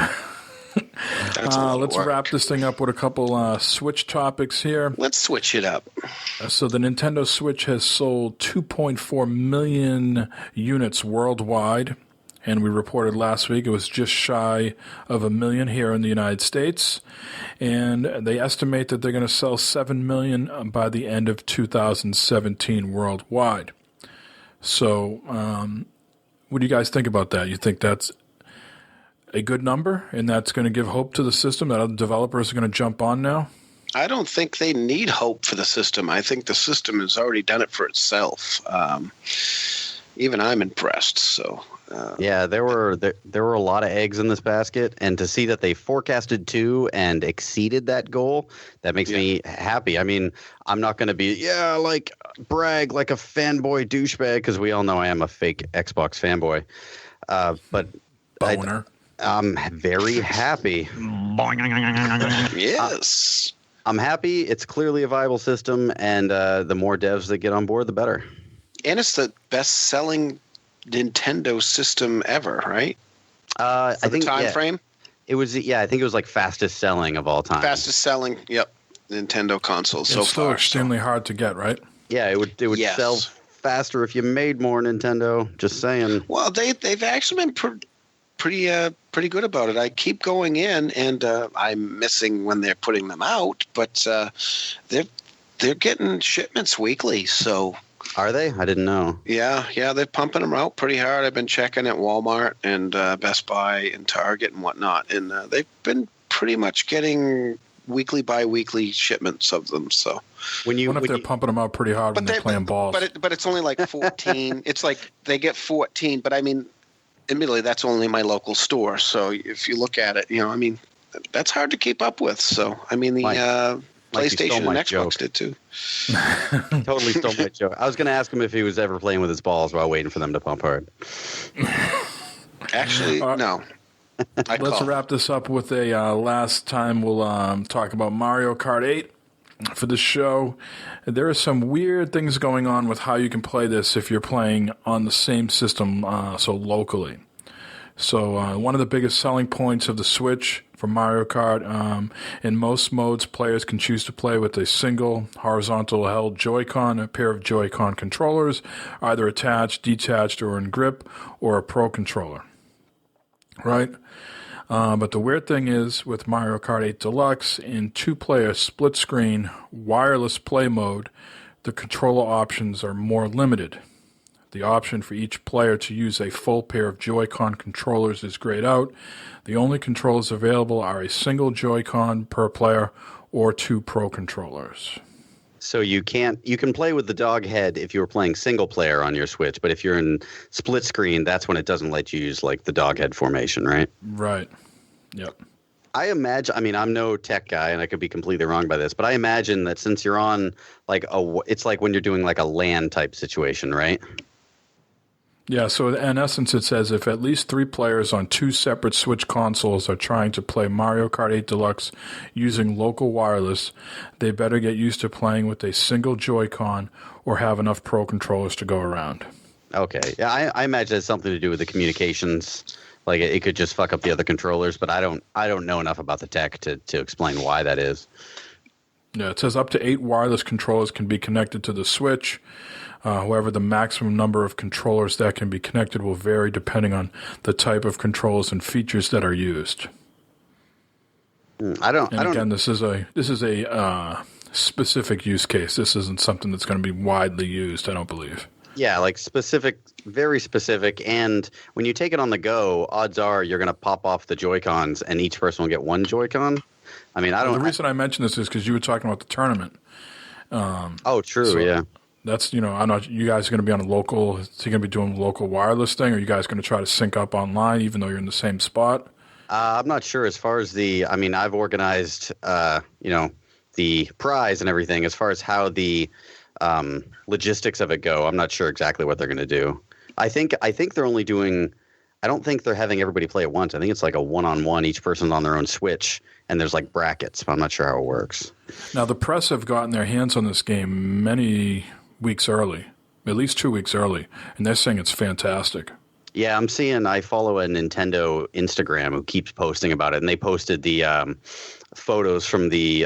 That's a lot of Let's work. wrap this thing up with a couple Switch topics here. Let's switch it up. So the Nintendo Switch has sold 2.4 million units worldwide, and we reported last week it was just shy of 1 million here in the United States, and they estimate that they're going to sell 7 million by the end of 2017 worldwide. So what do you guys think about that? You think that's a good number, and that's going to give hope to the system that other developers are going to jump on now? I don't think they need hope for the system. I think the system has already done it for itself. Even I'm impressed. So yeah, there were a lot of eggs in this basket, and to see that they forecasted 2 and exceeded that goal, that makes me happy. I mean, I'm not going to be brag like a fanboy douchebag, because we all know I am a fake Xbox fanboy. But Boner. I'm very happy. yes. I'm happy. It's clearly a viable system, and the more devs that get on board, the better. And it's the best-selling Nintendo system ever, right? I think time frame. It was I think it was like fastest selling of all time. Fastest selling, Nintendo console so It's still far. extremely hard to get, right? Yeah, it would Yes. sell faster if you made more Nintendo. Just saying. Well, they've actually been pretty good about it. I keep going in, and I'm missing when they're putting them out, but they're getting shipments weekly. So Are they? I didn't know. yeah, they're pumping them out pretty hard. I've been checking at Walmart and Best Buy and Target and whatnot, and they've been pretty much getting weekly, bi-weekly shipments of them. So When you, I wonder if they're pumping them out pretty hard when they're playing balls. but it's only like 14. It's like they get 14, but I mean, admittedly, that's only my local store. So if you look at it, I mean, that's hard to keep up with. So I mean, the PlayStation and Xbox did too. Totally stole my joke. I was going to ask him if he was ever playing with his balls while waiting for them to pump hard. Actually, no. Let's wrap this up with a last time we'll talk about Mario Kart 8 for the show. There are some weird things going on with how you can play this if you're playing on the same system, so locally. So one of the biggest selling points of the Switch for Mario Kart, in most modes, players can choose to play with a single horizontal held Joy-Con, a pair of Joy-Con controllers, either attached, detached, or in grip, or a Pro controller. Right? But the weird thing is, with Mario Kart 8 Deluxe, in 2-player split-screen wireless play mode, the controller options are more limited. The option for each player to use a full pair of Joy-Con controllers is grayed out. The only controllers available are a single Joy-Con per player or 2 Pro controllers. So you can play with the dog head if you were playing single player on your Switch, but if you're in split screen, that's when it doesn't let you use like the dog head formation, right? Right. Yep. I imagine, I mean, I'm no tech guy and I could be completely wrong by this, but I imagine that since you're on like it's like when you're doing like a LAN type situation, right? Yeah, so in essence it says if at least 3 players on 2 separate Switch consoles are trying to play Mario Kart 8 Deluxe using local wireless, they better get used to playing with a single Joy-Con or have enough Pro controllers to go around. Okay. Yeah, I imagine it's something to do with the communications. Like it could just fuck up the other controllers, but I don't know enough about the tech to explain why that is. Yeah, it says up to 8 wireless controllers can be connected to the Switch. However, the maximum number of controllers that can be connected will vary depending on the type of controls and features that are used. Again, this is a specific use case. This isn't something that's going to be widely used, I don't believe. Yeah, like specific, very specific. And when you take it on the go, odds are you're going to pop off the Joy-Cons and each person will get 1 Joy-Con. I mean, the reason I mentioned this is because you were talking about the tournament. True, so yeah. That's, I'm not, you guys are going to be on a local, is he going to be doing a local wireless thing, or are you guys going to try to sync up online even though you're in the same spot? I'm not sure as far as I've organized, the prize and everything. As far as how the logistics of it go, I'm not sure exactly what they're going to do. I think they're only doing, I don't think they're having everybody play at once. I think it's like a one-on-one, each person's on their own Switch, and there's like brackets, but I'm not sure how it works. Now, the press have gotten their hands on this game many weeks early, at least 2 weeks early, and they're saying it's fantastic. Yeah, I follow a Nintendo Instagram who keeps posting about it, and they posted the photos from the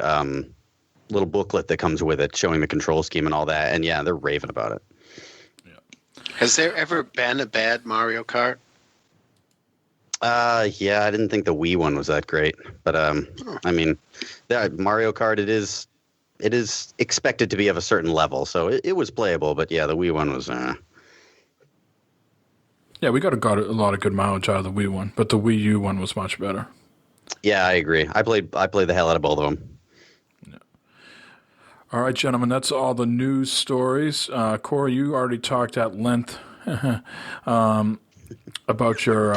little booklet that comes with it showing the control scheme and all that, and yeah, they're raving about it. Has there ever been a bad Mario Kart? Yeah, I didn't think the Wii one was that great, but I mean, Mario Kart it is expected to be of a certain level, so it was playable, but yeah, the Wii one was. Yeah, we got a lot of good mileage out of the Wii one, but the Wii U one was much better. Yeah, I agree. I played the hell out of both of them. Yeah. All right, gentlemen, that's all the news stories. Corey, you already talked at length about your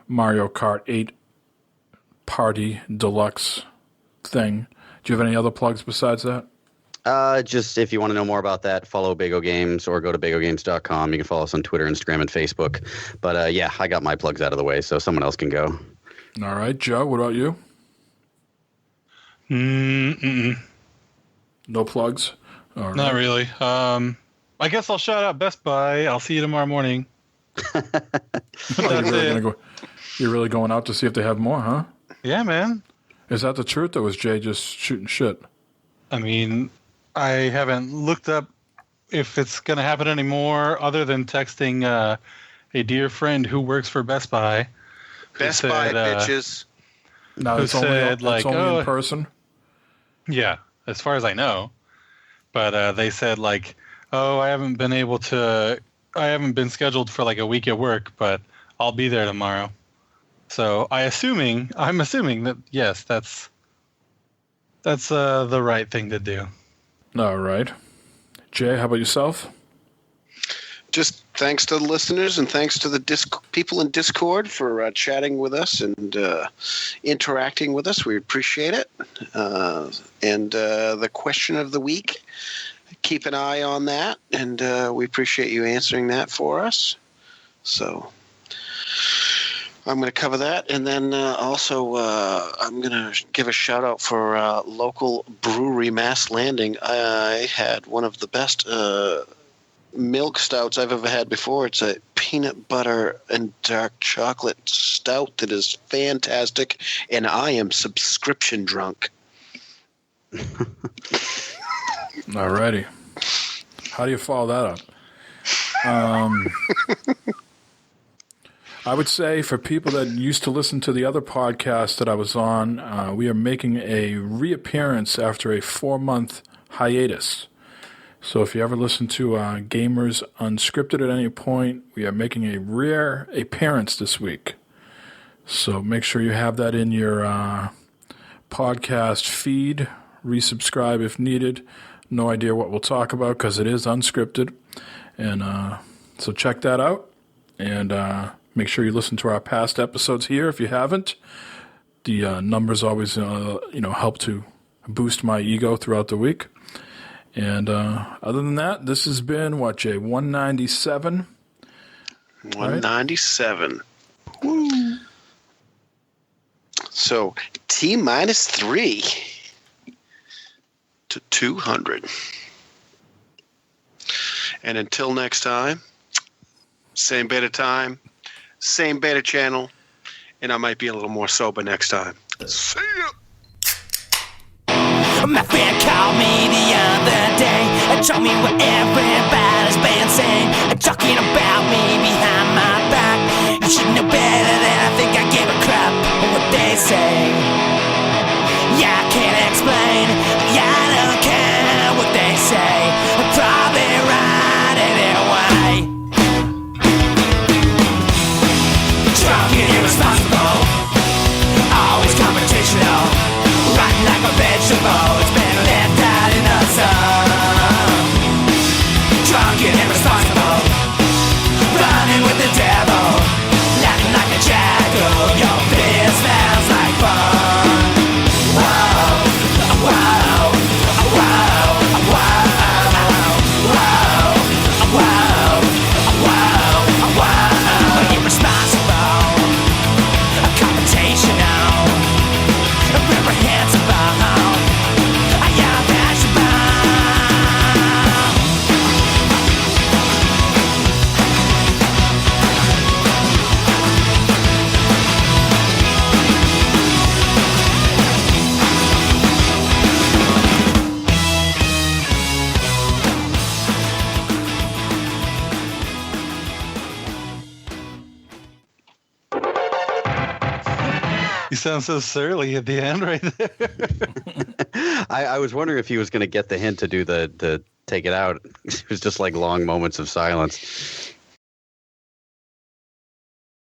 Mario Kart 8 Party Deluxe thing. Do you have any other plugs besides that? Just if you want to know more about that, follow Bago Games or go to bagogames.com. You can follow us on Twitter, Instagram, and Facebook. But yeah, I got my plugs out of the way, so someone else can go. All right, Joe, what about you? No plugs? All right. Not really. I guess I'll shout out Best Buy. I'll see you tomorrow morning. You're really going out to see if they have more, huh? Yeah, man. Is that the truth, or was Jay just shooting shit? I mean, I haven't looked up if it's going to happen anymore other than texting a dear friend who works for Best Buy. Best Buy, bitches. No, it's only in person? Yeah, as far as I know. But they said, like, oh, I haven't been scheduled for like a week at work, but I'll be there tomorrow. So I'm assuming that, yes, that's the right thing to do. All right. Jay, how about yourself? Just thanks to the listeners and thanks to the people in Discord for chatting with us and interacting with us. We appreciate it. And the question of the week, keep an eye on that, and we appreciate you answering that for us. So I'm going to cover that, and then also I'm going to give a shout-out for local brewery Mass Landing. I had one of the best milk stouts I've ever had before. It's a peanut butter and dark chocolate stout that is fantastic, and I am subscription drunk. All righty. How do you follow that up? I would say for people that used to listen to the other podcast that I was on, we are making a reappearance after a 4-month hiatus. So if you ever listen to Gamers Unscripted at any point, we are making a rare appearance this week. So make sure you have that in your podcast feed. Resubscribe if needed. No idea what we'll talk about because it is unscripted. And so check that out. And make sure you listen to our past episodes here if you haven't. The numbers always help to boost my ego throughout the week. And other than that, this has been, what, Jay, 197? 197. Right? Woo. So, T-3 to 200. And until next time, same beta time, same beta channel, and I might be a little more sober next time. See ya! My friend called me the other day and told me what everybody's been saying, talking about me behind my back. You should know better than I think I give a crap what they say. Yeah, I can't explain, yeah, I don't care what they say. I'm probably right anyway. Drunk and irresponsible, always confrontational, rotten like a vegetable. It's been left out in the sun. Drunk and irresponsible, running with the devil, laughing like a jackal. Your beer smells like fun. sound so surly at the end right there. I was wondering if he was going to get the hint to do the take it out. It was just like long moments of silence.